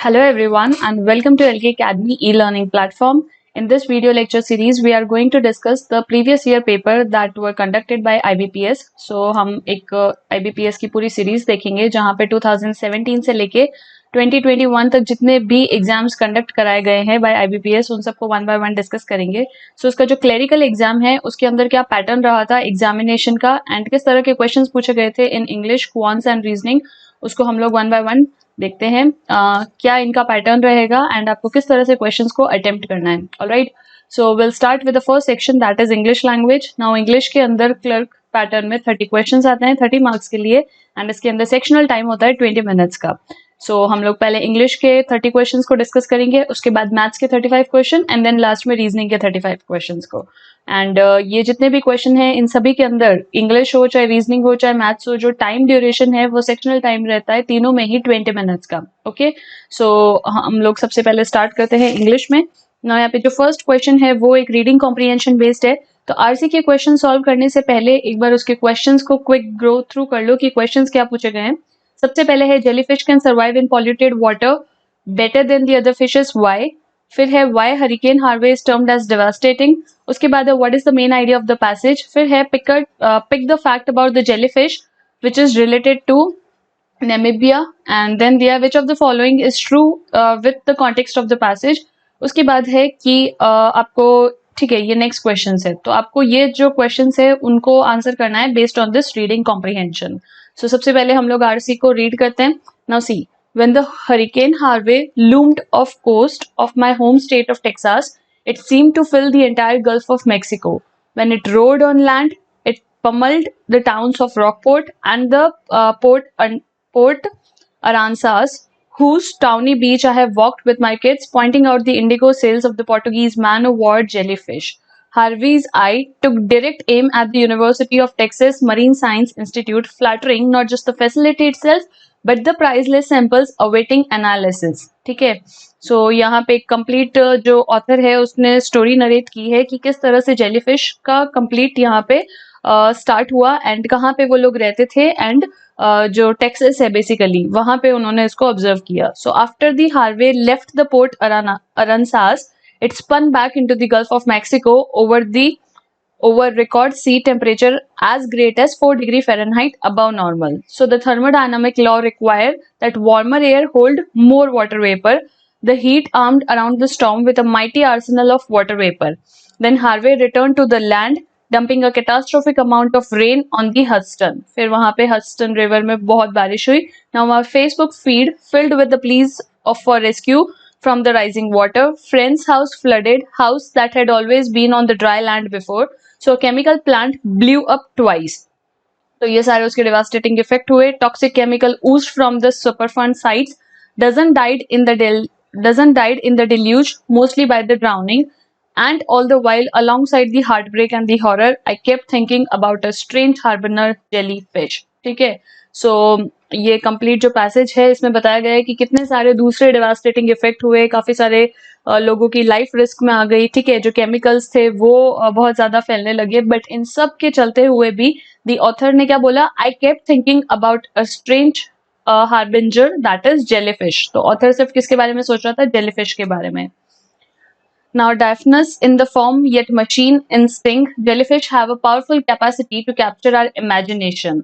Hello everyone and welcome to LK Academy e-learning platform. In this video lecture series, we are going to discuss the previous year paper that were conducted by IBPS. So हम एक IBPS की पूरी series देखेंगे जहाँ पे 2017 से लेके 2021 तक जितने भी एग्जाम्स कंडक्ट कराए गए हैं बाय IBPS उन सबको वन बाय वन डिस्कस करेंगे. सो उसका जो क्लरिकल एग्जाम है उसके अंदर क्या पैटर्न रहा था एग्जामिनेशन का एंड किस तरह के क्वेश्चंस पूछे गए थे in English, quants and reasoning, उसको हम लोग वन बाय वन देखते हैं क्या इनका पैटर्न रहेगा एंड आपको किस तरह से क्वेश्चंस को अटेम्प्ट करना है. Alright, so will start with the first section that is English language. Now English के अंदर क्लर्क पैटर्न में 30 क्वेश्चंस आते हैं 30 मार्क्स के लिए एंड इसके अंदर सेक्शनल टाइम होता है 20 मिनट्स का. सो हम लोग पहले इंग्लिश के 30 क्वेश्चंस को डिस्कस करेंगे, उसके बाद मैथ्स के 35 क्वेश्चन एंड देन लास्ट में रीजनिंग के 35 क्वेश्चंस को. एंड ये जितने भी क्वेश्चन हैं इन सभी के अंदर इंग्लिश हो चाहे रीजनिंग हो चाहे मैथ्स हो, जो टाइम ड्यूरेशन है वो सेक्शनल टाइम रहता है तीनों में ही 20 मिनट्स का. ओके, सो हम लोग सबसे पहले स्टार्ट करते हैं इंग्लिश में. ना यहाँ पे जो फर्स्ट क्वेश्चन है वो एक रीडिंग कॉम्प्रिहेंशन बेस्ड है. तो आरसी के क्वेश्चन सॉल्व करने से पहले एक बार उसके क्वेश्चंस को क्विक ग्रो थ्रू कर लो कि क्वेश्चंस क्या पूछे गए हैं. सबसे पहले है jellyfish can survive in polluted water better than the other fishes, why. फिर है why hurricane Harvey is termed as devastating. उसके बाद है what is the main idea of the passage. फिर है pick the fact about the jellyfish which is related to Namibia and then दिया which of the following is true with the context of the passage. उसके बाद है कि आपको ठीक है ये नेक्स्ट क्वेश्चन है तो आपको ये जो क्वेश्चन है उनको आंसर करना है based on this reading comprehension. So सबसे पहले हम लोग आरसी को रीड करते हैं. Now see, when the hurricane Harvey loomed off coast of my home state of Texas, it seemed to fill the entire Gulf of Mexico. When it roared on land, it pummeled the towns of Rockport and the Port Aransas, whose towny beach I have walked with my kids, pointing out the indigo sails of the Portuguese man-o-war jellyfish. Harvey's eye took direct aim at the University of Texas Marine Science Institute, flattering not just the facility itself, but the priceless samples awaiting analysis. ठीक है, सो यहाँ पे complete जो author है उसने story narrate की है कि किस तरह से जेलीफिश का कंप्लीट यहाँ पे स्टार्ट हुआ एंड कहाँ पे वो लोग रहते थे एंड जो टेक्सास है बेसिकली वहां पे उन्होंने इसको ऑब्जर्व किया. So after the Harvey left the Port Aransas, it spun back into the Gulf of Mexico over record sea temperature as great as 4 degree Fahrenheit above normal. So the thermodynamic law required that warmer air hold more water vapor. The heat armed around the storm with a mighty arsenal of water vapor. Then Harvey returned to the land, dumping a catastrophic amount of rain on the Hudson. फिर वहां पे Hudson River में बहुत बारिश हुई. Now our Facebook feed filled with the pleas for rescue from the rising water. Friend's house flooded, house that had always been on the dry land before. So a chemical plant blew up twice. तो ये सारे उसके devastating effect हुए. Toxic chemical oozed from the Superfund sites. Doesn't died in the deluge, mostly by the drowning. And all the while, alongside the heartbreak and the horror, I kept thinking about a strange harbinger jellyfish. ठीक है, सो ये complete जो passage है इसमें बताया गया है कि कितने सारे दूसरे डेवास्टेटिंग इफेक्ट हुए, काफी सारे लोगों की लाइफ रिस्क में आ गई. ठीक है, जो केमिकल्स थे वो बहुत ज्यादा फैलने लगे, बट इन सब के चलते हुए भी द ऑथर ने क्या बोला, I kept thinking about a strange harbinger that is jellyfish. तो ऑथर सिर्फ किसके बारे में सोच रहा था, जेलीफिश के बारे में. Now, diaphanous in the form yet machine instinct, jellyfish have a powerful capacity to capture our imagination.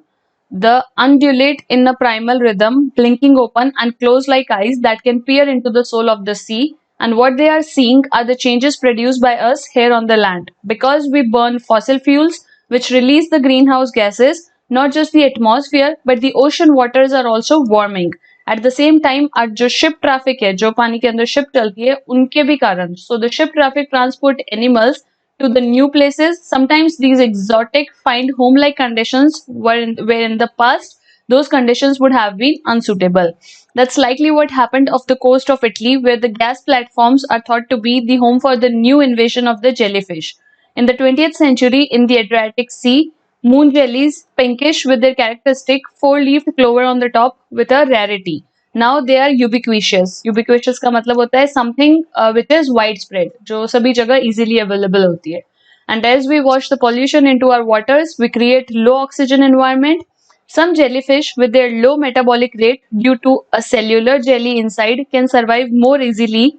The undulate in a primal rhythm, blinking open and closed like eyes that can peer into the soul of the sea. And what they are seeing are the changes produced by us here on the land. Because we burn fossil fuels, which release the greenhouse gases, not just the atmosphere, but the ocean waters are also warming. At the same time आज जो ship traffic है, जो पानी के अंदर ship चलती है, उनके भी कारण. So the ship traffic transport animals to the new places. Sometimes these exotic find home-like conditions where in the past those conditions would have been unsuitable. That's likely what happened off the coast of Italy, where the gas platforms are thought to be the home for the new invasion of the jellyfish. In the 20th century, in the Adriatic Sea, moon jellies, pinkish with their characteristic four-leaved clover on the top, with a rarity. Now they are ubiquitous. Ubiquitous का मतलब होता है something which is widespread, जो सभी जगह easily available होती है. And as we wash the pollution into our waters, we create low oxygen environment. Some jellyfish with their low metabolic rate due to a cellular jelly inside can survive more easily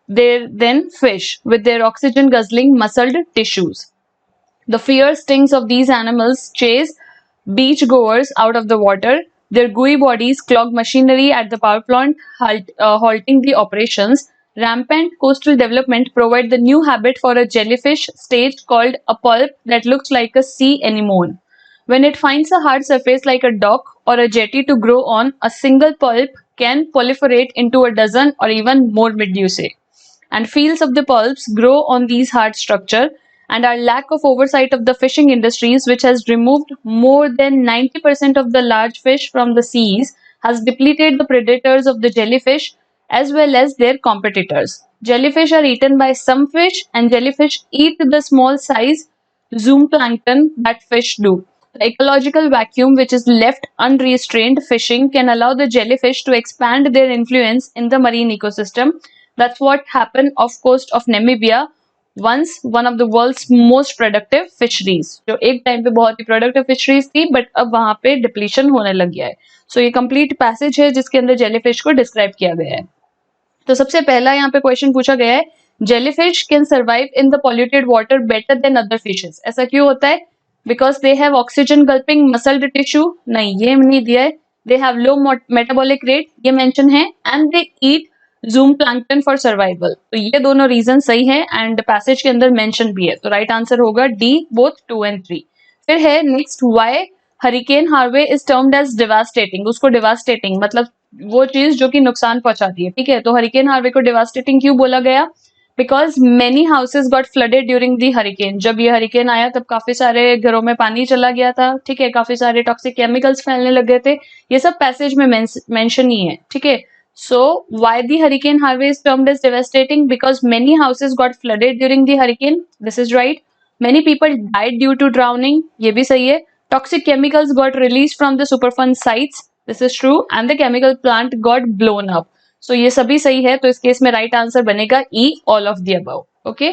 than fish with their oxygen guzzling muscled tissues. The fierce stings of these animals chase beachgoers out of the water. Their gooey bodies clog machinery at the power plant, halting the operations. Rampant coastal development provide the new habit for a jellyfish stage called a pulp that looks like a sea anemone. When it finds a hard surface like a dock or a jetty to grow on, a single pulp can proliferate into a dozen or even more medusae, and fields of the pulps grow on these hard structure, and our lack of oversight of the fishing industries, which has removed more than 90% of the large fish from the seas, has depleted the predators of the jellyfish as well as their competitors. Jellyfish are eaten by some fish, and jellyfish eat the small size zooplankton that fish do. The ecological vacuum which is left unrestrained fishing can allow the jellyfish to expand their influence in the marine ecosystem. That's what happened off coast of Namibia, once one of the world's most productive fisheries, जो एक time पे बहुत ही productive fisheries थी, but अब वहां पे depletion होने लग गया है. So ये complete passage है जिसके अंदर jellyfish को describe किया गया है. तो सबसे पहला यहाँ पे क्वेश्चन पूछा गया है, jellyfish can survive in the polluted water better than other fishes. ऐसा क्यों होता है? Because they have oxygen gulping muscled tissue. नहीं, ये नहीं दिया है. They have low metabolic rate, ये mention है, and they eat zooplankton for survival. तो ये दोनों रीजन सही है एंड पैसेज के अंदर मेंशन भी है. तो राइट आंसर होगा डी, बोथ 2 and 3. फिर है next, why hurricane Harvey is termed as devastating. उसको डिवास्टेटिंग मतलब वो चीज जो कि नुकसान पहुंचाती है. ठीक है, तो हरिकेन हार्वे को डिवास्टेटिंग क्यों बोला गया? Because many houses got flooded during the hurricane. जब ये हरिकेन आया तब काफी सारे घरों में पानी चला गया था. ठीक है, काफी सारे टॉक्सिक केमिकल्स फैलने लग गए थे. ये सब पैसेज में मेंशन ही है. ठीक है, so why the hurricane Harvey is termed as devastating? Because many houses got flooded during the hurricane. This is right. Many people died due to drowning. ये भी सही है. Toxic chemicals got released from the Superfund sites. This is true. And the chemical plant got blown up. So ये सभी सही है. तो इस केस में right answer बनेगा E, all of the above. Okay.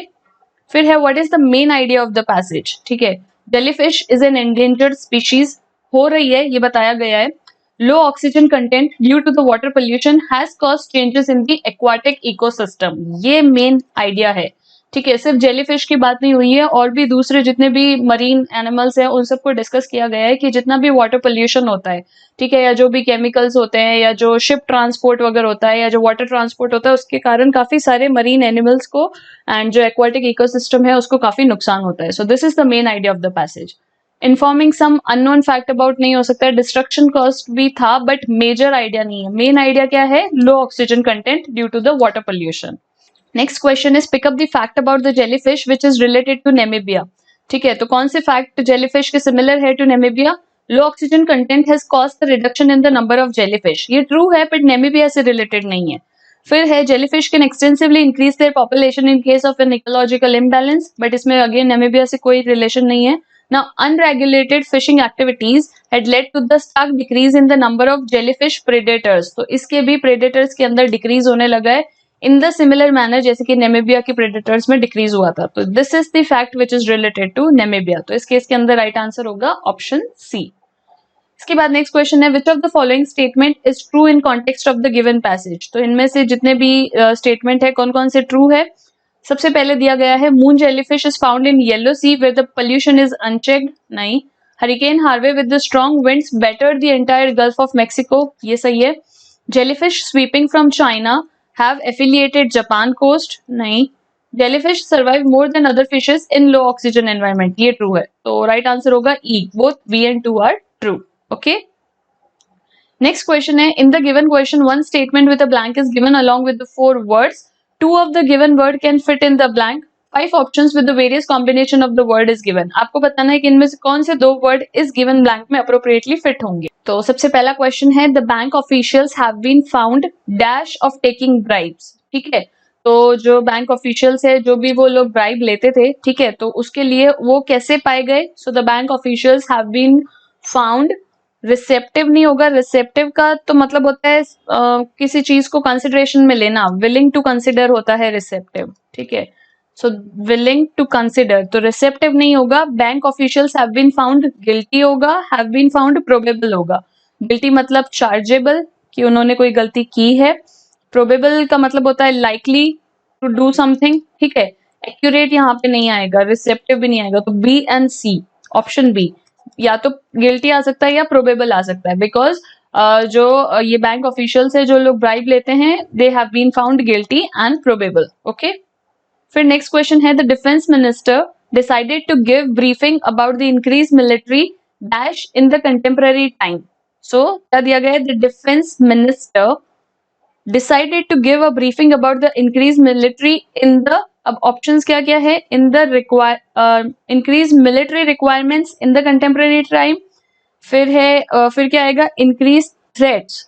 फिर है what is the main idea of the passage? ठीक है, jellyfish is an endangered species. हो रही है, ये बताया गया है. Low oxygen content due to the water pollution has caused changes in the aquatic ecosystem. ये मेन आइडिया है. ठीक है, सिर्फ जेलीफिश की बात नहीं हुई है, और भी दूसरे जितने भी मरीन एनिमल्स हैं उन सबको डिस्कस किया गया है कि जितना भी वाटर पोल्यूशन होता है, ठीक है, या जो भी केमिकल्स होते हैं, या जो शिप ट्रांसपोर्ट वगैरह होता है, या जो वाटर ट्रांसपोर्ट होता है, उसके कारण काफी सारे मरीन एनिमल्स को एंड जो एक्वाटिक इकोसिस्टम है उसको काफी नुकसान होता है. So this is the main idea of the passage. Informing some unknown fact about नहीं हो सकता है. डिस्ट्रक्शन कॉस्ट भी था बट मेजर आइडिया नहीं है. मेन आइडिया क्या है? Low oxygen content due to the water pollution. Next question is pick up the fact about the jellyfish which is related to Namibia. ठीक है, तो कौन से फैक्ट जेलीफिश के सिमिलर है to Namibia? Low oxygen content has caused the reduction in the number of jellyfish. ये true है but Namibia से रिलेटेड नहीं है. फिर है jellyfish can extensively increase their population in case of an ecological imbalance. But इसमें again Namibia से कोई रिलेशन नहीं है. Now, unregulated fishing activities had led to the stark decrease in the number of jellyfish predators. तो इसके भी predators के अंदर decrease होने लगा है in the similar manner जैसे कि Namibia के predators में decrease हुआ था. तो this is the fact which is related to Namibia. तो इस केस के अंदर right answer होगा option C. इसके बाद नेक्स्ट क्वेश्चन है which of the following statement is true in context of the given passage. तो इनमें से जितने भी statement है कौन कौन से true है? सबसे पहले दिया गया है moon jellyfish is found in Yellow Sea where the pollution is unchecked. नहीं. Hurricane Harvey with the strong winds better the entire Gulf of Mexico. ये सही है. Jellyfish sweeping from China have affiliated Japan coast. नहीं. Jellyfish survive more than other fishes in low oxygen environment. ये true है. तो right answer होगा E, both B and 2 are true. Okay. Next question है in the given question one statement with a blank is given along with the 4 words. Two of the given word can fit in the blank. 5 options with the various combination of the word is given. आपको बताना है कि इनमें से कौन से 2 word इस given blank में appropriately fit होंगे. तो सबसे पहला क्वेश्चन है the bank officials have been found dash of taking bribes. ठीक है, तो जो बैंक ऑफिशियल्स है जो भी वो लोग ब्राइब लेते थे, ठीक है, तो उसके लिए वो कैसे पाए गए? So the bank officials have been found. Receptive नहीं होगा. रिसेप्टिव का तो मतलब होता है किसी चीज को कंसिडरेशन में लेना. विलिंग टू कंसिडर होता है रिसेप्टिव. ठीक है, सो विलिंग टू कंसिडर, तो रिसेप्टिव नहीं होगा, bank officials have been found guilty होगा, हैव बीन फाउंड प्रोबेबल होगा। गिल्टी मतलब चार्जेबल, कि उन्होंने कोई गलती की है। प्रोबेबल का मतलब होता है लाइकली टू डू समथिंग, ठीक है। एक्यूरेट यहाँ पे नहीं आएगा, रिसेप्टिव भी नहीं आएगा, तो B and C, option B, या तो गिल्टी आ सकता है या प्रोबेबल आ सकता है, बिकॉज जो ये बैंक ऑफिशियल्स है जो लोग ब्राइब लेते हैं, they have been found guilty and probable, okay. फिर नेक्स्ट क्वेश्चन है, the defence minister decided to give briefing about the increase military dash in the contemporary time. So क्या दिया गया है, the defence minister decided to give a briefing about the increased military in the, अब options क्या क्या है, in the increased military requirements in the contemporary time, फिर है फिर क्या आएगा, increased threats,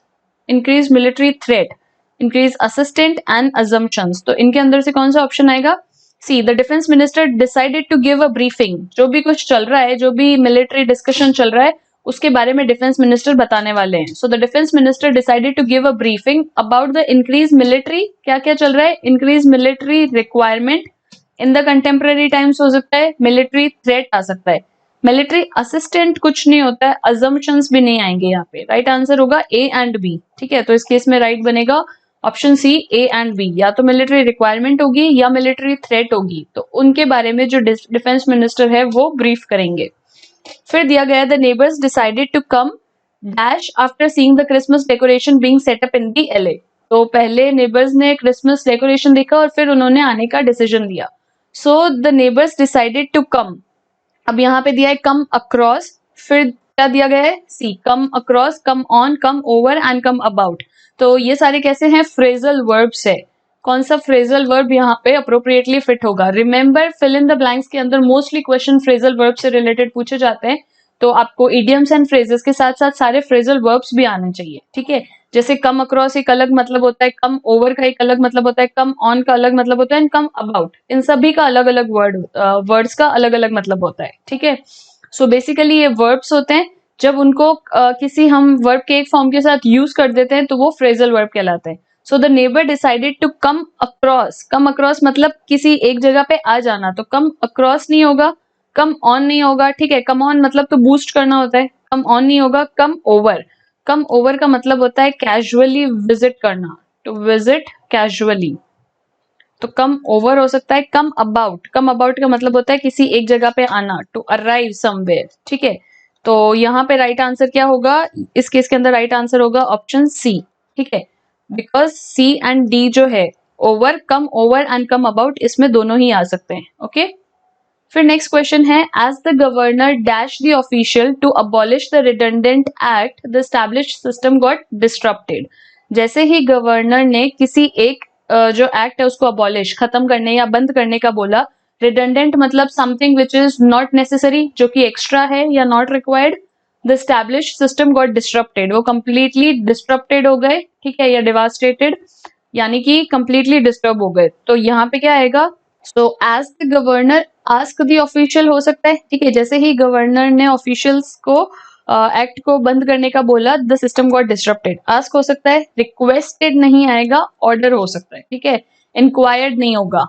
increased military threat, increased assistant and assumptions। तो इनके अंदर से कौन सा ऑप्शन आएगा, C, the defence minister decided to give a briefing, जो भी कुछ चल रहा है, जो भी मिलिट्री डिस्कशन चल रहा है उसके बारे में डिफेंस मिनिस्टर बताने वाले हैं। So the defence minister decided to give a briefing about the increase military, क्या क्या चल रहा है, increase military requirement in the contemporary times हो सकता है, मिलिट्री थ्रेट आ सकता है, मिलिट्री असिस्टेंट कुछ नहीं होता है, अजम्पशंस भी नहीं आएंगे यहाँ पे। राइट आंसर होगा ए एंड बी, ठीक है। तो इस केस में राइट बनेगा option C, A and B, या तो मिलिट्री रिक्वायरमेंट होगी या मिलिट्री थ्रेट होगी, तो उनके बारे में जो डिफेंस मिनिस्टर है वो ब्रीफ करेंगे। फिर दिया गया, the neighbours decided to come dash after seeing the Christmas decoration being set up in the LA. तो पहले नेबर्स ने क्रिसमस डेकोरेशन देखा और फिर उन्होंने आने का डिसीजन लिया। So the neighbours decided to come, अब यहाँ पे दिया है कम अक्रॉस, फिर क्या दिया गया है, C, come across, come on, come over and come about. तो ये सारे कैसे हैं, फ्रेजल वर्ब्स है। कौन सा फ्रेजल वर्ब यहाँ पे अप्रोप्रिएटली फिट होगा, remember fill in the blanks के अंदर मोस्टली क्वेश्चन फ्रेजल वर्ब से रिलेटेड पूछे जाते हैं, तो आपको इडियम्स एंड फ्रेजेस के साथ साथ सारे फ्रेजल वर्ब्स भी आने चाहिए, ठीक है। जैसे कम अक्रॉस एक अलग मतलब होता है, कम ओवर का एक अलग मतलब होता है, कम ऑन का अलग मतलब होता है, एंड कम अबाउट, इन सभी का अलग अलग वर्ड्स का अलग अलग मतलब होता है, ठीक है। सो बेसिकली ये वर्ब्स होते हैं, जब उनको किसी हम वर्ब के एक फॉर्म के साथ यूज कर देते हैं तो वो फ्रेजल वर्ब कहलाते हैं। So the neighbour decided to come across, come across मतलब किसी एक जगह पे आ जाना, तो कम अक्रॉस नहीं होगा, कम ऑन नहीं होगा, ठीक है। कम ऑन मतलब तो बूस्ट करना होता है, कम ऑन नहीं होगा। कम ओवर, कम ओवर का मतलब होता है कैजुअली विजिट करना, टू विजिट कैजुअली, तो कम ओवर हो सकता है। कम अबाउट, कम अबाउट का मतलब होता है किसी एक जगह पे आना, टू अराइव समवेयर, ठीक है। तो यहाँ पे राइट आंसर क्या होगा, इस केस के अंदर राइट आंसर होगा ऑप्शन सी, ठीक है, बिकॉज सी एंड डी जो है, over, come over and come about, इसमें दोनों ही आ सकते हैं, ओके। फिर नेक्स्ट क्वेश्चन है, as the governor dash the official to abolish the redundant act the established system got disrupted. जैसे ही गवर्नर ने किसी एक जो एक्ट है उसको अबॉलिश, खत्म करने या बंद करने का बोला, रिडंडेंट मतलब something which is not necessary, जो कि एक्स्ट्रा है या not required, the established system got disrupted, वो कंप्लीटली डिस्ट्रप्टेड हो गए, ठीक है, या डिवास्टेटेड, यानी कि कंप्लीटली डिस्टर्ब हो गए। तो यहाँ पे क्या आएगा, so as the governor ask the official हो सकता है, ठीक है, जैसे ही गवर्नर ने ऑफिशियल्स को एक्ट को बंद करने का बोला, the system got disrupted, ask हो सकता है, रिक्वेस्टेड नहीं आएगा, ऑर्डर हो सकता है, ठीक है। इंक्वायर्ड नहीं होगा,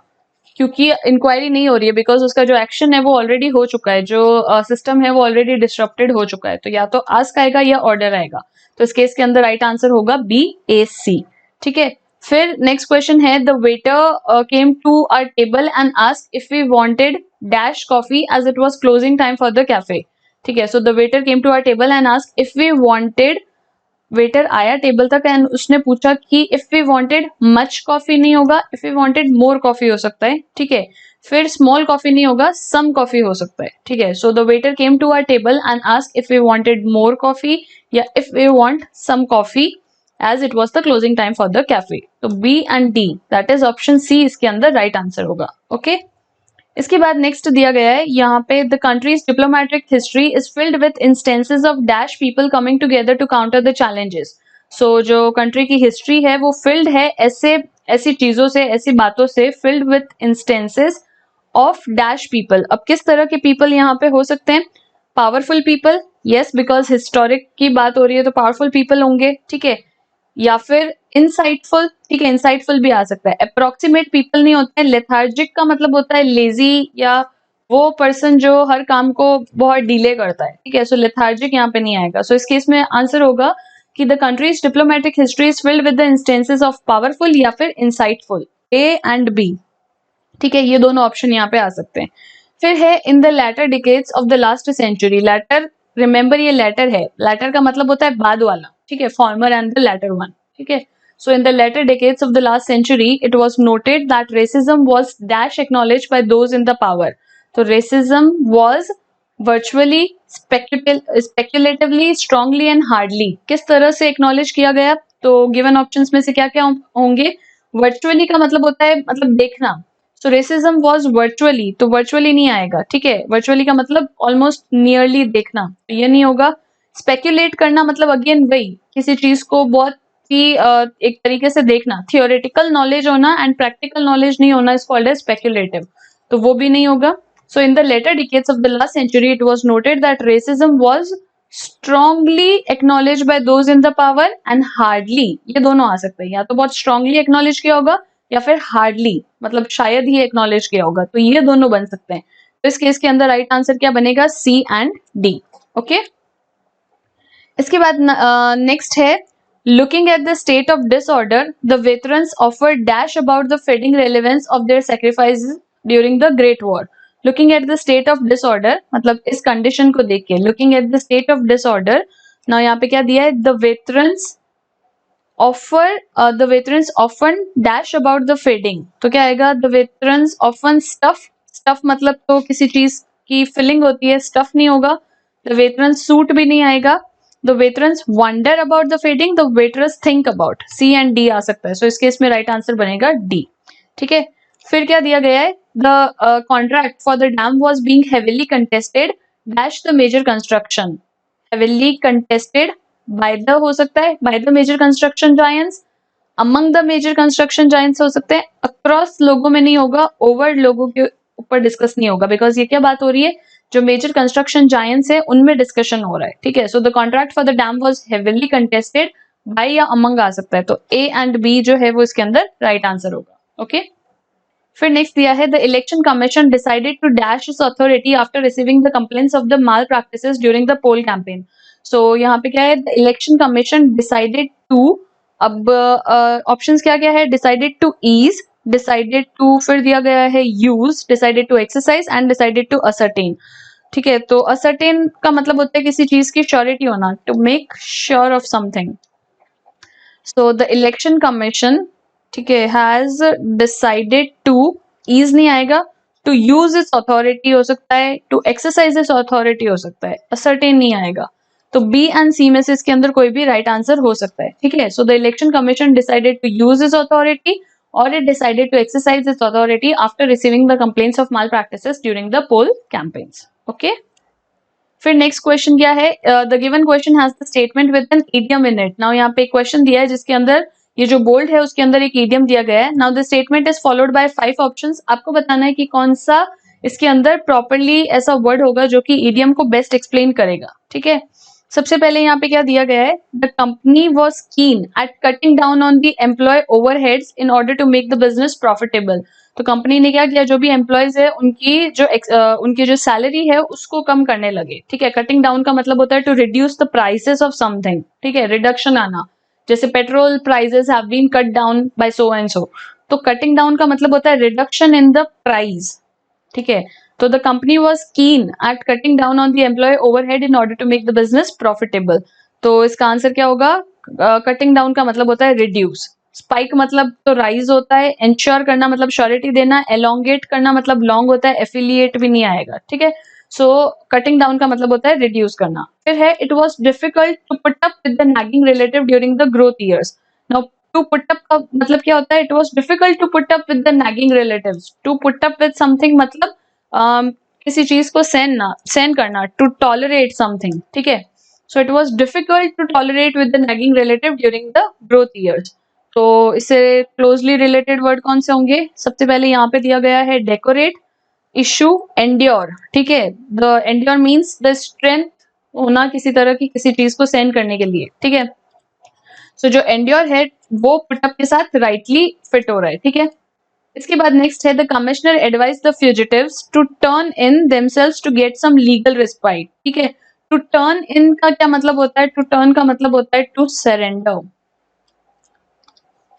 क्योंकि इंक्वायरी नहीं हो रही है, बिकॉज उसका जो एक्शन है वो ऑलरेडी हो चुका है, जो सिस्टम है वो ऑलरेडी डिस्टर्प्टेड हो चुका है, तो या तो आस्क आएगा या ऑर्डर आएगा। तो इस केस के अंदर राइट आंसर होगा बी, ए, सी, ठीक है। फिर नेक्स्ट क्वेश्चन है, the waiter came to our table and asked if we wanted dash coffee as it was closing time for the cafe, ठीक है। So the waiter came to our table and asked if we wanted, waiter आया table तक and उसने पूछा कि if we wanted much coffee नहीं होगा, if we wanted more coffee हो सकता है, ठीक है। फिर स्मॉल कॉफी नहीं होगा, सम कॉफी हो सकता है, ठीक है। So the waiter came to our table and asked if we wanted more coffee या if we want some coffee as it was the closing time for the cafe. तो B and D, that is option C, इसके अंदर right answer होगा, okay. इसके बाद next दिया गया है यहाँ पे, the country's diplomatic history is filled with instances of dash people coming together to counter the challenges. So जो कंट्री की हिस्ट्री है वो फिल्ड है ऐसी चीजों से, ऐसी बातों से, field with instances of dash people. अब किस तरह के पीपल यहाँ पे हो सकते हैं, powerful people, yes, because historic की बात हो रही है तो पावरफुल पीपल होंगे, ठीक है। या फिर इनसाइटफुल, ठीक है, इनसाइटफुल भी आ सकता है। अप्रोक्सीमेट पीपल नहीं होता है। लेथार्जिक का मतलब होता है लेजी या वो पर्सन जो हर काम को बहुत डिले करता है, ठीक है, सो लेथार्जिक यहाँ पे नहीं आएगा। सो इस केस में आंसर होगा कि the country's diplomatic history is filled with the instances of powerful या फिर इंसाइटफुल, ए एंड बी, ठीक है, ये दोनों ऑप्शन यहाँ पे आ सकते हैं। फिर है in the latter decades of the last century. Latter, remember ये लैटर है, लैटर का मतलब होता है बाद वाला, ठीक है, former and the latter one, ठीक है। So in the later decades of the last century, it was noted that racism was dash acknowledged by those in the power. So racism was virtually speculatively, strongly and hardly. किस तरह से acknowledge किया गया? तो given options में से क्या क्या होंगे? Virtually का मतलब होता है मतलब देखना। So racism was virtually, तो virtually नहीं आएगा, ठीक है, virtually का मतलब almost nearly देखना, तो ये नहीं होगा। Speculate करना मतलब again वही, किसी चीज को बहुत कि एक तरीके से देखना, थियोरेटिकल नॉलेज होना एंड प्रैक्टिकल नॉलेज नहीं होना इज कॉल्ड एज स्पेक्युलेटिव, तो वो भी नहीं होगा। So in the later decades of the last century it was noted that racism was strongly acknowledge by those in the power and hardly, ये दोनों आ सकते हैं, या तो बहुत स्ट्रांगली एक्नॉलेज किया होगा या फिर हार्डली मतलब शायद ही एक्नॉलेज किया होगा, तो ये दोनों बन सकते हैं। तो इस केस के अंदर राइट आंसर क्या बनेगा? सी एंड डी। ओके, इसके बाद नेक्स्ट है looking at the state of disorder, the veterans offered dash about the fading relevance of their sacrifices during the Great War. Looking at the state of disorder मतलब इस condition को देख के looking at the state of disorder, now यहाँ पे क्या दिया है? The veterans often dash about the fading, तो क्या आएगा? The veterans often stuff मतलब तो किसी चीज की filling होती है, stuff नहीं होगा। The veterans suit भी नहीं आएगा। The veterans wonder about the fading, the veterans think about, C and D आ सकता है। So इस केस में राइट आंसर बनेगा D, ठीक है। फिर क्या दिया गया है? The contract for the dam was being heavily contested dash the major construction, heavily contested by the हो सकता है by the major construction giants, among the major construction giants हो सकते हैं, across लोगों में नहीं होगा, over लोगों के ऊपर डिस्कस नहीं होगा, बिकॉज ये क्या बात हो रही है? जो मेजर कंस्ट्रक्शन जायंट्स है उनमें डिस्कशन हो रहा है, ठीक है। So the contract for the dam was heavily contested by या अमंग आ सकता है, तो ए एंड बी जो है वो इसके अंदर राइट आंसर होगा। ओके, फिर नेक्स्ट दिया है the election commission decided to dash its authority after receiving the complaints of the malpractices during the poll campaign. So यहाँ पे क्या है? The election commission decided to, अब ऑप्शंस क्या क्या है? Decided to ease, decided to, फिर दिया गया है use, decided to exercise and decided to ascertain, ठीक है। तो असर्टेन का मतलब होता है किसी चीज की श्योरिटी होना, to make sure of something. So the election commission, ठीक है, हैज डिसाइडेड टू, ईज नहीं आएगा, टू यूज इट्स अथॉरिटी हो सकता है, टू एक्सरसाइज इट्स अथॉरिटी हो सकता है, असर्टेन नहीं आएगा। तो बी एंड सी में से इसके अंदर कोई भी राइट आंसर हो सकता है, ठीक है। So the election commission decided to use its authority or it decided to exercise its authority after receiving the complaints of malpractices during the poll campaigns. Okay. फिर नेक्स्ट क्वेश्चन क्या है? The given question has the statement with an idiom in it. Now यहाँ पे एक question दिया है जिसके अंदर ये जो बोल्ड है उसके अंदर एक इडियम दिया गया है। Now the statement is followed by 5 options. आपको बताना है कि कौन सा इसके अंदर प्रॉपरली ऐसा वर्ड होगा जो कि इडियम को बेस्ट एक्सप्लेन करेगा, ठीक है। सबसे पहले यहाँ पे क्या दिया गया है? The company was keen at cutting down on the employ overheads in order to make the business profitable. तो कंपनी ने क्या किया? जो भी एम्प्लॉयज है उनकी जो सैलरी है उसको कम करने लगे, ठीक है। कटिंग डाउन का मतलब होता है to reduce the prices of something, ठीक है, रिडक्शन आना। जैसे petrol prices have been cut down by so and so, तो कटिंग डाउन का मतलब होता है रिडक्शन इन द प्राइस, ठीक है। तो the company was keen at cutting down on the employ overhead in order to make the business profitable. तो इसका आंसर क्या होगा? कटिंग डाउन का मतलब होता है रिड्यूस, स्पाइक मतलब तो राइज होता है, इंश्योर करना मतलब श्योरिटी देना, एलोंगेट करना मतलब लॉन्ग होता है, एफिलिएट भी नहीं आएगा, ठीक है। सो कटिंग डाउन का मतलब होता है रिड्यूस करना। फिर है it was difficult to put up with the nagging relative during the growth years. Now to put up का मतलब क्या होता है? It was difficult to put up with the nagging relatives. To put up with something मतलब किसी चीज को सहन करना, टू टॉलरेट समथिंग, ठीक है। So it was difficult to tolerate with the nagging relative during the growth years. तो इससे क्लोजली रिलेटेड वर्ड कौन से होंगे? सबसे पहले यहाँ पे दिया गया है डेकोरेट, इशू, एंड्योर, ठीक है। The endure means the strength होना किसी तरह की किसी चीज को सहन करने के लिए, ठीक है। सो जो एंड्योर है वो पुटअप के साथ राइटली फिट हो रहा है, ठीक है। इसके बाद नेक्स्ट है the commissioner advise the fugitives to turn in themselves to get some legal respite, ठीक है। टू टर्न इन का क्या मतलब होता है? टू टर्न का मतलब होता है to surrender.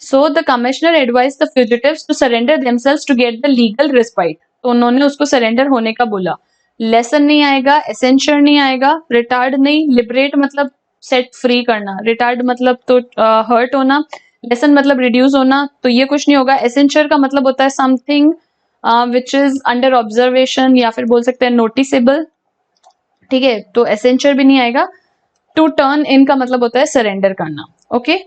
So the commissioner advise the fugitives to surrender themselves to get the legal respite, तो उन्होंने उसको सरेंडर होने का बोला। लेसन नहीं आएगा, एसेंशर नहीं आएगा, रिटार्ड नहीं, लिबरेट मतलब सेट फ्री करना, रिटार्ड मतलब तो हर्ट होना, लेसन मतलब रिड्यूस होना, तो ये कुछ नहीं होगा। एसेंशर का मतलब होता है something which is under observation या फिर बोल सकते हैं नोटिसेबल, ठीक है, तो एसेंशर भी नहीं आएगा। टू टर्न इन का मतलब होता है सरेंडर करना, ओके।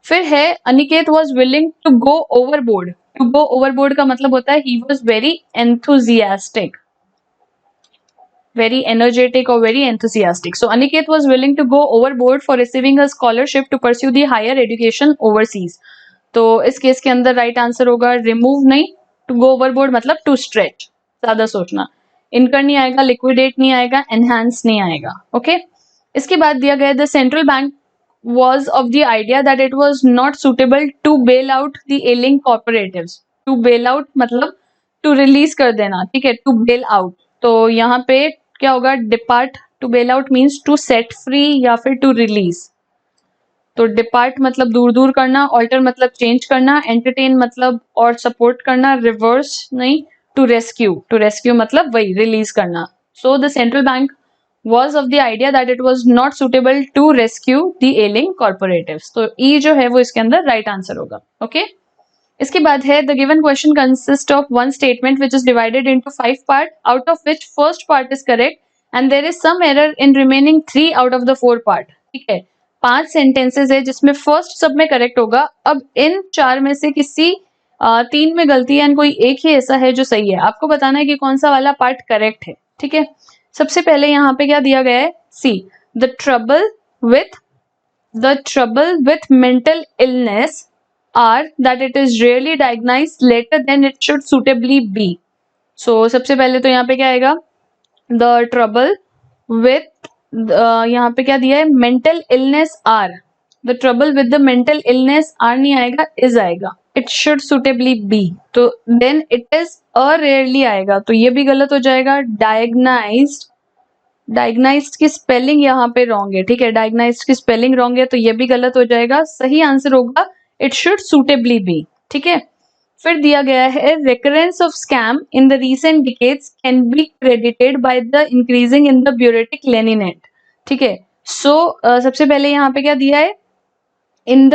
फिर है Aniket was willing to go overboard. To go overboard का मतलब होता है he was very enthusiastic, very energetic or very enthusiastic. So Aniket was willing to go overboard for receiving a scholarship to pursue the higher education overseas. तो इस case के अंदर right answer होगा remove नहीं, टू गो ओवरबोर्ड मतलब to stretch, ज्यादा सोचना। इनकर नहीं आएगा, लिक्विडेट नहीं आएगा, एनहांस नहीं आएगा, ओके। इसके बाद दिया गया the central bank was of the idea that it was not suitable to bail out the ailing cooperatives. To bail out मतलब to release कर देना, ठीक है, to bail out। तो यहाँ पे क्या होगा? Depart, to bail out means to set free या फिर टू रिलीज। तो डिपार्ट मतलब दूर दूर करना, ऑल्टर मतलब चेंज करना, एंटरटेन मतलब और सपोर्ट करना, रिवर्स नहीं, टू रेस्क्यू मतलब वही रिलीज करना। So the central bank was of the idea that it was not suitable to rescue the ailing corporatives. तो E जो है वो इसके अंदर राइट आंसर होगा, ओके। इसके बाद है the given question consist of one statement which is divided into 5 part, out of which first part is correct and there is some error in remaining 3 out of the 4 part, ठीक है। 5 sentences है जिसमें first सब में correct होगा। अब इन 4 में से किसी 3 में गलती है, कोई एक ही ऐसा है जो सही है। आपको बताना है कि कौन सा वाला पार्ट करेक्ट है, ठीक है। सबसे पहले यहाँ पे क्या दिया गया है? C the trouble with mental illness are that it is rarely diagnosed later than it should suitably be. So सबसे पहले तो यहाँ पे क्या आएगा? The trouble with यहाँ पे क्या दिया है? mental illness are. The trouble with the mental illness are नहीं आएगा, is आएगा। It should suitably be. तो then it is a rarely आएगा, तो ये भी गलत हो जाएगा। डायग्नाइज्ड की स्पेलिंग यहाँ पे रॉन्ग है, ठीक है, डायग्नाइज्ड की स्पेलिंग रॉन्ग है, तो ये भी गलत हो जाएगा। सही आंसर होगा इट शुड सुटेबली बी, ठीक है। फिर दिया गया है recurrence of scam in the recent decades can be credited by the increasing in the bureaucratic lenient, ठीक है। सो सबसे पहले यहाँ पे क्या दिया है? In the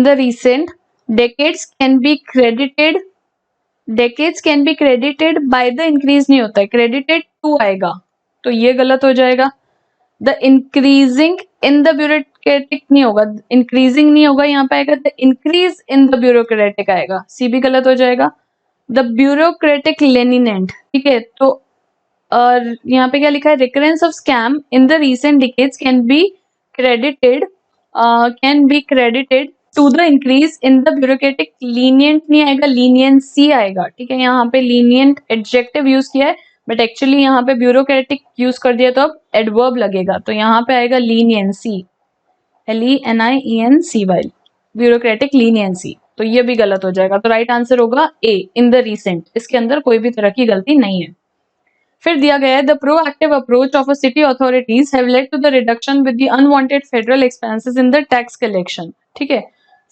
recent decades can be credited by the increase नहीं होता है, क्रेडिटेड टू आएगा, तो ये गलत हो जाएगा। The increasing in the bureaucratic नहीं होगा, इंक्रीजिंग नहीं होगा, यहाँ पे आएगा the increase in the bureaucratic आएगा, सी भी गलत हो जाएगा। द ब्यूरोक्रेटिक लेनिनेंट, ठीक है। तो और यहाँ पे क्या लिखा है? Recurrence of scam in the recent decades can be credited to the increase in the bureaucratic lenient नहीं आएगा, लीनियंसी आएगा, ठीक है। यहाँ पे लीनियंट एडजेक्टिव यूज किया है बट एक्चुअली यहाँ पे ब्यूरोक्रेटिक यूज कर दिया तो अब एडवर्ब लगेगा, तो यहाँ पे आएगा लीनियंसी, LENIENCY, ब्यूरोक्रेटिक लीनियंसी, तो ये भी गलत हो जाएगा। तो राइट आंसर होगा ए इन द रीसेंट, इसके अंदर कोई भी तरह की गलती नहीं है। फिर दिया गया है the proactive approach of a city authorities have led to the reduction with the unwanted federal expenses in the tax collection, ठीक है।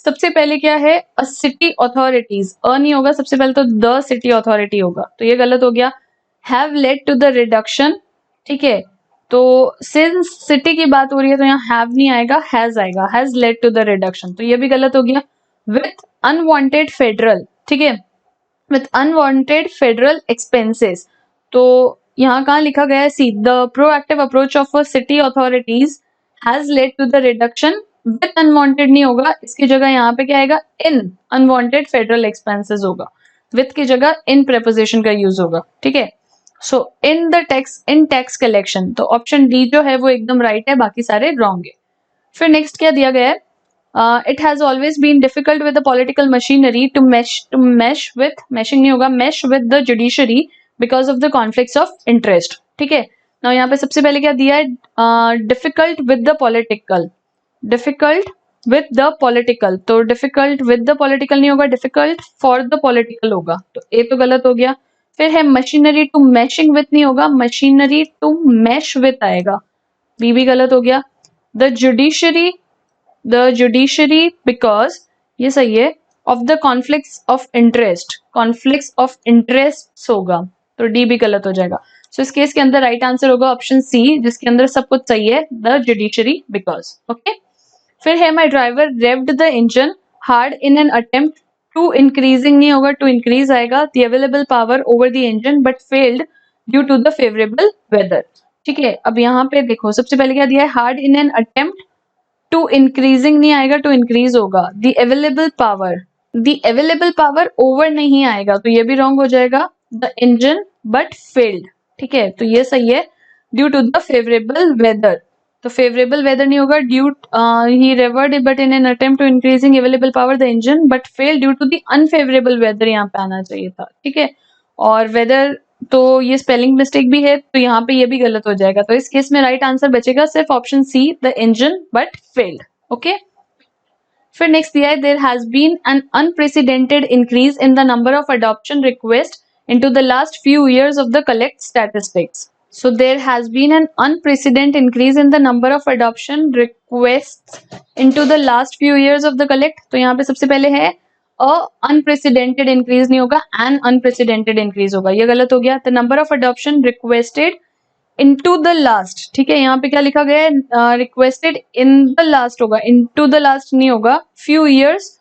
सबसे पहले क्या है? अ सिटी अथॉरिटीज, अ नहीं होगा, सबसे पहले तो द सिटी अथॉरिटी होगा, तो ये गलत हो गया। Have led to the reduction, ठीक है, तो सिंस सिटी की बात हो रही है तो यहाँ हैव नहीं आएगा, हैज आएगा, has led to the reduction, तो ये भी गलत हो गया। विथ अनवांटेड फेडरल, ठीक है, विथ अनवांटेड फेडरल एक्सपेंसेस, तो यहाँ कहाँ लिखा गया है? C the proactive approach of a city authorities has led to the reduction, with unwanted नहीं होगा, इसकी जगह यहाँ पे क्या आएगा? इन अनवांटेड फेडरल एक्सपेंसेस होगा, विथ की जगह इन प्रेपोजिशन का यूज होगा, ठीक है। सो इन टैक्स कलेक्शन, तो ऑप्शन डी जो है वो एकदम राइट है, बाकी सारे रॉन्ग है। फिर नेक्स्ट क्या दिया गया है? It has always been difficult with the political machinery to meshing नहीं होगा, mesh with the judiciary because of the conflicts of interest, ठीक है। नाउ यहाँ पे सबसे पहले क्या दिया है? Difficult with the political, difficult with the political, तो डिफिकल्ट विद द पॉलिटिकल नहीं होगा, डिफिकल्ट फॉर द पॉलिटिकल होगा, तो ए तो गलत हो गया। फिर है मशीनरी टू मैशिंग विथ नहीं होगा, मशीनरी टू मैश विथ आएगा, बी भी गलत हो गया। द जुडिशरी बिकॉज, ये सही है, of the conflicts of interest होगा, तो डी भी गलत हो जाएगा। सो इस केस के अंदर राइट आंसर होगा ऑप्शन सी, जिसके अंदर सब कुछ सही है, द जुडिशरी बिकॉज। ओके, फिर है my driver revved the engine hard in an attempt to increasing नहीं होगा, टू इंक्रीज आएगा, the available power over the engine but failed due to the favourable weather. ठीक है, अब यहाँ पे देखो सबसे पहले क्या दिया है, hard in an attempt to increasing नहीं आएगा, टू इंक्रीज होगा। द अवेलेबल पावर ओवर नहीं आएगा, तो ये भी रॉन्ग हो जाएगा। द इंजन बट फेल्ड, ठीक है, तो ये सही है, due to the favourable weather, तो फेवरेबल वेदर नहीं होगा, due he revved but in an attempt to increasing available power the engine but fail due to the unfavourable weather, यहाँ पे आना चाहिए था। ठीक है, और वेदर तो ये स्पेलिंग मिस्टेक भी है, तो यहाँ पे ये भी गलत हो जाएगा, तो इस केस में राइट आंसर बचेगा सिर्फ option C, the engine but failed. Okay, फिर नेक्स्ट दिया है, there has been an unprecedented increase in the number of adoption request into the last few years of the collect statistics. So there has been an unprecedented increase in the number of adoption requests into the last few years of the collect. तो यहाँ पे सबसे पहले है a unprecedented increase नहीं होगा, an unprecedented increase होगा, ये गलत हो गया। The number of adoption requested into the last, ठीक है, यहाँ पे क्या लिखा गया है, requested in the last होगा, into the last नहीं होगा, few years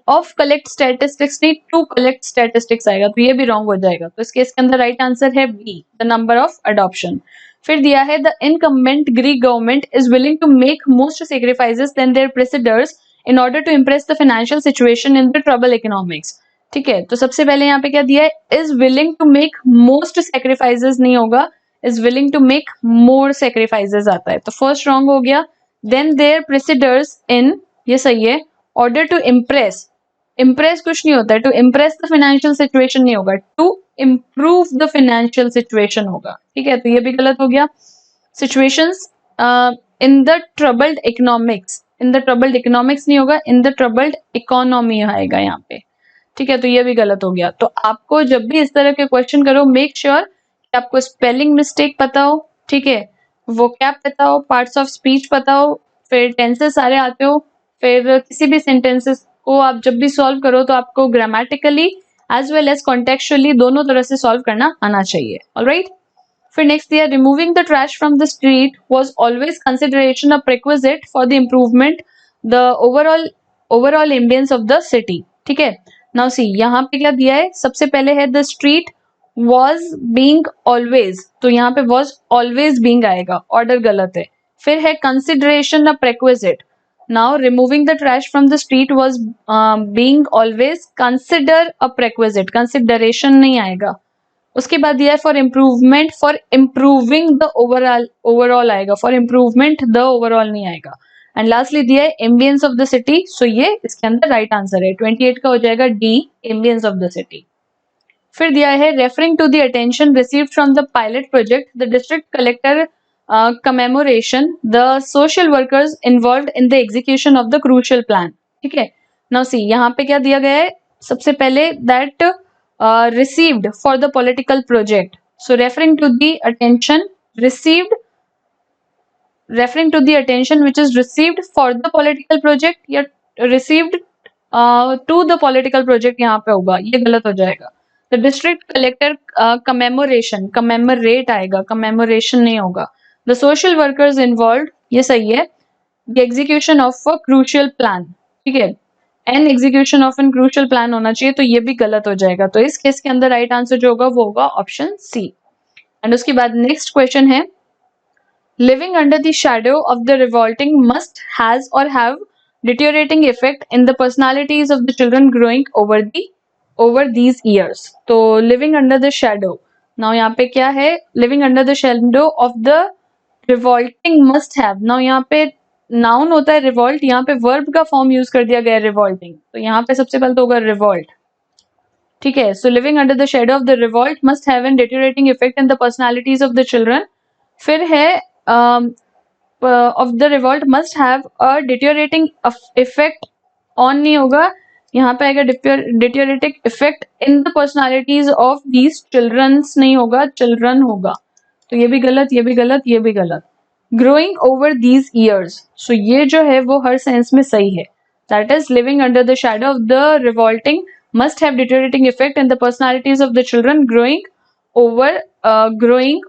of collect statistics नहीं, टू कलेक्ट स्टैटिस्टिक्स आएगा, तो ये भी रॉन्ग हो जाएगा, तो इस केस के अंदर राइट आंसर है B, the number of adoption. फिर दिया है, the incumbent Greek government is willing to make most sacrifices than their predecessors in order to impress the financial situation in the trouble economics. ठीक है, तो सबसे पहले यहाँ पे क्या दिया है, is willing to make most sacrifices नहीं होगा, is willing to make more sacrifices आता है, तो फर्स्ट रॉन्ग हो गया। देन देयर प्रेसिडर्स इन, ये सही है, ऑर्डर टू इम्प्रेस, इम्प्रेस कुछ नहीं होता है, to impress the financial situation नहीं होगा, to improve the financial situation होगा। ठीक है, तो ये भी गलत हो गया। Situations in the troubled economics, in the troubled economics नहीं होगा, इन द ट्रबल्ड इकोनॉमी आएगा यहाँ पे। ठीक है, तो ये भी गलत हो गया। तो आपको जब भी इस तरह के क्वेश्चन करो, मेक श्योर कि आपको स्पेलिंग मिस्टेक पता हो, ठीक है, वोकैब पता हो, पार्ट्स ऑफ स्पीच पता हो, फिर टेंसेस सारे आते हो, फिर किसी भी सेंटेंसेस को आप जब भी सॉल्व करो तो आपको grammatically as well as contextually दोनों तरह से सॉल्व करना आना चाहिए। ऑलराइट, फिर नेक्स्ट दिया, removing the trash from the street was always consideration a prerequisite for the improvement the overall ambience of the city. ठीक है, नाउ सी यहाँ पे क्या दिया है, सबसे पहले है the street was being always, तो यहाँ पे was always being आएगा, ऑर्डर गलत है। फिर है consideration a prerequisite, now removing the trash from the street was being always consider a prerequisite, consideration नहीं आएगा। उसके बाद दिया है for improvement, for improving the overall आएगा, for improvement the overall नहीं आएगा। एंड लास्टली दिया है ambience of the city, so ये इसके अंदर राइट आंसर है, 28 का हो जाएगा D, ambience of the city। फिर दिया है, referring to the attention received from the pilot project the district collector commemoration the social workers involved in the execution of the crucial plan. ठीक है, now see यहाँ पे क्या दिया गया है, सबसे पहले that received for the political project, so referring to the attention received, referring to the attention which is received for the political project या received to the political project, यहाँ पे होगा, ये गलत हो जाएगा। The district collector commemoration, commemorate आएगा, commemoration नहीं होगा। द सोशल वर्कर्स इन्वॉल्व, ये सही है, the execution of a crucial plan. ठीक है, an execution of an crucial plan होना चाहिए, तो ये भी गलत हो जाएगा, तो इस केस के अंदर राइट आंसर जो होगा वो होगा ऑप्शन सी। एंड उसके बाद नेक्स्ट क्वेश्चन है, living under the shadow of the revolting must has और have deteriorating effect in the personalities of the children growing over these years, तो living under the shadow, now यहाँ पे क्या है, living under the shadow of the revolting must have, now यहाँ पे noun होता है revolt, यहाँ पे verb का form यूज कर दिया गया है revolting, तो यहाँ पे सबसे पहले तो होगा revolt। ठीक है, so living under the shadow of the revolt must have an deteriorating effect in the personalities of the children। फिर है of the revolt must have a deteriorating effect on नहीं होगा, यहाँ पे आएगा deteriorating effect in the personalities of these childrens नहीं होगा, children होगा। तो ये भी गलत, ये भी गलत, ये भी गलत। ग्रोइंग ओवर दीज ईयर्स, सो ये जो है वो हर सेंस में सही है। That is living under the shadow of the revolting must have deteriorating effect in the personalities of the children growing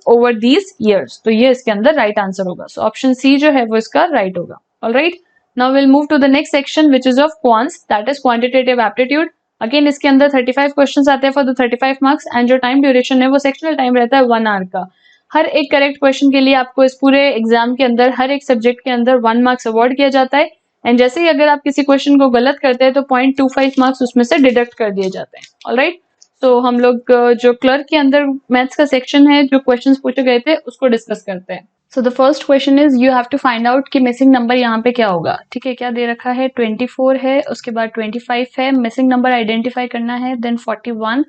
over these years. तो ये इसके अंदर राइट आंसर होगा। सो ऑप्शन सी जो है वो इसका राइट होगा। Alright, now will move to the next section which is of quants, that is quantitative aptitude. Again इसके अंदर 35 क्वेश्चंस आते हैं फॉर द 35 मार्क्स एंड जो टाइम ड्यूरेशन है वो सेक्शनल टाइम रहता है 1 आवर का। हर एक करेक्ट क्वेश्चन के लिए आपको इस पूरे एग्जाम के अंदर हर एक सब्जेक्ट के अंदर 1 मार्क्स अवॉर्ड किया जाता है एंड जैसे ही अगर आप किसी क्वेश्चन को गलत करते हैं तो 0.25 मार्क्स उसमें से डिडक्ट कर दिए जाते हैं। ऑलराइट, तो हम लोग जो क्लर्क के अंदर मैथ्स का सेक्शन है, जो क्वेश्चंस पूछे गए थे उसको डिस्कस करते हैं। So the first question is you have to find out कि मिसिंग नंबर यहाँ पे क्या होगा। ठीक है, क्या दे रखा है, 24 है, उसके बाद 25 है, मिसिंग नंबर आइडेंटिफाई करना है, देन 41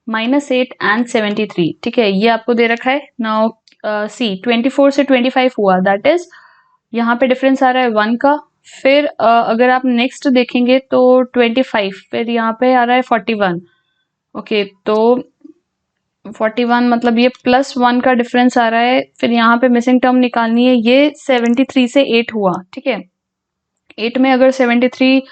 -8 एंड 73। ठीक है, ये आपको दे रखा है। नाउ सी 24 से 25 हुआ, दैट इज यहाँ पे डिफरेंस आ रहा है 1 का। फिर अगर आप नेक्स्ट देखेंगे तो 25, फिर यहाँ पे आ रहा है 41। ओके, तो 41 मतलब ये +1 का डिफरेंस आ रहा है। फिर यहाँ पे मिसिंग टर्म निकालनी है, ये 73 से 8 हुआ। ठीक है, 8 में अगर 73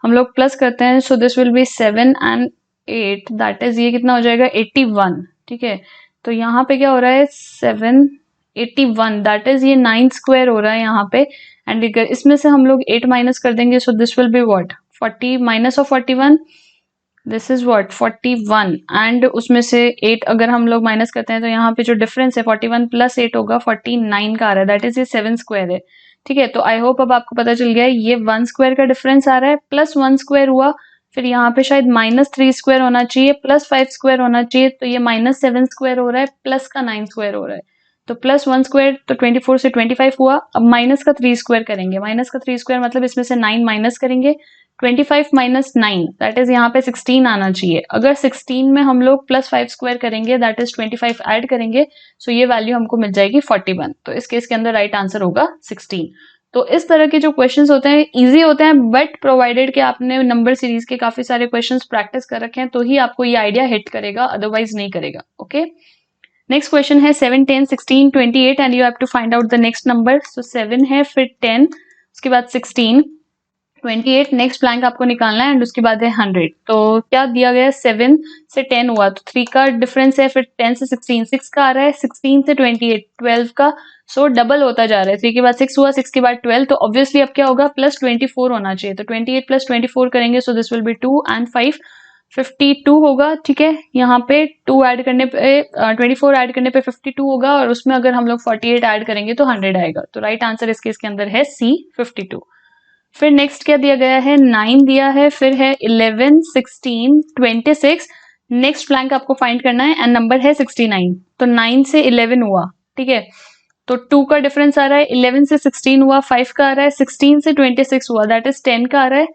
हम लोग प्लस करते हैं, सो this will B 7 and 8, that is ये कितना हो जाएगा 81। ठीक है, तो यहाँ पे क्या हो रहा है 7 81, दैट इज ये 9 स्क्वायर हो रहा है यहाँ पे। एंड इसमें से हम लोग 8 माइनस कर देंगे, सो this will be what 40 minus of 41, this is what 41 and उसमें से 8 अगर हम लोग माइनस करते हैं तो यहाँ पे जो डिफरेंस है 41 + 8 होगा 49 का आ रहा है, दैट इज ये 7 स्क्वायर है। ठीक है, तो आई होप अब आपको पता चल गया है, ये 1 स्क्वायर का डिफरेंस आ रहा है, +1 स्क्वायर हुआ, फिर यहाँ पे शायद -3 स्क्वायर होना चाहिए, +5 स्क्वायर होना चाहिए, तो ये -7 स्क्वायर हो रहा है, प्लस का 9 स्क्वायर हो रहा है। तो +1 स्क्वायर तो 24 से 25 हुआ। अब माइनस का 3 स्क्वायर करेंगे, माइनस का 3 स्क्वायर मतलब इसमें से 9 माइनस करेंगे, 25 - 9 दैट इज यहाँ पे 16 आना चाहिए। अगर 16 में हम लोग +5 स्क्वायर करेंगे, दैट इज 25 ऐड करेंगे, सो ये वैल्यू हमको मिल जाएगी 41। तो इस केस के अंदर राइट आंसर होगा 16। तो इस तरह के जो क्वेश्चंस होते हैं इजी होते हैं, बट प्रोवाइडेड कि आपने नंबर सीरीज के काफी सारे क्वेश्चंस प्रैक्टिस कर रखे हैं तो ही आपको ये आइडिया हिट करेगा, अदरवाइज नहीं करेगा। ओके, नेक्स्ट क्वेश्चन है 7 10 16 28 and you have to find out the next number. So 7 है, फिर 10, उसके बाद 16 28, नेक्स्ट ब्लैंक आपको निकालना है एंड उसके बाद है 100। तो क्या दिया गया है, 7 से 10 हुआ तो 3 का डिफरेंस है, फिर 10 से 16 6 का आ रहा है, 16 से 28 12 का, सो डबल होता जा रहा है। 3 के बाद 6 हुआ, 6 के बाद 12, तो ऑब्वियसली अब क्या होगा +24 होना चाहिए। तो 28 + 24 करेंगे, so this will B 2 and 5 52 होगा। ठीक है, यहाँ पे 2 ऐड करने पे 24 ऐड करने पे 52 होगा और उसमें अगर हम लोग 48 ऐड करेंगे तो 100 आएगा। तो राइट आंसर इस केस के अंदर है सी 52। फिर नेक्स्ट क्या दिया गया है, 9 दिया है, फिर है 11 16 26, नेक्स्ट ब्लैंक आपको फाइंड करना है एंड नंबर है 69। तो 9 से 11 हुआ। ठीक है, तो 2 का डिफरेंस आ रहा है, 11 से 16 हुआ, 5 का आ रहा है, 16 से 26 हुआ, दैट इज 10 का आ रहा है,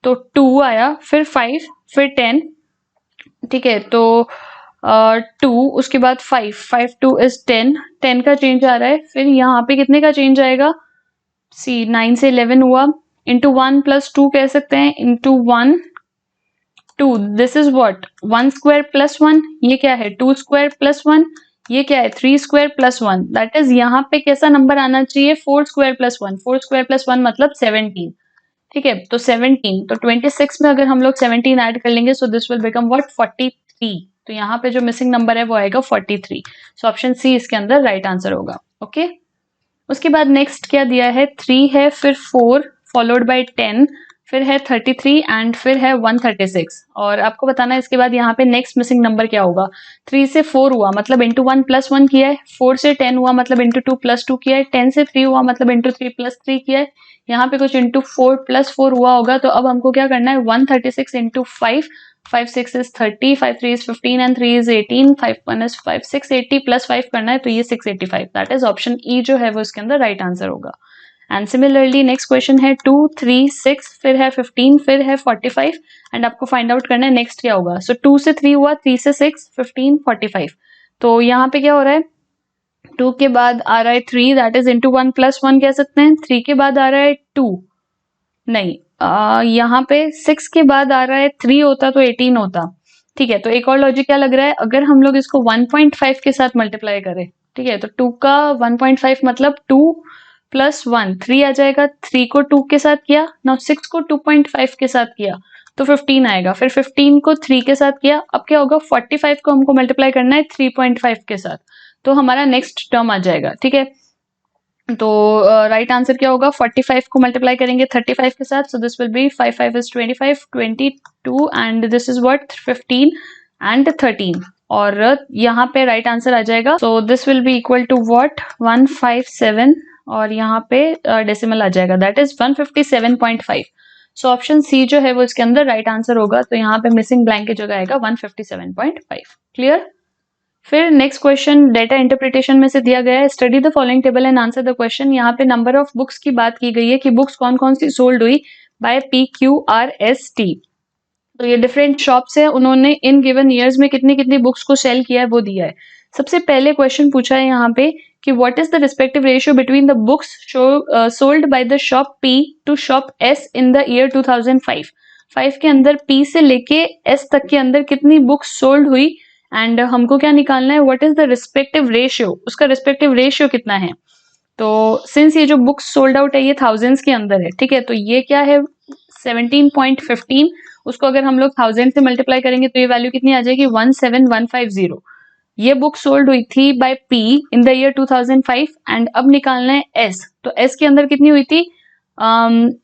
तो 2 आया, फिर 5, फिर 10। ठीक है, तो 2 उसके बाद 5 5 2 इज 10, 10 का चेंज आ रहा है, फिर यहाँ पे कितने का चेंज आएगा, सी 9 से 11 हुआ, इंटू 1 + 2 कह सकते हैं, into 1 2, this is what 1 square + 1, ये क्या है 2 स्क्वायर + 1, ये क्या है 3 स्क्वायर + 1, दैट इज यहाँ पे कैसा नंबर आना चाहिए 4 स्क्वायर + 1, 4 स्क्वायर + 1 मतलब 17। ठीक है, तो 17, तो 26 में अगर हम लोग 17 ऐड कर लेंगे, सो दिस विल बिकम व्हाट 43। तो यहाँ पे जो मिसिंग नंबर है वो आएगा 43। सो ऑप्शन सी इसके अंदर राइट आंसर होगा। ओके, उसके बाद नेक्स्ट क्या दिया है, 3 है, फिर 4 फॉलोड बाय 10, फिर है 33 एंड फिर है 136। और आपको बताना है इसके बाद यहाँ पे नेक्स्ट मिसिंग नंबर क्या होगा। 3 से 4 हुआ मतलब इंटू 1 + 1 किया है, 4 से 10 हुआ मतलब इंटू 2 + 2 किया है, 10 से 3 हुआ मतलब इंटू 3 + 3 किया है, यहाँ पे कुछ इंटू 4 + 4 हुआ होगा। तो अब हमको क्या करना है 136 into 5, 5 6 is 30, 5 3 is 15 and 3 is 18, 5 1 is 5 680 + 5 करना है, तो ये 685, दैट इज ऑप्शन ई जो है वो इसके अंदर राइट आंसर होगा। एंड सिमिलरली नेक्स्ट क्वेश्चन है 2 3 6, फिर है 15, फिर है 45 एंड आपको फाइंड आउट करना है नेक्स्ट क्या होगा। सो 2 से 3 हुआ, 3 से 6 15 45, तो यहाँ पे क्या हो रहा है 2 के बाद आ रहा है 3, दैट इज इंटू 1 प्लस 1 कह सकते हैं। 3 के बाद आ रहा है 2, नहीं यहाँ पे 6 के बाद आ रहा है 3 होता तो 18 होता। ठीक है, तो एक और लॉजिक क्या लग रहा है, अगर हम लोग इसको 1.5 के साथ मल्टीप्लाई करें, ठीक है, तो 2 का 1.5 मतलब 2 प्लस 1 3 आ जाएगा। 3 को 2 के साथ किया, नाउ 6 को 2.5 के साथ किया तो 15 आएगा। फिर 15 को 3 के साथ किया, अब क्या होगा, 45 को हमको मल्टीप्लाई करना है 3.5 के साथ, तो हमारा नेक्स्ट टर्म आ जाएगा। ठीक है, तो राइट आंसर क्या होगा, 45 को मल्टीप्लाई करेंगे 35 के साथ, so this will be 5 5 is 25 22 and this is what 15 and 13, और यहाँ पे राइट आंसर आ जाएगा, so this will be equal to what 157, और यहाँ पे डेसिमल आ जाएगा, that is 157.5। So option C जो है वो इसके अंदर राइट आंसर होगा, तो यहाँ पे मिसिंग ब्लैंक की जगह आएगा 157.5। क्लियर। फिर नेक्स्ट क्वेश्चन डेटा इंटरप्रिटेशन में से दिया गया है, study the following table and answer the question. यहाँ पे नंबर ऑफ बुक्स की बात की गई है कि बुक्स कौन कौन सी सोल्ड हुई बाय PQRST। तो ये डिफरेंट शॉप्स है, उन्होंने इन गिवन ईयर्स में कितनी कितनी बुक्स को सेल किया है वो दिया है। सबसे पहले क्वेश्चन पूछा है यहाँ पे कि what is the respective ratio between the books sold by the shop P to shop S in the year 2005। 5 के अंदर P से लेके S तक के अंदर कितनी बुक्स सोल्ड हुई, एंड हमको क्या निकालना है, what is the respective ratio, उसका रिस्पेक्टिव रेशियो कितना है। तो सिंस ये जो बुक्स सोल्ड आउट है ये थाउजेंड्स के अंदर है, ठीक है, तो ये क्या है 17.15, उसको अगर हम लोग 1000 से मल्टीप्लाई करेंगे तो ये वैल्यू कितनी आ जाएगी 17150। ये बुक सोल्ड हुई थी by P in the year 2005, and अब निकालना है S, तो S के अंदर कितनी हुई थी,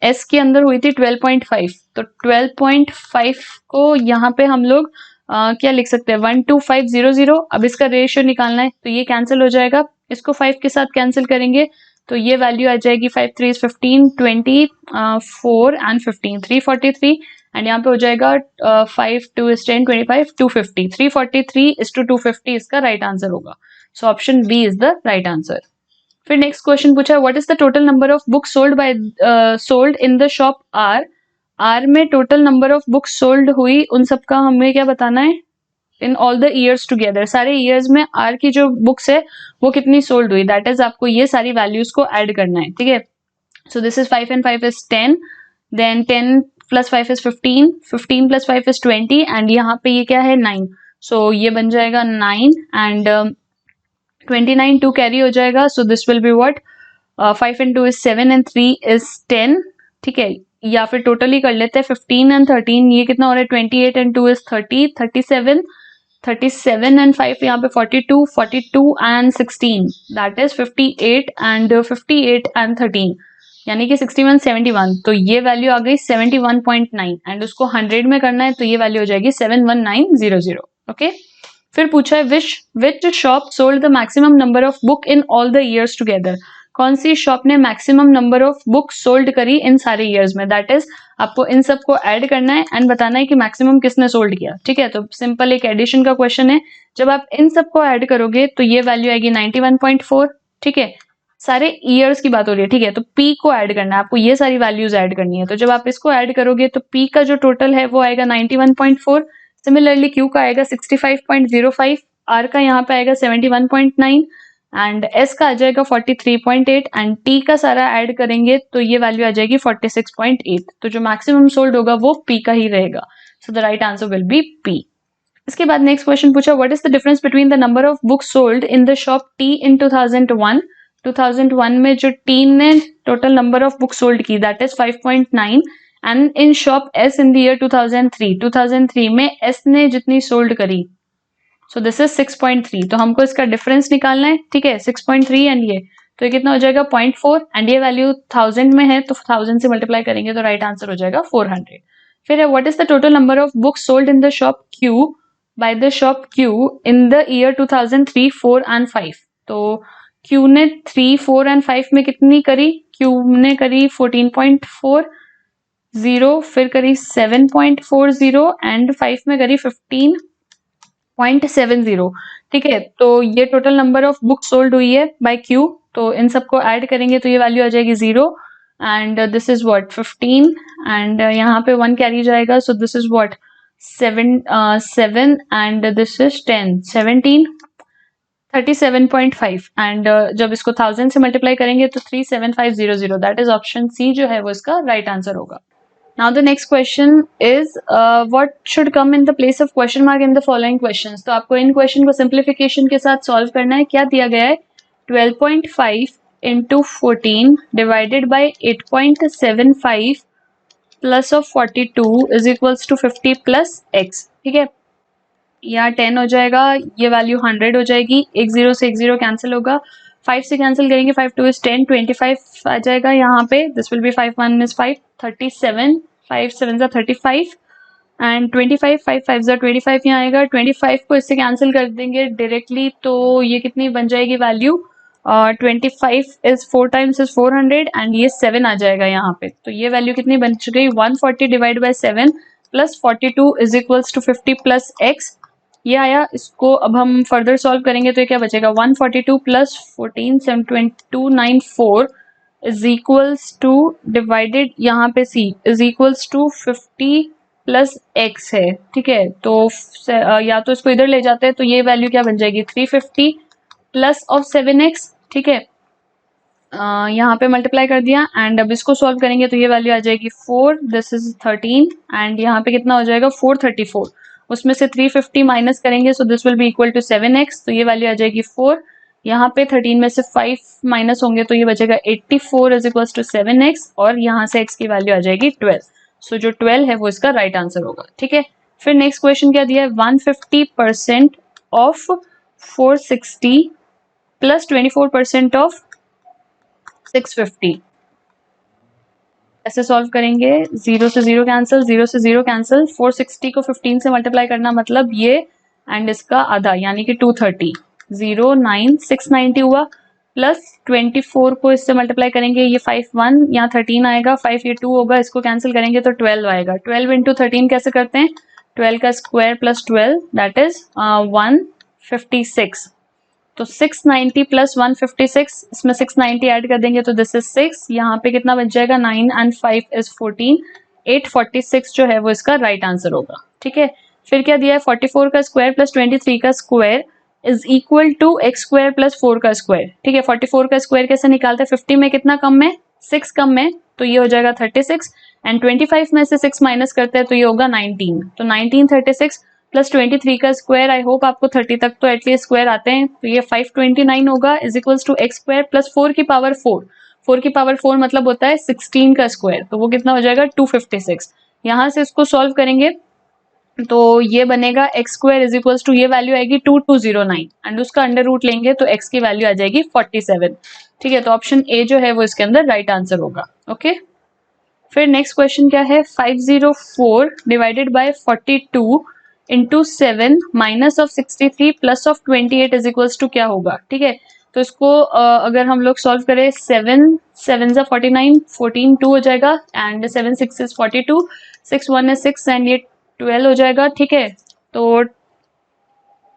S के अंदर हुई थी 12.5, तो 12.5 को यहाँ पे हम लोग क्या लिख सकते हैं 12500। अब इसका रेशियो निकालना है तो ये कैंसिल हो जाएगा, इसको 5 के साथ कैंसिल करेंगे तो ये वैल्यू आ जाएगी 5 3 is 15 20 4 एंड 15 343, एंड यहाँ पे हो जाएगा 5 2 is 10 25 250, 343 is to 250 इसका राइट आंसर होगा। So option B is the right answer. फिर नेक्स्ट क्वेश्चन पूछा है what is the total number of books sold in the shop R में total number of books sold हुई उन सबका हमें क्या बताना है in all the years together, सारे ईयर्स में आर की जो बुक्स है वो कितनी सोल्ड हुई, दैट इज आपको ये सारी वैल्यूज को ऐड करना है। ठीक है, so this is 5 and 5 is 10, then 10 plus 5 is 15, 15 plus 5 is 20, and यहाँ पे ये क्या है 9, सो ये बन जाएगा 9 एंड 29 2 कैरी हो जाएगा, so this will be what 5 and 2 is 7 and 3 is 10। ठीक है, या फिर टोटली कर लेते हैं 15 and 13, ये कितना हो रहा है 28 and 2 is 30 37 37 and 5 यहाँ पे 42 42 and 16 that is 58 and 58 and 13 यानी कि 61 71, तो ये वैल्यू आ गई 71.9, एंड उसको 100 में करना है तो ये वैल्यू हो जाएगी 71900। ओके, फिर पूछा है which shop sold the maximum number of book in all the years together. कौन सी शॉप ने maximum number of book sold करी इन सारे ईयर्स में, दैट इज आपको इन सब को ऐड करना है एंड बताना है कि मैक्सिमम किसने सोल्ड किया। ठीक है, तो सिंपल एक एडिशन का क्वेश्चन है, जब आप इन सब को ऐड करोगे तो ये वैल्यू आएगी 91.4। ठीक है, सारे ईयर्स की बात हो रही है। ठीक है, तो P को ऐड करना है आपको, ये सारी वैल्यूज ऐड करनी है, तो जब आप इसको ऐड करोगे तो P का जो टोटल है वो आएगा 91.4, सिमिलरली Q का आएगा 65.05, R का यहाँ पे आएगा 71.9 एंड S का आ जाएगा 43.8, एंड T का सारा ऐड करेंगे तो ये वैल्यू आ जाएगी 46.8, तो जो मैक्सिमम सोल्ड होगा वो P का ही रहेगा, so the right answer will be P। इसके बाद नेक्स्ट क्वेश्चन पूछा what is the difference between the number of books sold in the shop T in 2001 में जो T ने total number of books sold की that is 5.9, and in shop S in the year 2003 में S ने जितनी sold करी, सो this is 6.3, तो हमको इसका डिफरेंस निकालना है। ठीक है, 6.3 एंड ये, तो ये कितना हो जाएगा 0.4, एंड ये वैल्यू 1000 में है तो 1000 से मल्टीप्लाई करेंगे तो राइट आंसर हो जाएगा 400। फिर है what is the total number of books sold in the shop Q bye the shop Q in the year 2003 4 and 5, तो Q ने 3 4 एंड 5 में कितनी करी, Q ने करी 14.40, फिर करी 7.40 एंड 5 में करी 15.70। ठीक है, तो ये total number of book sold हुई है बाय Q, तो इन सबको ऐड करेंगे तो ये वैल्यू आ जाएगी 0, and this is what 15, and यहाँ पे 1 कैरी जाएगा, so this is what 7 and this is 10 17 37.5 and जब इसको 1000 से मल्टीप्लाई करेंगे तो 37500, दैट इज ऑप्शन सी जो है वो इसका राइट आंसर होगा। Now the next question is what should come in the place of question mark in the following questions। तो आपको इन क्वेश्चन को सिंप्लीफिकेशन के साथ सॉल्व करना है। क्या दिया गया है, 12.5 into 14 divided by 8.75 plus of 42 is equals to 50 plus x। ठीक है, यहाँ 10 हो जाएगा, ये वैल्यू 100 हो जाएगी, एक जीरो से एक जीरो कैंसिल होगा, 5 से कैंसिल करेंगे, 5 2 इज 10, 25 आ जाएगा यहाँ पे, दिस विल बी 5 1 इज 5, 37, 5 7 जा 35 एंड 25, 5 5 जा 25 यहाँ आएगा, 25 को इससे कैंसिल कर देंगे डायरेक्टली, तो ये कितनी बन जाएगी value, 25 is 4 times is 400 and ये 7 आ जाएगा यहाँ पे, तो ये वैल्यू कितनी बन चुकी, 140 divide by 7 plus 42 is equals to 50 plus x, ये आया। इसको अब हम फर्दर सॉल्व करेंगे तो ये क्या बचेगा, 142 प्लस 14 72294 इज इक्वल्स टू डिवाइडेड यहाँ पे C is equals to 50 plus x है। ठीक है, तो या तो इसको इधर ले जाते हैं तो ये वैल्यू क्या बन जाएगी, 350 प्लस ऑफ 7x। ठीक है, यहाँ पे मल्टीप्लाई कर दिया एंड अब इसको सॉल्व करेंगे तो ये वैल्यू आ जाएगी 4, दिस इज 13 एंड यहाँ पे कितना हो जाएगा 434, उसमें से 350 माइनस करेंगे so this will be equal to 7x, तो ये वैल्यू आ जाएगी 4, यहाँ पे 13 में से 5 माइनस होंगे तो ये बचेगा 84 इज इक्वल टू 7x और यहाँ से x की वैल्यू आ जाएगी 12, सो जो 12 है वो इसका राइट आंसर होगा। ठीक है, फिर नेक्स्ट क्वेश्चन क्या दिया है, 150% ऑफ 460 प्लस 24% ऑफ 650, ऐसे सॉल्व करेंगे, जीरो से जीरो कैंसिल, जीरो से जीरो कैंसिल, 460 को 15 से मल्टीप्लाई करना मतलब ये एंड इसका आधा यानी कि 230, 690 हुआ, प्लस 24 को इससे मल्टीप्लाई करेंगे, ये 5 1 यहाँ 13 आएगा, 5 ये 2 होगा, इसको कैंसिल करेंगे तो 12 आएगा, 12 इंटू 13 कैसे करते हैं, 12 का स्क्वायर प्लस 12 दैट इज 156, तो 690 प्लस 156, इसमें 690 ऐड कर देंगे तो दिस इज 6, यहाँ पे कितना बच जाएगा 9 एंड 5 इज 14, 846 जो है वो इसका राइट आंसर होगा। ठीक है, फिर क्या दिया है, 44 का स्क्वायर प्लस 23 का square is equal to x square plus 4 का स्क्वायर। ठीक है, 44 का स्क्वायर कैसे निकालते हैं, 50 में कितना कम है, 6 कम है, तो ये हो जाएगा 36 एंड 25 में से 6 माइनस करते हैं तो ये होगा 19, तो 1936 प्लस 23 का स्क्वायर, आई होप आपको 30 तक तो एटलीस्ट स्क्वायर आते हैं, तो ये 529 होगा is equals to x square plus 4 की पावर 4, 4 की पावर 4 मतलब होता है 16 का स्क्वायर, तो वो कितना हो जाएगा 256, यहाँ से इसको सॉल्व करेंगे तो ये बनेगा x square is equals to, ये वैल्यू आएगी 2209 एंड उसका अंडर रूट लेंगे तो एक्स की वैल्यू आ जाएगी 47। ठीक है, तो ऑप्शन ए जो है वो इसके अंदर राइट आंसर होगा। ओके, फिर नेक्स्ट क्वेश्चन क्या है, 504 divided by 42 into 7 minus of 63 plus of 28 is equals to क्या होगा। ठीक है, तो इसको अगर हम लोग सॉल्व करें, 7 7 जा 49, 14 2 हो जाएगा एंड 7 6 इज 42, 6 1 इज 6 एंड ये 12 हो जाएगा। ठीक है, तो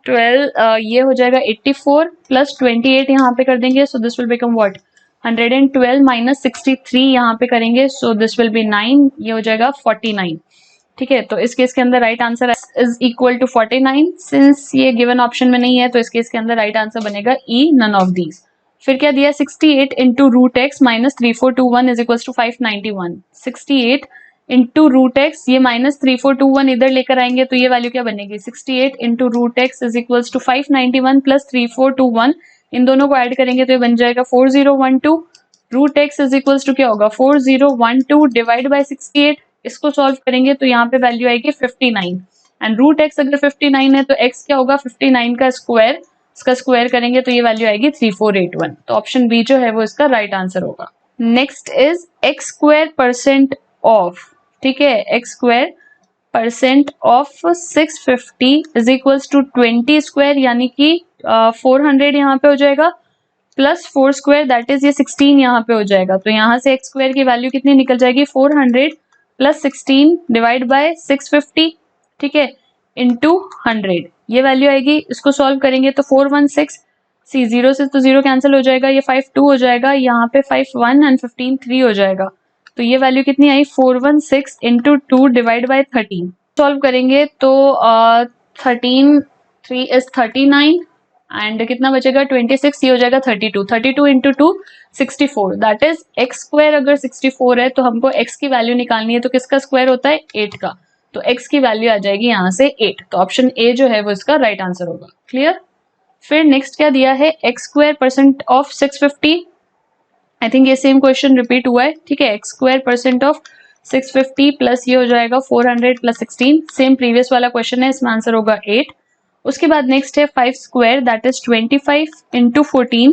12 ये हो जाएगा 84 प्लस 28 यहाँ पे कर देंगे, सो this will become what 112 minus 63 यहाँ पे करेंगे, सो दिस विल बी 9, ये हो जाएगा 49। ठीक है, तो इस केस के अंदर right answer is equal to 49, since ये गिवन ऑप्शन में नहीं है तो इस केस के अंदर राइट आंसर बनेगा ई, नन ऑफ दीज। फिर क्या दिया, 68 into root x minus 3421 is equal to 591, 68 into root x, ये माइनस 3421 इधर लेकर आएंगे तो ये वैल्यू क्या बनेगी, 68 into root x is equal to 591 plus 3421, इन दोनों को ऐड करेंगे तो ये बन जाएगा 4012, root x is equal to क्या होगा 4012 डिवाइड बाई 68, इसको सॉल्व करेंगे तो यहाँ पे वैल्यू आएगी 59 एंड रूट एक्स अगर 59 है तो एक्स क्या होगा 59 का स्क्वायर, इसका स्क्वायर करेंगे तो ये वैल्यू आएगी 3481, तो ऑप्शन बी जो है वो इसका राइट आंसर होगा। Next is x square percent of, ठीक है, x square percent of 650 is equals to 20 square यानी कि 400 यहाँ पे हो जाएगा प्लस 4 स्क्वायर दैट इज ये 16 यहाँ पे हो जाएगा, तो यहाँ से एक्स स्क्वायर की वैल्यू कितनी निकल जाएगी 400 प्लस 16 डिवाइड बाय 650, ठीक है, इंटू 100, ये वैल्यू आएगी, इसको सॉल्व करेंगे तो 416, सी जीरो से तो जीरो कैंसिल हो जाएगा, ये 5 2 हो जाएगा, यहाँ पे 5 1 एंड 15 3 हो जाएगा, तो ये वैल्यू कितनी आई 416 इंटू 2 डिवाइड बाई 13, सॉल्व करेंगे तो 13 3 इज 39 एंड कितना बचेगा 26, ये हो जाएगा 32, 32 into 2 64, that is x square. अगर 64 है तो हमको एक्स की वैल्यू निकालनी है, तो किसका स्क्वायर होता है 8 का, तो एक्स की वैल्यू आ जाएगी यहाँ से 8, तो ऑप्शन ए जो है वो इसका राइट आंसर होगा। क्लियर। फिर नेक्स्ट क्या दिया है, x square percent of 650, I think ये सेम क्वेश्चन रिपीट हुआ है, ठीक है। X square percent of 650 plus ये हो जाएगा 400 प्लस 16, सेम प्रीवियस वाला क्वेश्चन है, इसमें आंसर होगा 8। उसके बाद नेक्स्ट है 5 square that is 25 into 14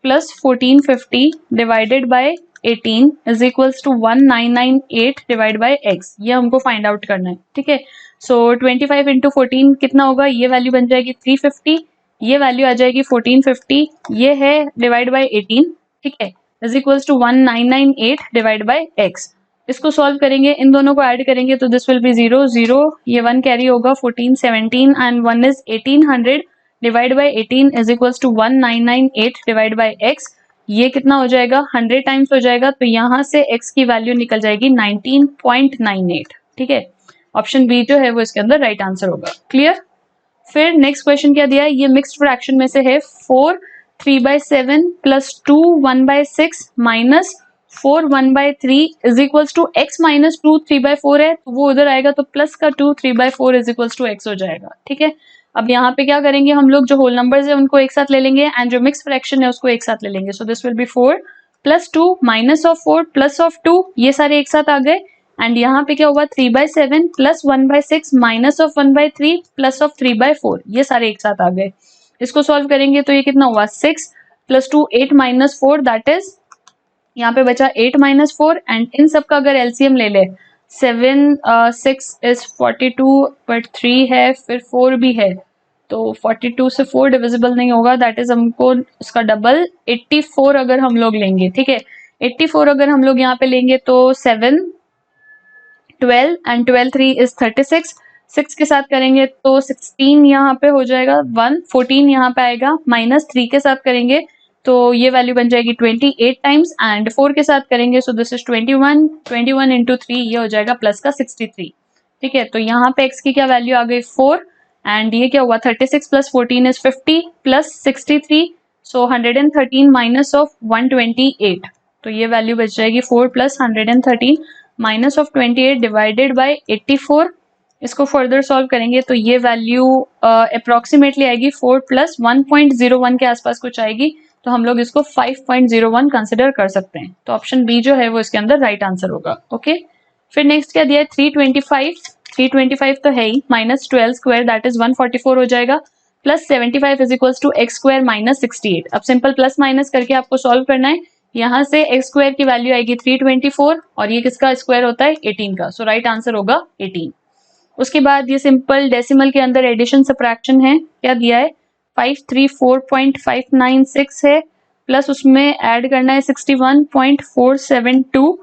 plus 1450 divided by 18 is equals to 1998 divide by x, ये हमको फाइंड आउट करना है, ठीक है। सो 25 इंटू 14 कितना होगा, ये वैल्यू बन जाएगी 350, ये वैल्यू आ जाएगी 1450, ये है डिवाइड बाय 18, ठीक है, is equals to 1998 divide by x. इसको सॉल्व करेंगे, इन दोनों को ऐड करेंगे तो दिस विल बी 0 0, ये 1 कैरी होगा, 14 17 and 1 is 1800 divide by 18 is equals to 1998 divide by x, ये कितना हो जाएगा 100 टाइम्स हो जाएगा, तो यहाँ से x की वैल्यू निकल जाएगी 19.98, ठीक है। ऑप्शन बी जो है वो इसके अंदर राइट आंसर होगा। क्लियर। फिर नेक्स्ट क्वेश्चन क्या दिया है, ये मिक्स्ड फ्रैक्शन में से है 4 3/7 plus 2 1/6 minus 4 1/3 is equals to x minus 2 3/4 है, तो वो उधर आएगा तो प्लस का 2 3/4 इज इक्वल्स टू एक्स हो जाएगा, ठीक है। अब यहाँ पे क्या करेंगे हम लोग, जो होल नंबर्स है उनको एक साथ ले लेंगे एंड जो मिक्स फ्रैक्शन है उसको एक साथ ले लेंगे। सो this will B 4 plus 2 minus of 4 plus of 2, ये सारे एक साथ आ गए एंड यहाँ पे क्या हुआ 3/7 plus 1/6 minus of 1/3 plus of 3/4, ये सारे एक साथ आ गए। इसको सॉल्व करेंगे तो ये कितना हुआ 6 प्लस 2 8 माइनस 4, दैट इज यहाँ पे बचा 8 माइनस 4 एंड इन सब का अगर एलसीएम ले ले 7 6 इज 42 बट 3 है फिर 4 भी है, तो 42 से 4 डिविजिबल नहीं होगा, दैट इज हमको उसका डबल 84 अगर हम लोग लेंगे, ठीक है। 84 अगर हम लोग यहाँ पे लेंगे तो 7 12 एंड 12 3 इज 36, 6 के साथ करेंगे तो 16 यहाँ पे हो जाएगा 1, 14 यहाँ पे आएगा माइनस 3 के साथ करेंगे तो ये वैल्यू बन जाएगी 28 टाइम्स एंड 4 के साथ करेंगे सो दिस इज 21, 21 इंटू 3 ये हो जाएगा प्लस का 63, ठीक है। तो यहाँ पे x की क्या वैल्यू आ गई 4 एंड ये क्या हुआ 36 plus 14 is 50 plus 63, so 113 minus of 128, तो ये वैल्यू बच जाएगी 4 plus 113 minus of 28 divided by 84। इसको फर्दर सॉल्व करेंगे तो ये वैल्यू अप्रोक्सीमेटली आएगी 4 प्लस 1.01 के आसपास कुछ आएगी, तो हम लोग इसको 5.01 कंसिडर कर सकते हैं, तो ऑप्शन बी जो है वो इसके अंदर राइट आंसर होगा। ओके। फिर नेक्स्ट क्या दिया है 325 तो है ही, माइनस 12 स्क्वायर दैट इज 144 हो जाएगा, plus 75 is equals to x square minus 68। अब सिंपल प्लस माइनस करके आपको सॉल्व करना है, यहाँ से एक्स स्क्वायर की वैल्यू आएगी 324 और ये किसका स्क्वायर होता है 18 का, सो राइट आंसर होगा 18। उसके बाद ये सिंपल डेसिमल के अंदर एडिशन सब्ट्रैक्शन है, क्या दिया है 534.596 है प्लस उसमें ऐड करना है 61.472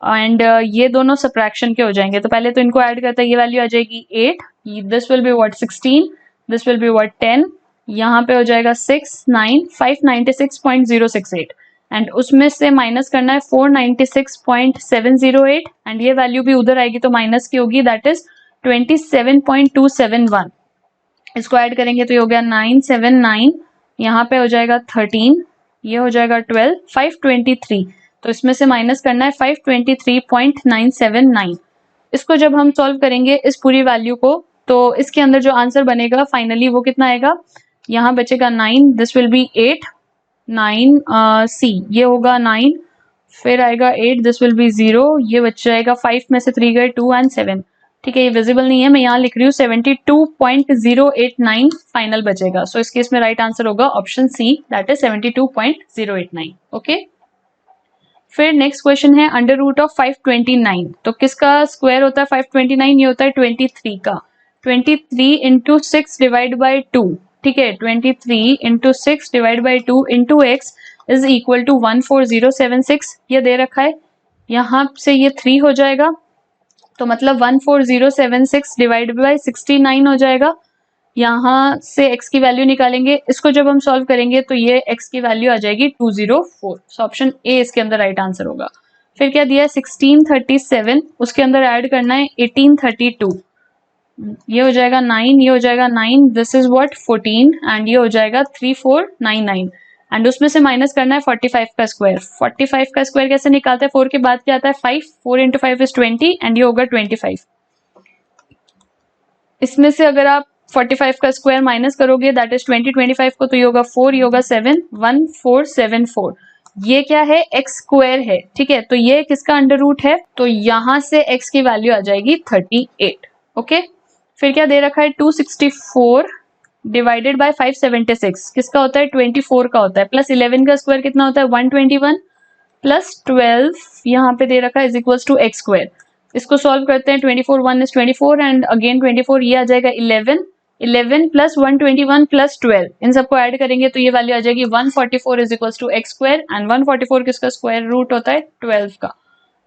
एंड ये दोनों सब्ट्रैक्शन के हो जाएंगे, तो पहले तो इनको ऐड करते हैं, ये वैल्यू आ जाएगी 8, this will be what 16, this will be what 10, यहाँ पे हो जाएगा 6 9 596.068 एंड उसमें से माइनस करना है 496.708 एंड ये वैल्यू भी उधर आएगी तो माइनस की होगी, दैट इज 27.271। इसको ऐड करेंगे तो ये हो गया 979, यहाँ पे हो जाएगा 13, ये हो जाएगा 12, 523, तो इसमें से माइनस करना है 523.979। इसको जब हम सॉल्व करेंगे इस पूरी वैल्यू को तो इसके अंदर जो आंसर बनेगा फाइनली वो कितना आएगा, यहाँ बचेगा 9, दिस विल बी 8 9 सी, ये होगा 9, फिर आएगा 8, दिस विल बी 0, ये बच जाएगा 5 में से 3 गए 2 एंड 7, ठीक है। ये विजिबल नहीं है, मैं यहाँ लिख रही हूँ 72.089 फाइनल बचेगा, सो इस केस में राइट आंसर होगा option see that is 72.089। Okay. फिर नेक्स्ट क्वेश्चन है अंडर रूट ऑफ 529, तो किसका स्क्वायर होता है 529, ये होता है 23 का, 23 इंटू 6 डिवाइड बाई 2, ठीक है, 23 into 6 divide by 2 into x is equal to 14076, ये दे रखा है, यहाँ से ये 3 हो जाएगा तो मतलब 14076 डिवाइड बाई 69 हो जाएगा, यहाँ से x की वैल्यू निकालेंगे, इसको जब हम सॉल्व करेंगे तो ये x की वैल्यू आ जाएगी 204, सो ऑप्शन ए इसके अंदर राइट आंसर होगा। फिर क्या दिया है 1637, उसके अंदर ऐड करना है 1832, ये हो जाएगा 9, ये हो जाएगा 9, दिस इज व्हाट 14 एंड ये हो जाएगा 3499 एंड उसमें से माइनस करना है 45 का स्क्वायर। 45 का स्क्वायर कैसे निकालते हैं? 4 के बाद क्या आता है? 5, 4 इंटू 5 इज 20 एंड ये होगा 25। इसमें से अगर आप 45 का स्क्वायर माइनस करोगे दैट इज 25 को, तो ये होगा 4, ये होगा 7, 1474। ये क्या है? एक्स स्क्वायर है, ठीक है। तो ये किसका अंडर रूट है? तो यहां से एक्स की वैल्यू आ जाएगी 38। ओके, फिर क्या दे रखा है? 264 डिवाइडेड बाय 576 किसका होता है? 24 का होता है। प्लस 11 का स्क्वायर कितना होता है? 121 प्लस 12 यहाँ पे दे रखा है is equals to x square. इसको सॉल्व करते हैं। 24 1 इज 24 एंड अगेन 24, ये आ जाएगा 11, 11 प्लस 121 प्लस 12, इन सबको ऐड करेंगे तो ये वैल्यू आ जाएगी 144 is equals to x square and 144 किसका स्क्वायर रूट होता है? 12 का।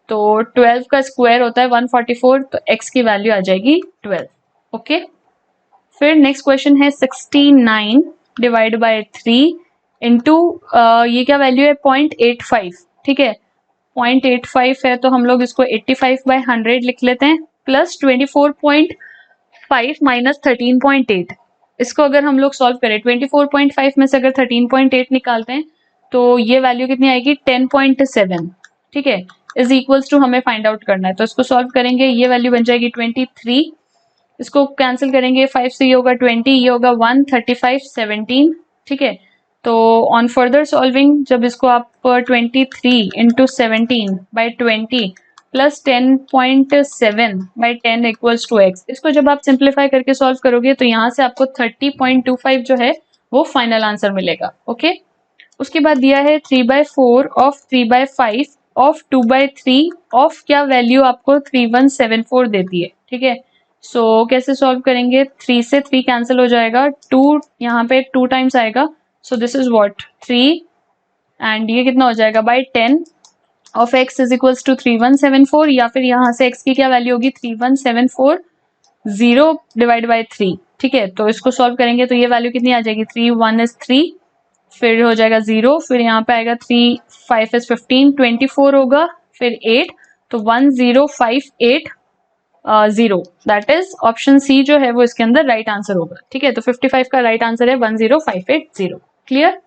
तो 12 का स्क्वायर होता है 144, तो x की वैल्यू आ जाएगी 12। ओके, फिर नेक्स्ट क्वेश्चन है 69 डिवाइड बाय 3 इंटू ये क्या वैल्यू है? 0.85, ठीक है। 0.85 है तो हम लोग इसको 85 बाय 100 लिख लेते हैं, प्लस 24.5 माइनस 13.8। इसको अगर हम लोग सॉल्व करें 24.5 में से अगर 13.8 निकालते हैं तो ये वैल्यू कितनी आएगी? 10.7, ठीक है, इज इक्वल्स टू हमें फाइंड आउट करना है। तो इसको सॉल्व करेंगे, ये वैल्यू बन जाएगी 23, इसको कैंसिल करेंगे 5 से, ये होगा 20, ये होगा 1, 35, 17, ठीक है। तो ऑन फर्दर सॉल्विंग जब इसको आप 23 into 17 by 20 plus 10.7 by 10 equals to x, इसको जब आप सिंप्लीफाई करके सॉल्व करोगे तो यहाँ से आपको 30.25 जो है वो फाइनल आंसर मिलेगा। ओके, उसके बाद दिया है 3/4 ऑफ 3/5 ऑफ 2/3 ऑफ क्या वैल्यू आपको 3174 देती है, ठीक है। सो कैसे सॉल्व करेंगे? 3 से 3 कैंसिल हो जाएगा, 2 यहाँ पे 2 टाइम्स आएगा, so this is what 3 and ये कितना हो जाएगा? By 10 of x is equals to 3174, या फिर यहाँ से x की क्या वैल्यू होगी? 31740 डिवाइड बाय 3, ठीक है। तो इसको सॉल्व करेंगे तो ये वैल्यू कितनी आ जाएगी? 3 1 इज 3, फिर हो जाएगा 0, फिर यहाँ पे आएगा 3 5 इज 15, 24 होगा, फिर 8, तो 1058 0, दैट इज ऑप्शन सी जो है वो इसके अंदर राइट आंसर होगा, ठीक है। तो 55 का राइट आंसर है 10580। क्लियर?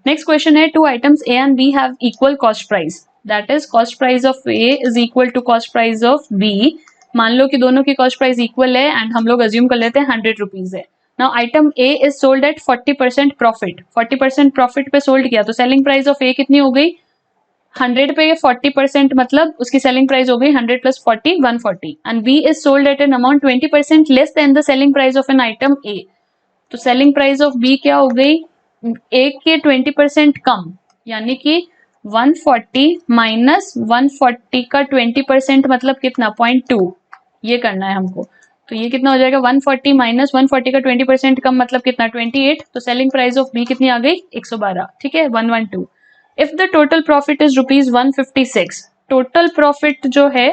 नेक्स्ट क्वेश्चन है, two items A and B have equal cost price, that is cost price of A is equal to cost price of B. मान लो कि दोनों की कॉस्ट प्राइस इक्वल है एंड हम लोग अज्यूम कर लेते हैं 100 रुपीज है। Now item A is sold at 40% profit, 40% profit पे सोल्ड किया, तो सेलिंग प्राइस ऑफ ए कितनी हो गई? 100 पे 40% मतलब उसकी सेलिंग प्राइस हो गई 100 plus 40 140 and B is sold at an amount 20% less than the selling price of an item A. तो सेलिंग प्राइस ऑफ बी क्या हो गई? ए के 20% कम, यानी कि 140 माइनस 140 का 20% मतलब कितना? 0.2, ये करना है हमको। तो ये कितना हो जाएगा? 140 माइनस 140 का 20% कम मतलब कितना? 28। तो सेलिंग प्राइस ऑफ बी कितनी आ गई? 112, ठीक है, 112। If the total profit is rupees 156, total profit जो है,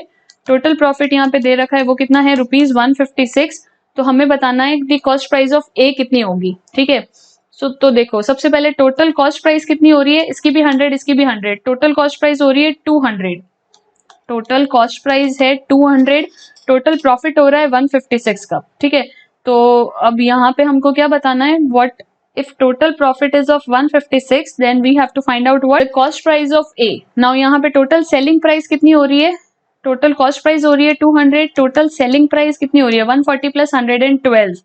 टोटल प्रॉफिट यहाँ पे दे रखा है वो कितना है? रुपीज 156। तो हमें बताना है कि कॉस्ट प्राइस ऑफ ए कितनी होगी, ठीक है। सो तो देखो सबसे पहले टोटल कॉस्ट प्राइस कितनी हो रही है? इसकी भी 100, इसकी भी 100, टोटल कॉस्ट प्राइस हो रही है 200, टोटल कॉस्ट प्राइस है 200, टोटल प्रॉफिट हो रहा है 156 का, ठीक है। तो अब यहाँ पे हमको क्या बताना है? What if total profit is of 156 then we have to find out what cost price of A. Now यहाँ पे टोटल सेलिंग प्राइस कितनी हो रही है? टोटल कॉस्ट प्राइस हो रही है 200, टोटल सेलिंग प्राइस कितनी हो रही है? 140 प्लस 112,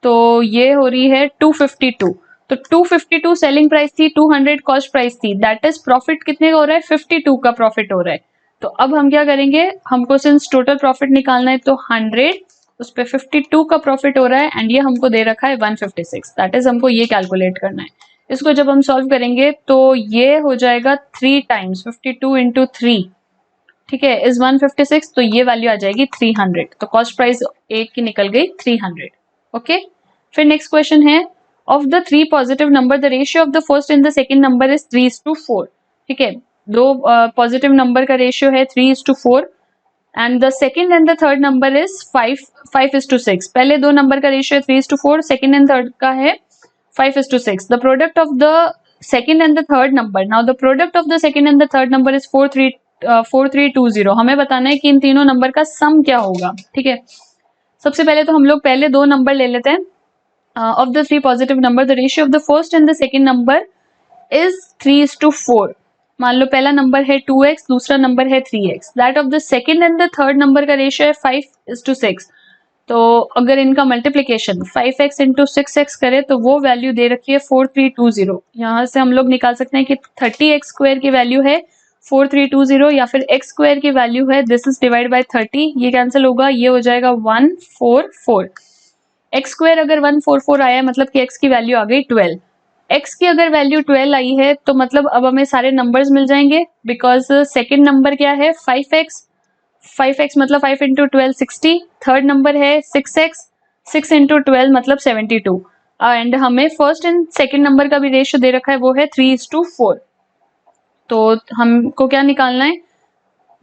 तो ये हो रही है 252। तो 252 सेलिंग प्राइस थी, 200 कॉस्ट प्राइस थी, दैट इज प्रॉफिट कितने का हो रहा है? 52 का प्रॉफिट हो रहा है। तो अब हम क्या करेंगे? हमको सिंस टोटल प्रॉफिट निकालना है तो 100 उस पे 52 का प्रॉफिट हो रहा है एंड ये हमको दे रखा है 156, दैट इज हमको ये कैलकुलेट करना है। इसको जब हम सॉल्व करेंगे तो ये हो जाएगा 3 टाइम्स 52 इंटू 3, ठीक है, इज 156, तो ये वैल्यू आ जाएगी 300। तो कॉस्ट प्राइस एक की निकल गई 300। ओके, फिर नेक्स्ट क्वेश्चन है, of the 3 positive number the ratio of the first and the second number is 3:4, ठीक है। दो पॉजिटिव नंबर का रेशियो है 3:4 and the second and the third number is 5:6। पहले दो नंबर का रेशियो है 3:4, सेकंड एंड थर्ड का है 5:6। The product of the second and the third number, now the product of the second and the third number is 4320। हमें बताना है कि इन तीनों नंबर का सम क्या होगा, ठीक है। सबसे पहले तो हम लोग पहले दो नंबर ले लेते हैं. Of the three positive number, the ratio of the first and the second number is 3:4. मान लो पहला नंबर है 2x, दूसरा नंबर है 3x. That of the second and the third number का रेशियो है 5:6. तो अगर इनका मल्टीप्लीकेशन 5x इंटू 6x करे तो वो वैल्यू दे रखी है 4320. यहाँ से हम लोग निकाल सकते हैं कि 30x स्क्वायर की वैल्यू है 4320 या फिर x स्क्वायर की वैल्यू है दिस इज डिवाइड बाय 30. ये कैंसिल होगा, ये हो जाएगा 144. एक्स स्क्वायर अगर 144 आया है मतलब कि एक्स की वैल्यू आ गई 12. एक्स की अगर वैल्यू 12 आई है तो मतलब अब हमें सारे नंबर्स मिल जाएंगे बिकॉज सेकेंड नंबर क्या है 5x. 5x मतलब 5 इंटू 12 60. थर्ड नंबर है 6x. 6 इंटू 12 मतलब 72. एंड हमें फर्स्ट एंड सेकेंड नंबर का भी रेशियो दे रखा है वो है 3:4. तो हमको क्या निकालना है,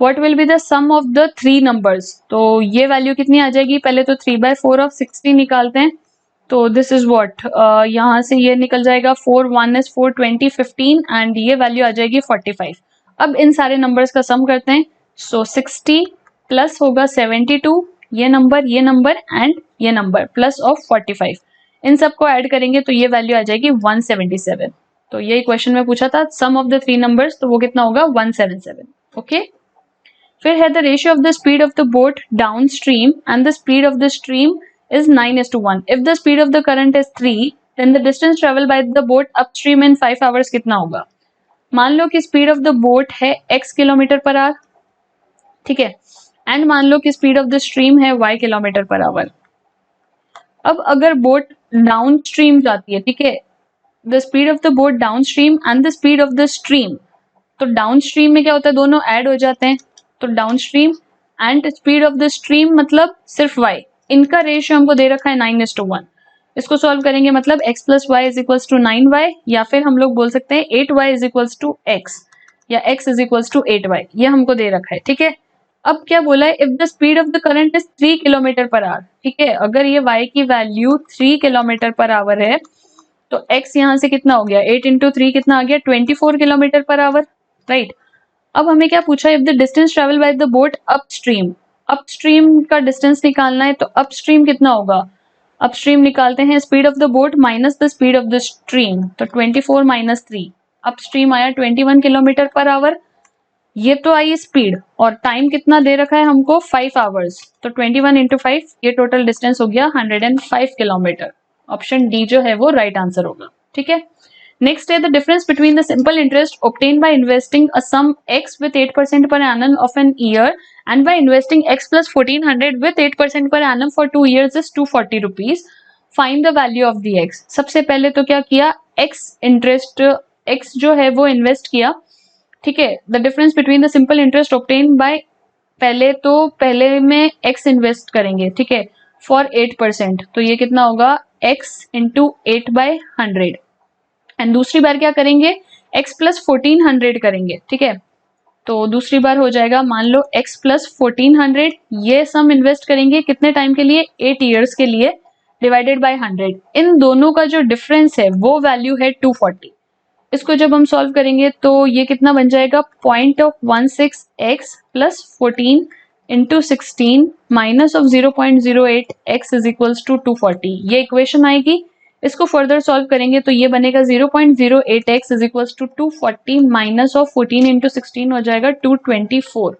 What will be the sum of the three numbers? तो ये वैल्यू कितनी आ जाएगी, पहले तो 3/4 of 60 निकालते हैं. तो दिस इज वॉट, यहाँ से ये निकल जाएगा 4 1 is 4 20 15 एंड ये वैल्यू आ जाएगी 45. अब इन सारे नंबर्स का सम करते हैं. सो 60 प्लस होगा 72, ये नंबर एंड ये नंबर प्लस ऑफ 45. इन सबको ऐड करेंगे तो ये वैल्यू आ जाएगी 177. तो यही क्वेश्चन में पूछा था सम ऑफ द थ्री नंबर्स, तो वो कितना होगा 177. ओके. फिर है the ratio of the speed of the boat down stream and the speed of the stream is 9:1. If the speed of the current is 3, then the distance traveled by the boat upstream in 5 hours कितना होगा. मान लो कि speed of the boat है x kilometre per hour, ठीक है, and मान लो कि स्पीड ऑफ द स्ट्रीम है y किलोमीटर पर आवर. अब अगर बोट डाउन स्ट्रीम जाती है, ठीक है, the speed of the boat down stream and the speed of the stream, तो डाउन स्ट्रीम में क्या होता है, दोनों ऐड हो जाते हैं. तो down stream and speed of the stream मतलब सिर्फ y, इनका रेशियो हमको दे रखा है 9:1. इसको सॉल्व करेंगे मतलब x plus y is equals to 9y, या फिर हम लोग बोल सकते हैं 8y is equals to x, या x is equals to 8y. ये हमको दे रखा है, ठीक है. अब क्या बोला है, if the speed of the current is 3 kilometre per hour, ठीक है, अगर ये y की वैल्यू 3 किलोमीटर पर आवर है तो x यहाँ से कितना हो गया, 8 इंटू 3 कितना आ गया, 24 किलोमीटर पर आवर, राइट. अब हमें क्या पूछा, if the distance travel by the boat upstream, upstream का डिस्टेंस निकालना है, तो अपस्ट्रीम कितना होगा, अपस्ट्रीम निकालते हैं speed of the boat minus the speed of the stream, तो 24 माइनस 3, अपस्ट्रीम आया 21 किलोमीटर पर आवर. ये तो आई स्पीड, और टाइम कितना दे रखा है हमको 5 आवर्स, तो 21 इंटू 5, ये टोटल डिस्टेंस हो गया 105 किलोमीटर. ऑप्शन डी जो है वो राइट आंसर होगा, ठीक है. नेक्स्ट है the difference between the simple interest obtained by investing a sum x with 8% per annum of an year and by investing x plus 1400 with 8% per annum for 2 years is 240 rupees. Find the value of the x. सबसे पहले तो क्या किया, x interest x जो है वो invest किया, ठीक है. The difference between the simple interest obtained by, पहले में x इन्वेस्ट करेंगे, ठीक है, फॉर 8%, तो ये कितना होगा x इंटू 8/100. एंड दूसरी बार क्या करेंगे, x प्लस 1400 करेंगे, ठीक है. तो दूसरी बार हो जाएगा, मान लो x प्लस 1400, ये सम इन्वेस्ट करेंगे कितने टाइम के लिए, 8 ईयर्स के लिए, डिवाइडेड बाय 100. इन दोनों का जो डिफरेंस है वो वैल्यू है 240. इसको जब हम सॉल्व करेंगे तो ये कितना बन जाएगा, 0.16x plus 14 into 16 minus of 0.08x is equals to 240. ये इक्वेशन आएगी. इसको फर्दर सॉल्व करेंगे तो ये बनेगा 0.08x is equals to 240 minus of 14 into 16 हो जाएगा 224.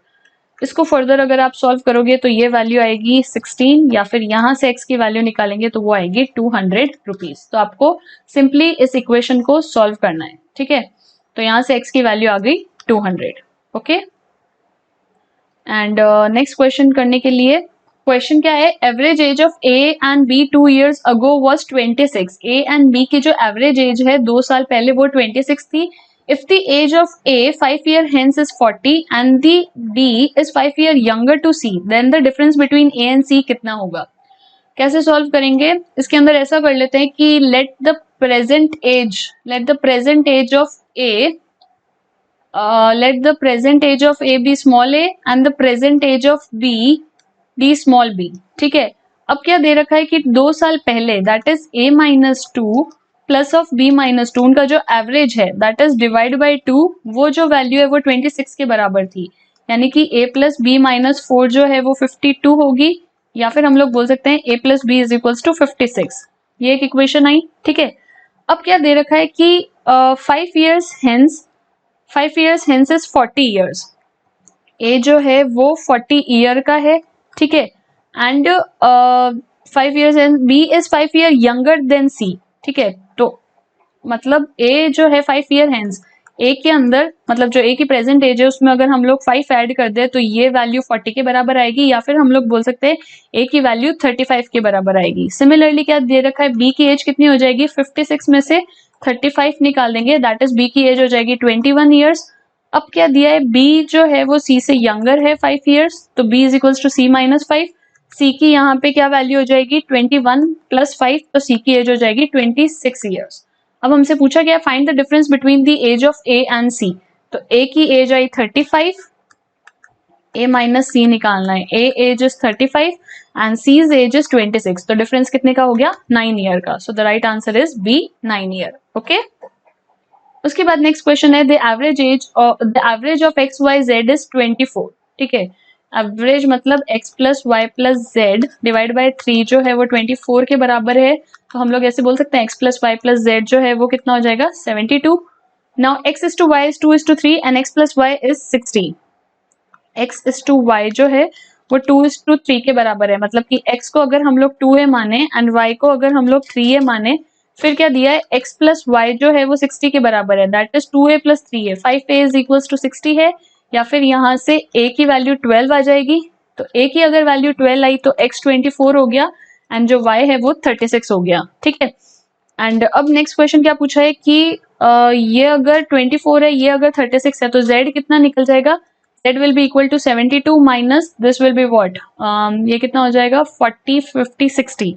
इसको फर्दर अगर आप सॉल्व करोगे तो ये वैल्यू आएगी 16, या फिर यहाँ से x की वैल्यू निकालेंगे तो वो आएगी 200 रुपीज. तो आपको सिंपली इस इक्वेशन को सॉल्व करना है, ठीक है. तो यहाँ से x की वैल्यू आ गई 200. ओके. एंड नेक्स्ट क्वेश्चन करने के लिए, क्वेश्चन क्या है, average age of A and B 2 years ago was 26. A and B की जो एवरेज एज है 2 साल पहले वो 26 थी. If the age of A 5 year hence is 40 and the B is 5 year younger to C, then the difference between A and C कितना होगा. कैसे सॉल्व करेंगे, इसके अंदर ऐसा कर लेते हैं कि let the present age of A let the present age of a be small a and the present age of b the small B, ठीक है. अब क्या दे रखा है कि 2 साल पहले that is a minus 2 plus of b minus 2, उनका जो एवरेज है दैट इज डिवाइड बाई 2, वो जो वैल्यू है वो 26 के बराबर थी, यानी कि a प्लस बी माइनस 4 जो है वो 52 होगी, या फिर हम लोग बोल सकते हैं a plus B is equals to 56। ये एक इक्वेशन आई, ठीक है। अब क्या दे रखा है कि 5 years hence 5 years hence is 40 years। ए जो है वो 40 ईयर का है, ठीक है। And 5 years and B is 5 year younger than C, ठीक है। तो मतलब ए जो है 5 year हैंस, ए के अंदर मतलब जो ए की प्रेजेंट एज है उसमें अगर हम लोग 5 ऐड कर दे तो ये वैल्यू 40 के बराबर आएगी, या फिर हम लोग बोल सकते हैं ए की वैल्यू 35 के बराबर आएगी। सिमिलरली क्या दे रखा है, बी की एज कितनी हो जाएगी, 56 में से 35 निकाल देंगे, दैट इज बी की एज हो जाएगी 21 ईयर्स। अब क्या दिया है, बी जो है वो सी से यंगर है 5 years, तो B is equals to C minus 5। C की यहाँ पे क्या वैल्यू हो जाएगी 21 प्लस 5, तो सी की एज हो जाएगी 26 ईयर्स। अब हमसे पूछा गया find the difference between the age of A and C. तो ए की as I 35, A minus C निकालना है। A age is 35 and C age is 26, तो डिफरेंस कितने का हो गया, 9 ईयर का। So the right answer is B, 9 year. Okay, उसके बाद नेक्स्ट क्वेश्चन है the average of x y z is 24, ठीक है। एवरेज मतलब x plus y plus z divide by 3 जो है वो 24 के बराबर है। तो हम लोग ऐसे बोल सकते हैं x plus y plus z जो है वो कितना हो जाएगा 72। Now x is to y is 2 is to 3 and x plus y is 60। x is to y जो है वो 2 इज टू 3 के बराबर है, मतलब कि x को अगर हम लोग 2a माने एंड y को अगर हम लोग 3a माने, फिर क्या दिया है x प्लस वाई जो है वो 60 के बराबर है, that is 2a plus 3a। 5a is equals to 60 है, या फिर यहाँ से a की वैल्यू 12 आ जाएगी। तो a की अगर वैल्यू 12 आई तो x 24 हो गया एंड जो y है वो 36 हो गया, ठीक है। एंड अब नेक्स्ट क्वेश्चन क्या पूछा है कि ये अगर 24 है, ये अगर 36 है, तो z कितना निकल जाएगा, z will be equal to 72 minus this will be what, ये कितना हो जाएगा 40 50 60।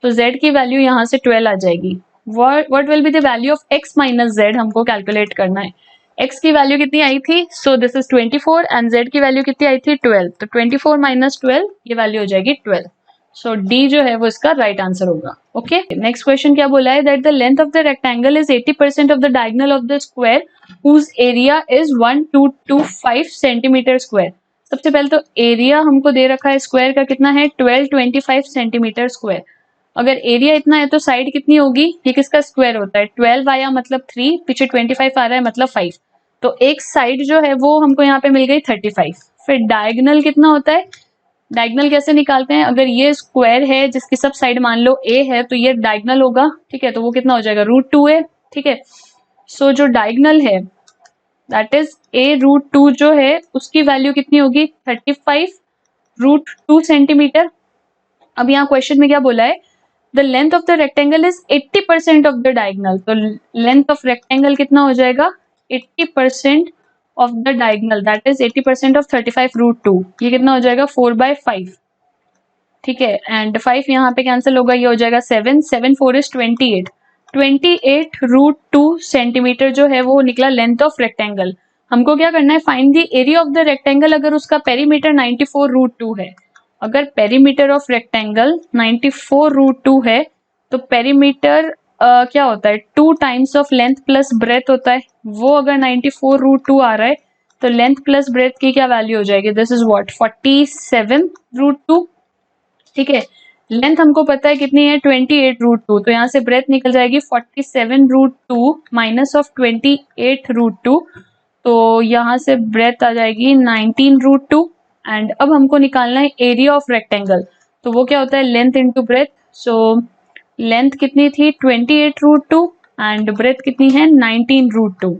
तो z की वैल्यू यहाँ से 12 आ जाएगी। what will be the value of x minus z हमको कैलकुलेट करना है। x की वैल्यू कितनी आई थी, सो दिस इज 24 एंड z की वैल्यू कितनी आई थी 12, तो 24 माइनस 12 ये वैल्यू हो जाएगी 12। सो डी जो है वो इसका राइट आंसर होगा। ओके, नेक्स्ट क्वेश्चन क्या बोला है, that the length of the rectangle is 80% of the diagonal of the square whose area is 1225 centimetre square. सबसे पहले तो एरिया हमको दे रखा है स्क्वायर का कितना है 1225 सेंटीमीटर स्क्वायर। अगर एरिया इतना है तो साइड कितनी होगी, ये किसका स्क्वायर होता है, 12 आया मतलब 3, पीछे 25 आ रहा है मतलब 5, तो एक साइड जो है वो हमको यहाँ पे मिल गई 35। फिर डायगोनल कितना होता है, डायगोनल कैसे निकालते हैं, अगर ये स्क्वायर है जिसकी सब साइड मान लो a है तो ये डायगोनल होगा, ठीक है। तो वो कितना हो जाएगा √2a, ठीक है। सो जो डायगोनल है दैट इज a√2 जो है उसकी वैल्यू कितनी होगी 35√2 सेंटीमीटर। अब यहाँ क्वेश्चन में क्या बोला है, the length of the rectangle is 80% of the diagonal. तो लेंथ ऑफ रेक्टेंगल कितना हो जाएगा 80% of the diagonal, that is 80% of 35√2, ये कितना हो जाएगा 4/5, ठीक है। एंड 5 यहाँ पे कैंसिल होगा, ये हो जाएगा 7, 7 4 इज 28, 28√2 सेंटीमीटर जो है वो निकला लेंथ ऑफ रेक्टेंगल। हमको क्या करना है, find the area of the rectangle अगर उसका पेरीमीटर 94√2 है। अगर पेरीमीटर ऑफ रेक्टेंगल 94√2 है तो पेरीमीटर क्या होता है 2 times of length plus breadth होता है, वो अगर 94√2 आ रहा है तो लेंथ प्लस ब्रेथ की क्या वैल्यू हो जाएगी, दिस इज व्हाट 47√2, ठीक है। लेंथ हमको पता है कितनी है 28√2, तो यहाँ से ब्रेथ निकल जाएगी 47√2 माइनस ऑफ 28√2, तो यहाँ से ब्रेथ आ जाएगी 19√2। एंड अब हमको निकालना है एरिया ऑफ रेक्टेंगल, तो वो क्या होता है length into breadth. So length कितनी थी 28√2 एंड ब्रेथ कितनी है 19√2,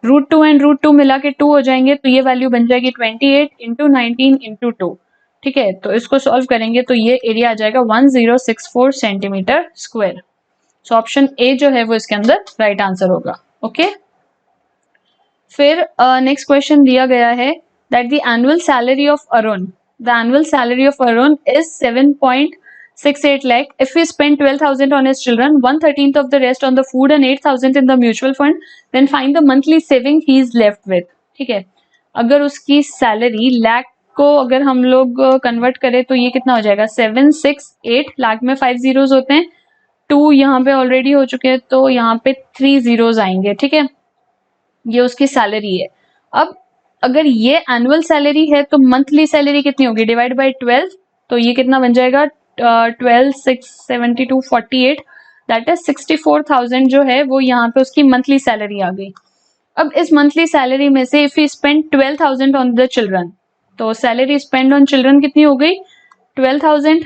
√2 एंड √2 मिला के 2 हो जाएंगे, तो ये वैल्यू बन जाएगी 28 इंटू 19 इंटू 2, ठीक है। तो इसको सॉल्व करेंगे तो ये एरिया आ जाएगा 1064 centimetre square. So option A जो है वो इसके अंदर राइट आंसर होगा। ओके, फिर नेक्स्ट क्वेश्चन दिया गया है that the annual salary of Arun, the annual salary of Arun is 7.68 lakh. If we spend 12,000 on his children, 1/13 of the rest on the food and 8,000 in the mutual fund, then find the monthly saving he is left with. ठीक है, अगर उसकी salary lakh को अगर हम लोग convert करें तो ये कितना हो जाएगा 768 लाख में 5 जीरोस होते हैं, 2 यहाँ पे ऑलरेडी हो चुके हैं तो यहाँ पे 3 जीरोस आएंगे, ठीक है। ये उसकी सैलरी है। अब अगर ये एनुअल सैलरी है तो मंथली सैलरी कितनी होगी, डिवाइड बाय 12, तो ये कितना बन जाएगा 12 6 72 48, दैट इज 64,000 जो है वो यहाँ पे उसकी मंथली सैलरी आ गई। अब इस मंथली सैलरी में से if you spend 12,000 on the children, तो सैलरी स्पेंड ऑन चिल्ड्रन कितनी हो गई 12,000,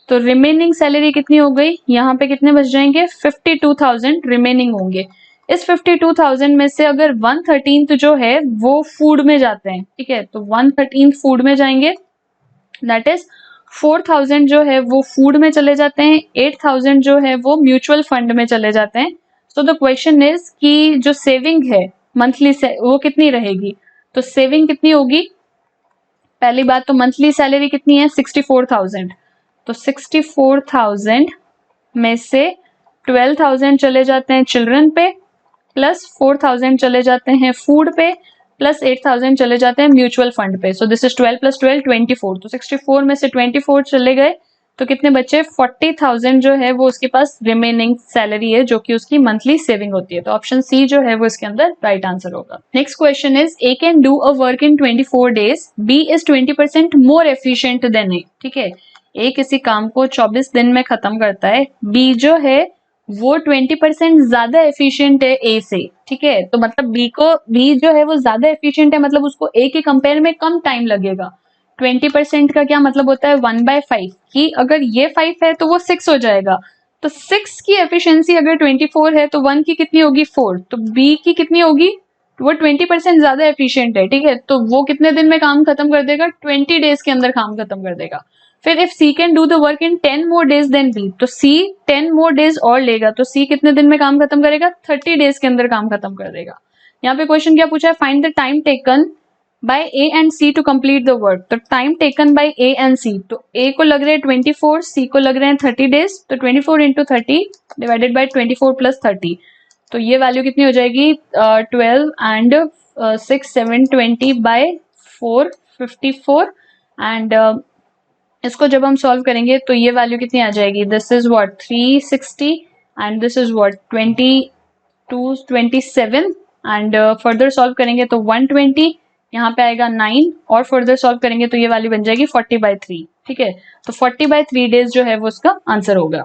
तो रिमेनिंग सैलरी कितनी हो गई, यहाँ पे कितने बच जाएंगे 52,000 रिमेनिंग होंगे। इस 52,000 में से अगर 1/13 जो है वो फूड में जाते हैं, ठीक है, तो 1/13 फूड में जाएंगे, दैट इज 4,000 जो है वो फूड में चले जाते हैं, 8,000 जो है वो म्यूचुअल फंड में चले जाते हैं। सो द क्वेश्चन इज कि जो सेविंग है मंथली से वो कितनी रहेगी, तो सेविंग कितनी होगी, पहली बात तो मंथली सैलरी कितनी है 64,000, तो 64,000 में से 12,000 चले जाते हैं चिल्ड्रन पे, प्लस 4,000 चले जाते हैं फूड पे, प्लस 8,000 चले जाते हैं म्यूचुअल फंड पे। सो दिस इज 12 + 12 24, तो 64 में से 24 चले गए तो कितने बचे 40,000 जो है वो उसके पास रिमेनिंग सैलरी है जो कि उसकी मंथली सेविंग होती है। तो ऑप्शन सी जो है वो इसके अंदर राइट आंसर होगा। Next question is A can do a work in 24 days, B is 20% more efficient than A. ठीक है, ए किसी काम को 24 दिन में खत्म करता है, बी जो है वो 20% ज्यादा एफिशिएंट है ए से। ठीक है, तो मतलब बी जो है वो ज्यादा एफिशिएंट है, मतलब उसको ए के कंपेयर में कम टाइम लगेगा। 20% का क्या मतलब होता है 1/5, कि अगर ये 5 है तो वो 6 हो जाएगा, तो 6 की एफिशिएंसी अगर 24 है तो 1 की कितनी होगी 4, तो बी की कितनी होगी, वो 20% ज्यादा एफिशिएंट है। ठीक है, तो वो कितने दिन में काम खत्म कर देगा 20 डेज के अंदर काम खत्म कर देगा। फिर if C can do the work in 10 more days then B, तो सी 10 more days और लेगा, तो सी कितने दिन में काम खत्म करेगा 30 डेज के अंदर काम खत्म कर देगा। यहाँ पे क्वेश्चन क्या पूछा है, find the time taken by A and C to complete the work. तो time taken by A and C, तो ए को लग रहे हैं 24, सी को लग रहे हैं 30 डेज, तो 24 into 30 डिवाइडेड बाय 24 + 30, तो ये वैल्यू कितनी हो जाएगी 12 and 6 7 20 by 4 54, एंड इसको जब हम सॉल्व करेंगे तो ये वैल्यू कितनी आ जाएगी, this is what 360 and this is what 27 and further solve करेंगे तो 120, यहाँ पे आएगा 9 और फर्दर सॉल्व करेंगे तो ये वैल्यू बन जाएगी 40/3। ठीक है, तो 40/3 डेज जो है वो उसका आंसर होगा।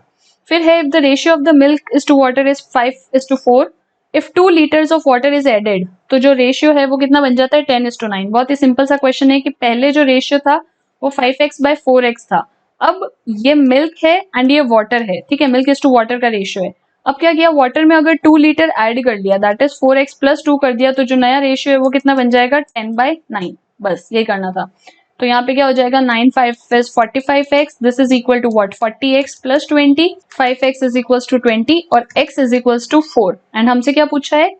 फिर है if the ratio of the milk is to water is 5:4, if 2 liters of water is added, तो जो रेशियो है वो कितना बन जाता है 10:9। बहुत ही सिंपल सा क्वेश्चन है कि पहले जो रेशियो था वो 5x/4x था, अब ये मिल्क है एंड ये वाटर है। ठीक है, मिल्क इज टू वाटर का रेशियो है। अब क्या किया, वाटर में अगर 2 लीटर ऐड कर दिया, दैट इज 4x + 2 कर दिया, तो जो नया रेशियो है वो कितना बन जाएगा 10/9, बस ये करना था। तो यहाँ पे क्या हो जाएगा 9 5 is 45x, this is equal to what 40x + 20, 5x is equals to 20 और x is equals to 4, and हमसे क्या पूछा है,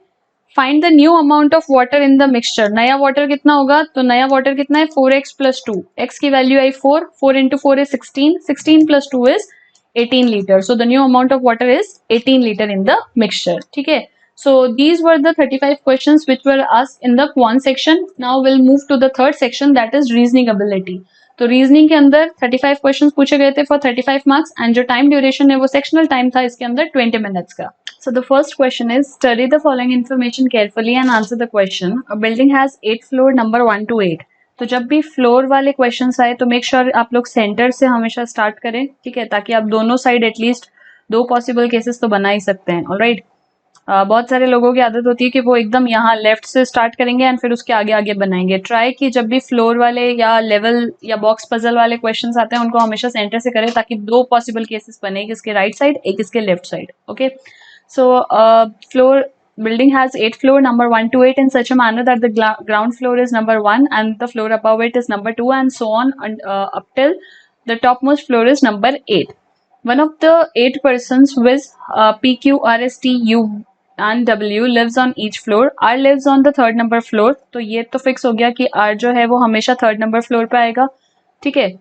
find the new amount of water in the mixture. नया वाटर कितना होगा, तो नया वाटर कितना है 4x + 2, x की value I 4, 4 into 4 is 16, 16 + 2 is 18 liters, so the new amount of water is 18 liter in the mixture. ठीक है, so these were the 35 questions which were asked in the quant section. Now we'll move to the third section, that is reasoning ability. तो reasoning के अंदर 35 questions पूछे गए थे for 35 marks, and जो time duration है वो सेक्शनल टाइम था इसके अंदर 20 मिनट्स का। So the first question is, study the following information carefully and answer the question. A building has 8 floor, number 1 to 8. तो जब भी फ्लोर वाले क्वेश्चंस आए तो मेक श्योर आप लोग सेंटर से हमेशा स्टार्ट करें। ठीक है, ताकि आप दोनों साइड एटलीस्ट 2 पॉसिबल केसेस तो बना ही सकते हैं। ऑलराइट, बहुत सारे लोगों की आदत होती है कि वो एकदम यहाँ लेफ्ट से स्टार्ट करेंगे एंड फिर उसके आगे आगे बनाएंगे। ट्राई कि जब भी फ्लोर वाले या लेवल या बॉक्स पजल वाले क्वेश्चंस आते हैं उनको हमेशा सेंटर से करें, ताकि 2 पॉसिबल केसेस बने, एक इसके राइट साइड एक इसके left side. Okay, so floor building has 8 floor, number 1 to 8, in such a manner that the ground floor is number 1 and the floor above it is number 2 and so on, and up till the topmost floor is number 8. One of the 8 persons with P, Q, R, S, T, U and W lives on each floor. R lives on the 3rd number floor. तो ये तो fix हो गया कि R जो है वो हमेशा 3rd number floor पे आएगा। ठीक है,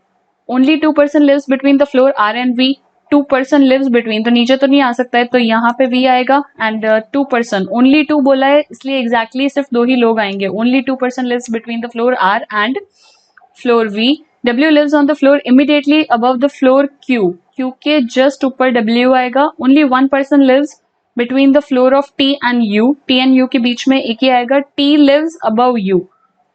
only 2 person lives between the floor R and V. 2 person lives between, तो नीचे तो नहीं आ सकता है, तो यहाँ पे V आएगा, एंड 2 person, only 2 बोला है इसलिए exactly सिर्फ 2 ही लोग आएंगे। only 2 person lives between the floor R and floor V. W lives on the floor immediately above the floor Q. Q के just ऊपर W आएगा। only 1 person lives between the floor of T and U. T and U के बीच में एक ही आएगा, T lives above U.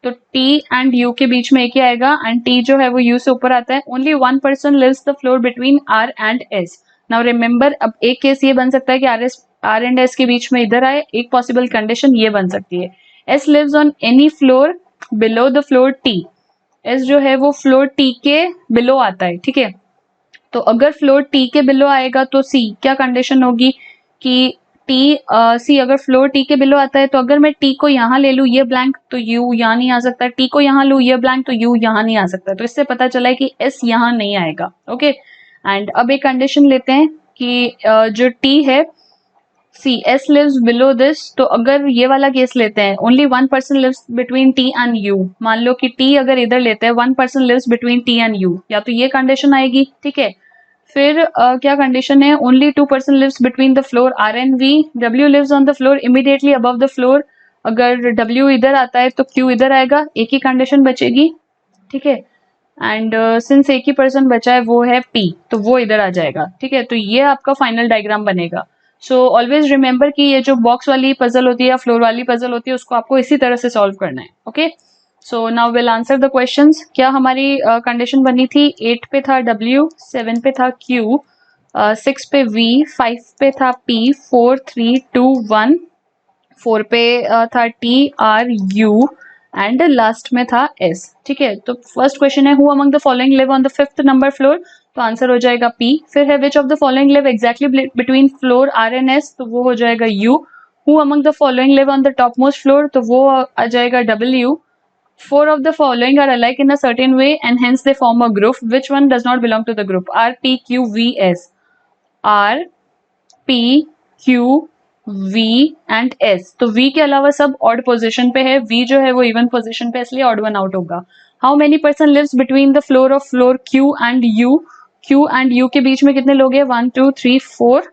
तो T and you के बीच में एक ही आएगा एंड टी जो है वो यू से ऊपर आता है. Only one person lives the floor between R and S. Now remember, अब एक केस ये बन सकता है कि आर एंड एस के बीच में इधर आए. एक पॉसिबल कंडीशन ये बन सकती है, S lives on any floor below the floor T. S जो है वो फ्लोर टी के बिलो आता है. ठीक है, तो अगर फ्लोर टी के बिलो आएगा तो सी क्या कंडीशन होगी कि टी सी अगर फ्लोर टी के बिलो आता है तो अगर मैं टी को यहाँ ले लूँ ये ब्लैंक तो यू यहाँ नहीं आ सकता, टी को यहाँ लूँ ये ब्लैंक तो यू यहाँ नहीं आ सकता. तो इससे पता चला है कि एस यहाँ नहीं आएगा. ओके, एंड अब एक कंडीशन लेते हैं कि जो टी है, see S lives below this. तो अगर ये वाला केस लेते हैं, only one person lives between T and U. मान लो कि टी अगर इधर लेते हैं, one person lives between T and U, या तो ये कंडीशन आएगी. ठीक है, फिर क्या कंडीशन है, only two person lives between the floor R and V. W lives on the floor immediately above the floor. अगर डब्ल्यू इधर आता है तो क्यू इधर आएगा. एक ही कंडीशन बचेगी. ठीक है, एंड सिंस एक ही पर्सन बचा है वो है पी, तो वो इधर आ जाएगा. ठीक है, तो ये आपका फाइनल डायग्राम बनेगा. सो ऑलवेज रिमेंबर कि ये जो बॉक्स वाली पजल होती है या फ्लोर वाली पजल होती है उसको आपको इसी तरह से सॉल्व करना है. Okay, so now will answer the questions. क्या हमारी कंडीशन बनी थी, 8 पे था W, 7 पे था Q, 6 पे V, 5 पे था P, 4 3 2 1, 4 पे था T R U and last में था S. ठीक है, तो फर्स्ट क्वेश्चन है who among the following live on the fifth number floor, तो आंसर हो जाएगा P. फिर है विच of the following live exactly between floor R and S, तो वो हो जाएगा U. Who among the following live on the top most floor, तो वो आ जाएगा W. Four of the following are alike in a certain way and hence they form a group. Which one does not belong to the group? R, P, Q, V, S. R, P, Q, V and S. तो V के अलावा सब odd position पे है. V जो है वो even position पे, इसलिए odd one out होगा. How many person lives between the floor of floor Q and U? Q and U के बीच में कितने लोग हैं? 1 2 3 4.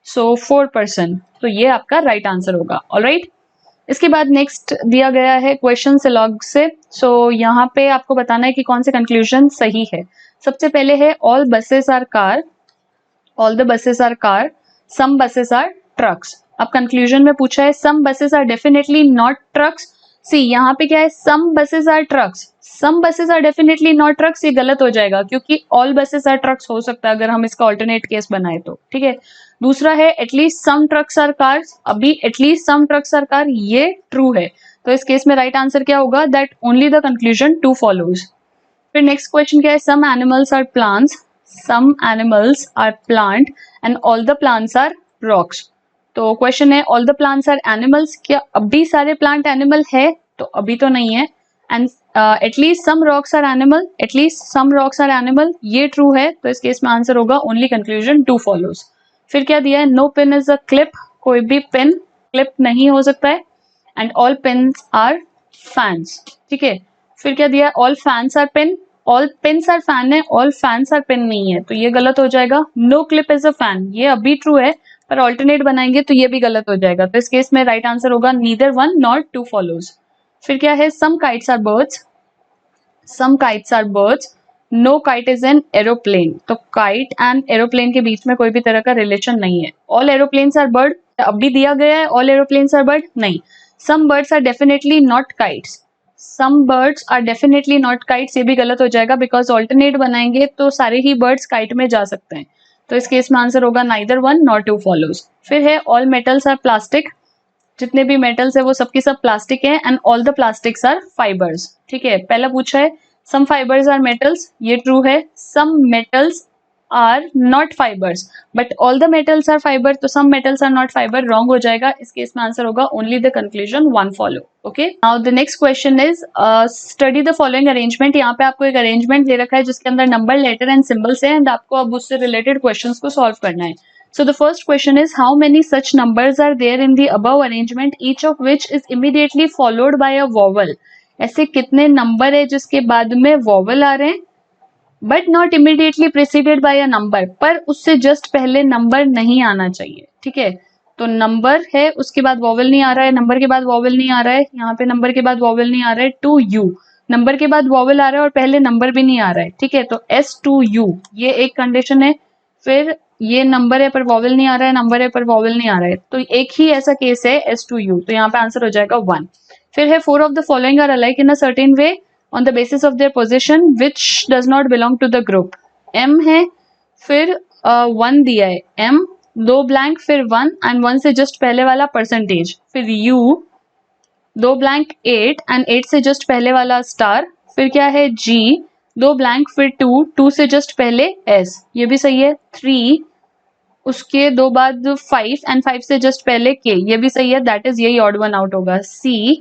So 4 person. तो ये आपका right answer होगा. Alright. इसके बाद नेक्स्ट दिया गया है क्वेश्चन से लॉग से. सो यहाँ पे आपको बताना है कि कौन से कंक्लूजन सही है. सबसे पहले है all buses are car, all the buses are car, some buses are trucks. अब कंक्लूजन में पूछा है some buses are definitely not trucks. See यहाँ पे क्या है, some buses are trucks, some buses are definitely not trucks, ये गलत हो जाएगा क्योंकि ऑल बसेस आर ट्रक्स हो सकता है अगर हम इसका ऑल्टरनेट केस बनाए तो. ठीक है, दूसरा है at least some trucks are cars. अभी at least some trucks are car ये ट्रू है, तो इस केस में राइट आंसर क्या होगा, that only the conclusion 2 follows. फिर नेक्स्ट क्वेश्चन क्या है, some animals are plants, some animals are plant and all the plants are rocks. तो क्वेश्चन है all the plants are animals, क्या अभी सारे प्लांट एनिमल है, तो अभी तो नहीं है. And at least some rocks are animal, at least some rocks are animal ये ट्रू है, तो इस केस में आंसर होगा ओनली कंक्लूजन 2 फॉलोज. फिर क्या दिया है, no pin is a clip, कोई भी पिन क्लिप नहीं हो सकता है. And all pins are fans. ठीक है, फिर क्या दिया है, all fans are pin, all pins are fan है, ऑल फैंस आर पिन नहीं है, तो ये गलत हो जाएगा. No clip is a fan ये अभी ट्रू है, पर ऑल्टरनेट बनाएंगे तो ये भी गलत हो जाएगा, तो इस केस में राइट आंसर होगा नीदर वन नॉर 2 फॉलोज. फिर क्या है, some kites are birds, some kites are birds, no kite is an aeroplane. तो काइट एंड एरोप्लेन के बीच में कोई भी तरह का रिलेशन नहीं है. ऑल एरोप्लेन्स आर बर्ड, अभी दिया गया है ऑल एरोप्लेन्स आर बर्ड, नहीं. Some birds are definitely not kites, some birds are definitely not kites ये भी गलत हो जाएगा बिकॉज ऑल्टरनेट बनाएंगे तो सारे ही बर्ड्स काइट में जा सकते हैं, तो इस केस में आंसर होगा नाइदर वन नॉर 2 फॉलोज. फिर है ऑल मेटल्स आर प्लास्टिक, जितने भी मेटल्स है वो सबकी सब प्लास्टिक है. And all the plastics are fibres. ठीक है, पहला पूछा है सम फाइबर्स आर मेटल्स, ये ट्रू है. Some metals are not fibres but all the metals are fibre, तो some metals are not fibre wrong हो जाएगा. इस केस में आंसर होगा only the conclusion 1 follow. Okay, now the next question is study the following arrangement. यहाँ पे आपको एक अरेंजमेंट दे रखा है जिसके अंदर नंबर, लेटर एंड सिंबल्स है एंड आपको अब उससे रिलेटेड क्वेश्चंस को सॉल्व करना है. So the first question is how many such numbers are there in the above arrangement, each of which is immediately followed by a vowel. ऐसे कितने number है जिसके बाद में वॉवल आ रहे हैं but not immediately preceded by a number, पर उससे जस्ट पहले नंबर नहीं आना चाहिए. ठीक है, तो नंबर है उसके बाद वॉवल नहीं आ रहा है, नंबर के बाद वॉवल नहीं आ रहा है, यहाँ पे नंबर के बाद वॉवल नहीं आ रहा है. टू यू, नंबर के बाद वॉवल आ रहा है और पहले नंबर भी नहीं आ रहा है. ठीक है, तो एस टू यू ये एक कंडीशन है. फिर ये नंबर है पर वॉवल नहीं आ रहा है, नंबर है पर वॉवल नहीं आ रहा है, तो एक ही ऐसा केस है एस टू यू, तो यहाँ पे आंसर हो जाएगा 1. फिर है 4 of the following are alike in a certain way on the basis of their position which does not belong to the group. m है, फिर 1 दिया है, m 2 ब्लैंक फिर 1 एंड 1 से जस्ट पहले वाला परसेंटेज, फिर u 2 ब्लैंक 8 एंड 8 से जस्ट पहले वाला स्टार, फिर क्या है g 2 ब्लैंक फिर 2 2 से जस्ट पहले s, ये भी सही है। 3 उसके 2 बाद 5 एंड 5 से जस्ट पहले k, ये भी सही है, दैट इज यही ऑड वन आउट होगा। c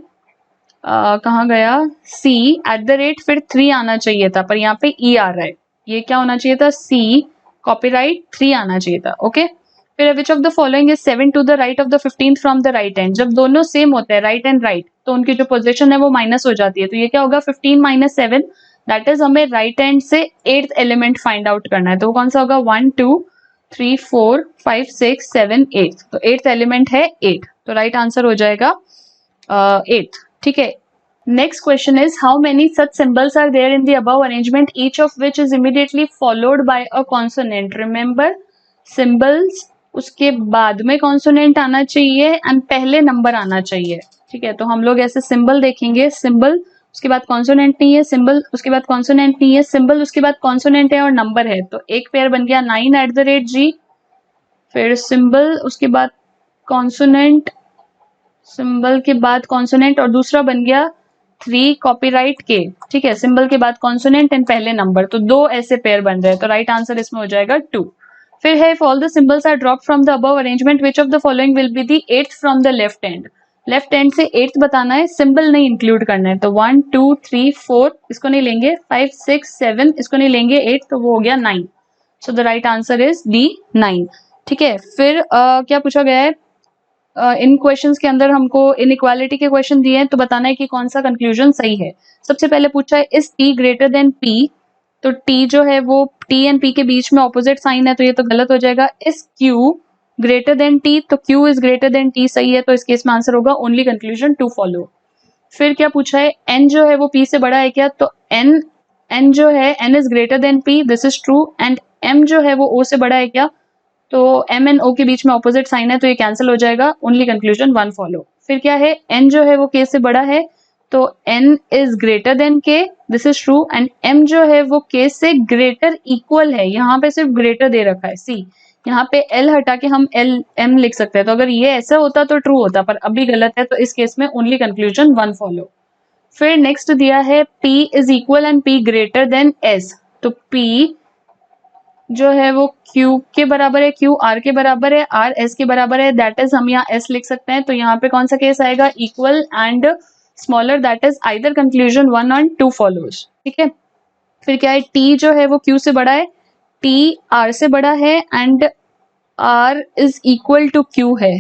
कहाँ गया, c एट द रेट फिर 3 आना चाहिए था पर यहाँ पे e आ रहा है, ये क्या होना चाहिए था, c कॉपीराइट 3 आना चाहिए था। ओके फिर which of the following is 7 to the right of the 15th from the right end. जब दोनों सेम होते हैं राइट एंड राइट तो उनकी जो पोजीशन है वो माइनस हो जाती है, तो ये क्या होगा 15 माइनस 7, दैट इज हमें राइट हैंड से 8th एलिमेंट फाइंड आउट करना है, तो वो कौन सा होगा 1 2 3 4 5 6 7 8, तो 8th एलिमेंट है 8, तो राइट आंसर हो जाएगा 8th। ठीक है, next question is how many such symbols are there in the above arrangement each of which is immediately followed by a consonant. Remember symbols उसके बाद में कॉन्सोनेंट आना चाहिए एंड पहले नंबर आना चाहिए। ठीक है, तो हम लोग ऐसे सिंबल देखेंगे, सिंबल उसके बाद कॉन्सोनेंट नहीं है, सिंबल उसके बाद कॉन्सोनेंट नहीं है, सिंबल उसके बाद कॉन्सोनेंट है और नंबर है, तो एक पेयर बन गया 9 एट द रेट जी, फिर सिंबल उसके बाद कॉन्सोनेंट, सिंबल के बाद कॉन्सोनेंट और दूसरा बन गया 3 कॉपीराइट के। ठीक है, सिंबल के बाद कॉन्सोनेंट एंड पहले नंबर, तो 2 ऐसे पेयर बन रहे हैं, तो राइट आंसर इसमें हो जाएगा 2। फिर है if all the symbols are drop from the above arrangement which of the following will be the 8th from the left end. Left end से 8th बताना है, सिंबल नहीं इंक्लूड करना है, तो 1 2 3 4 इसको नहीं लेंगे, 5 6 7 इसको नहीं लेंगे, 8 तो वो हो गया 9, सो the right answer is D 9। ठीक है, फिर क्या पूछा गया है, इन क्वेश्चंस के अंदर हमको इनइक्वालिटी के क्वेश्चन दिए हैं, तो बताना है कि कौन सा कंक्लूजन सही है। सबसे पहले पूछा है is t greater than p, तो t जो है वो t एंड p के बीच में ऑपोजिट साइन है, तो ये तो गलत हो जाएगा। Is q greater than t, तो q is greater than t सही है, तो इस केस में आंसर होगा ओनली कंक्लूजन टू फॉलो। फिर क्या पूछा है n जो है वो p से बड़ा है क्या, तो n जो है n is greater than p, this is true, and m जो है वो o से बड़ा है क्या, तो m एंड o के बीच में ऑपोजिट साइन है, तो ये कैंसिल हो जाएगा, ओनली कंक्लूजन 1 फॉलो। फिर क्या है n जो है वो k से बड़ा है, तो n is greater than k, this is true, and m जो है वो k से ग्रेटर इक्वल है, यहाँ पे सिर्फ ग्रेटर दे रखा है, सी यहाँ पे l हटा के हम l m लिख सकते हैं, तो अगर ये ऐसा होता तो ट्रू होता, पर अभी गलत है, तो इस केस में ओनली कंक्लूजन 1 फॉलो। फिर नेक्स्ट दिया है p is equal and p greater than s, तो p जो है वो q के बराबर है, q r के बराबर है, r s के बराबर है, दैट इज हम यहाँ s लिख सकते हैं, तो यहाँ पे कौन सा केस आएगा, equal and smaller, that is either conclusion 1 and 2 follows. ठीक है, फिर क्या है t जो है वो q से बड़ा है, t r से बड़ा है, and r is equal to q है,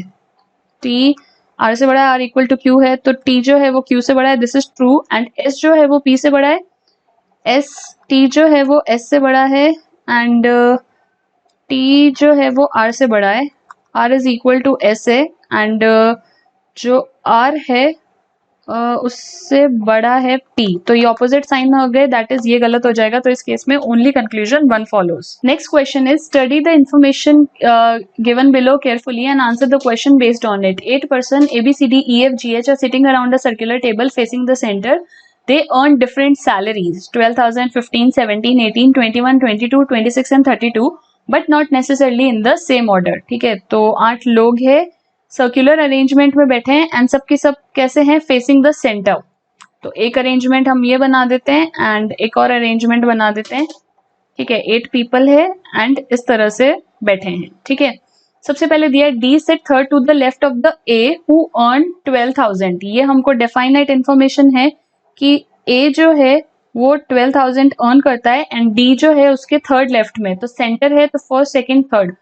t r से बड़ा है, r इक्वल टू q है, तो t जो है वो q से बड़ा है, this is true, and s जो है वो p से बड़ा है, t जो है वो s से बड़ा है, एंड t जो है वो r से बड़ा है, r is equal to s है, एंड जो r है उससे बड़ा है t, तो ये ऑपोजिट साइन हो गए, दैट इज ये गलत हो जाएगा, तो इस केस में only conclusion 1 follows. Next question is study the information given below carefully and answer the question based on it. 8 person ABCDEFGH are sitting around a circular table facing the center. They earn different salaries 12,000, 15, 17, 18, 21, 22, 26 and 32, but not necessarily in the same order. ठीक है, तो 8 लोग हैं, circular arrangement में बैठे हैं, and सब के सब कैसे हैं, फेसिंग द सेंटर, तो एक अरेंजमेंट हम ये बना देते हैं एंड एक और अरेंजमेंट बना देते हैं। ठीक है, 8 पीपल है एंड इस तरह से बैठे हैं। ठीक है, सबसे पहले दिया है D sit third to the left of the A who earn 12,000, ये हमको डेफाइनाइट इन्फॉर्मेशन है कि A जो है वो 12,000 अर्न करता है एंड D जो है उसके थर्ड लेफ्ट में, तो सेंटर है तो फर्स्ट सेकंड थर्ड,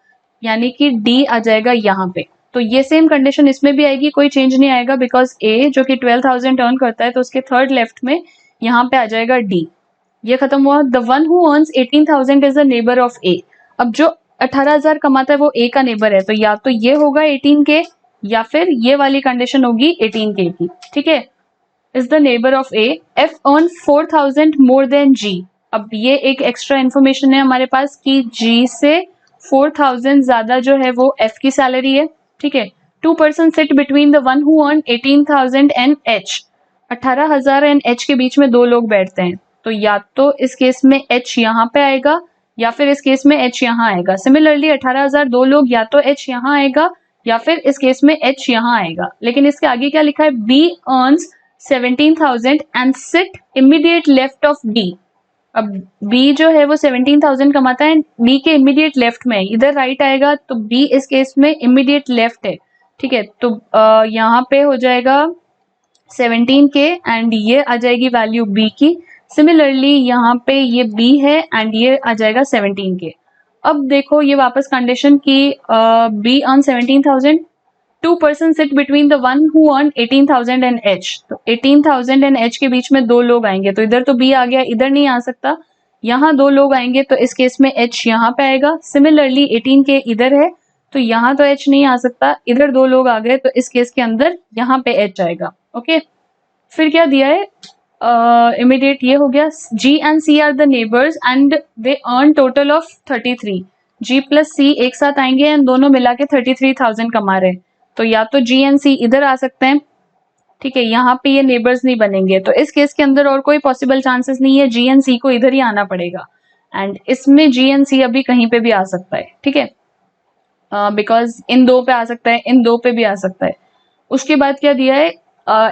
यानी कि D आ जाएगा यहाँ पे, तो ये सेम कंडीशन इसमें भी आएगी, कोई चेंज नहीं आएगा, बिकॉज A जो कि 12,000 अर्न करता है तो उसके थर्ड लेफ्ट में यहाँ पे आ जाएगा D, ये खत्म हुआ। The one who earns 18,000 is the neighbour of A, अब जो 18,000 कमाता है वो A का नेबर है, तो या तो ये होगा 18K या फिर ये वाली कंडीशन होगी 18K की। ठीक है, is the neighbour of A। F earn 4,000 more than G, अब ये एक एक्स्ट्रा इन्फॉर्मेशन है हमारे पास कि G से 4,000 ज्यादा जो है वो F की सैलरी है। ठीक है, 2 person sit between the one who earn 18,000 and H, 18,000 and H के बीच में दो लोग बैठते हैं, तो या तो इस केस में H यहाँ पे आएगा या फिर इस केस में H यहाँ आएगा। सिमिलरली 18,000 दो लोग, या तो H यहाँ आएगा या फिर इस केस में H यहाँ आएगा। लेकिन इसके आगे क्या लिखा है, B earns 17,000 and sit immediate left of D। अब B जो है वो 17,000 कमाता है, B के इमीडिएट लेफ्ट में, इधर राइट आएगा तो B इस केस में इमीडिएट लेफ्ट है। ठीक है, तो यहाँ पे हो जाएगा 17 के एंड ये आ जाएगी वैल्यू B की। सिमिलरली यहाँ पे ये B है एंड ये आ जाएगा 17 के। अब देखो ये वापस कंडीशन की B earn 17,000, 2 person sit between the one who earn 18,000 and H। तो 18,000 एंड H के बीच में दो लोग आएंगे, तो इधर तो B आ गया, इधर नहीं आ सकता, यहाँ दो लोग आएंगे तो इस केस में H यहाँ पे आएगा। सिमिलरली 18 के इधर है तो यहाँ तो H नहीं आ सकता, इधर दो लोग आ गए तो इस केस के अंदर यहाँ पे H आएगा। ओके, फिर क्या दिया है, इमीडिएट ये हो गया, G and C are the neighbours and they earn total of 33। G प्लस C एक साथ आएंगे एंड दोनों मिला के 33,000 कमा रहे हैं, तो या तो G एंड C इधर आ सकते हैं। ठीक है, यहाँ पे ये नेबर्स नहीं बनेंगे, तो इस केस के अंदर और कोई पॉसिबल चांसेस नहीं है, G एंड C को इधर ही आना पड़ेगा एंड इसमें G एंड C अभी कहीं पे भी आ सकता है। ठीक है, बिकॉज इन दो पे आ सकता है, इन दो पे भी आ सकता है। उसके बाद क्या दिया है,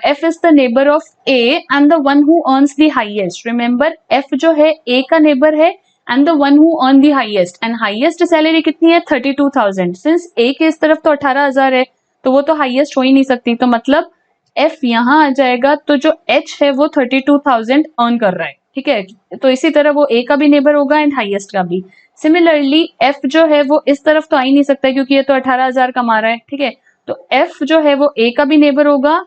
F is the neighbor of A and the one who earns the highest। Remember F जो है A का नेबर है and the one who earn the highest, and highest salary कितनी है 32,000। Since A के इस तरफ तो 18,000 है तो वो तो हाईएस्ट हो ही नहीं सकती, तो मतलब F यहाँ आ जाएगा, तो जो H है वो 32,000 अर्न कर रहा है। ठीक है, तो इसी तरह वो A का भी नेबर होगा एंड हाईएस्ट का भी। सिमिलरली F जो है वो इस तरफ तो आ ही नहीं सकता क्योंकि ये तो 18,000 कमा रहा है। ठीक है, तो F जो है वो A का भी नेबर होगा,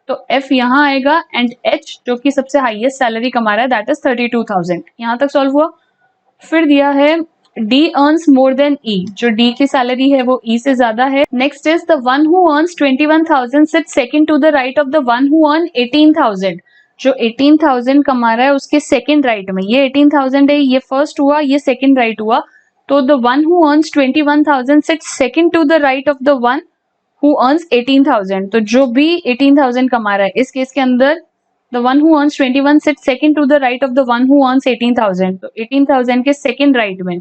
तो F यहाँ आएगा एंड H जो कि सबसे हाईएस्ट सैलरी कमा रहा है दैट इज 32,000। यहाँ तक सॉल्व हुआ। फिर दिया है D earns more than E, जो D की सैलरी है वो E से ज्यादा है। Next is the one who earns 21,000 sit second to the right of the one who earn 18,000। जो 18,000 कमा रहा है उसके सेकंड राइट में, ये 18,000 है, ये फर्स्ट हुआ, ये सेकंड राइट हुआ, तो the one who earns 21,000 sit second to the right of the one who earns 18,000। तो जो भी 18,000 कमा रहा है इस केस के अंदर the one who earns 21 sits second to the right of the one who earns 18,000। तो 18,000 के सेकंड राइट में,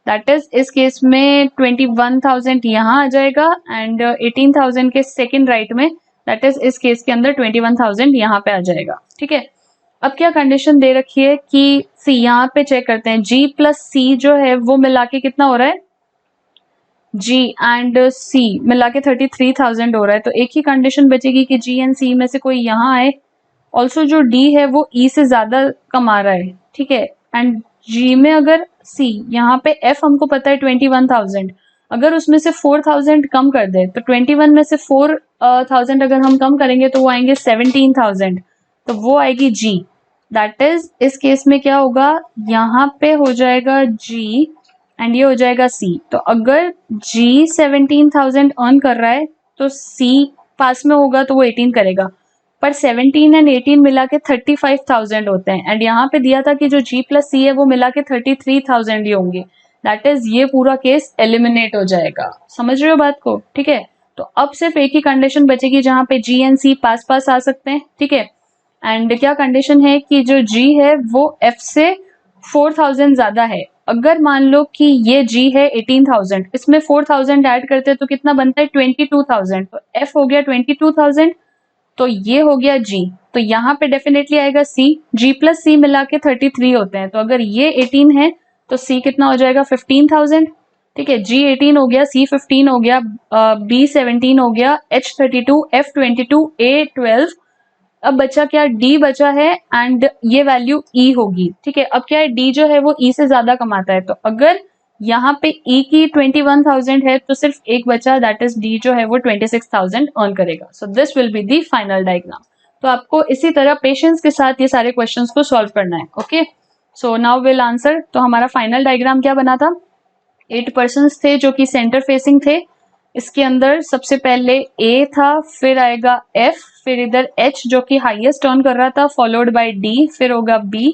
दैट इज इस केस में 21,000 यहाँ आ जाएगा एंड 18,000 के सेकंड राइट में, दैट इज इस केस के अंदर 21,000 यहाँ पे आ जाएगा। ठीक है, अब क्या कंडीशन दे रखी है कि सी, यहाँ पे चेक करते हैं, G प्लस C जो है वो मिला के कितना हो रहा है, G एंड C मिला के 33,000 हो रहा है। तो एक ही कंडीशन बचेगी कि G एंड C में से कोई यहाँ आए। ऑल्सो जो D है वो E से ज्यादा कमा रहा है। ठीक है, एंड G में अगर C, यहाँ पे F हमको पता है 21,000, अगर उसमें से 4,000 कम कर दे तो 21 में से 4,000 अगर हम कम करेंगे तो वो आएंगे 17,000, तो वो आएगी G। दैट इज इस केस में क्या होगा, यहाँ पे हो जाएगा G एंड ये हो जाएगा C। तो अगर G 17,000 अर्न कर रहा है तो C पास में होगा तो वो 18 करेगा, पर 17 एंड 18 मिला के 35,000 होते हैं एंड यहाँ पे दिया था कि जो G प्लस C है वो मिला के 33,000 ही होंगे। दैट इज ये पूरा केस एलिमिनेट हो जाएगा। समझ रहे हो बात को? ठीक है, तो अब सिर्फ एक ही कंडीशन बचेगी जहाँ पे G एंड C पास पास आ सकते हैं। ठीक है, एंड क्या कंडीशन है कि जो G है वो F से 4,000 ज्यादा है। अगर मान लो कि ये G है 18,000, इसमें 4,000 ऐड करते हैं तो कितना बनता है 22,000, तो F हो गया 22,000, तो ये हो गया G। तो यहाँ पे डेफिनेटली आएगा C, G प्लस C मिला के 33 होते हैं, तो अगर ये 18 है तो C कितना हो जाएगा 15,000। ठीक है, G 18 हो गया, C 15 हो गया, B 17 हो गया, H 32, F 22, A 12। अब बचा क्या, D बचा है एंड ये वैल्यू E होगी। ठीक है, अब क्या है, D जो है वो E से ज्यादा कमाता है, तो अगर यहाँ पे E की 21,000 है तो सिर्फ एक बचा, दैट इज D जो है वो 26,000 अर्न करेगा। सो this will be the final diagram. तो आपको इसी तरह पेशेंस के साथ ये सारे क्वेश्चंस को सॉल्व करना है। Okay, so now will answer. तो हमारा फाइनल डायग्राम क्या बना था, 8 पर्सन्स थे जो कि सेंटर फेसिंग थे। इसके अंदर सबसे पहले A था, फिर आएगा F, फिर इधर H जो कि हाईएस्ट अर्न कर रहा था, फॉलोड बाय D, फिर होगा B,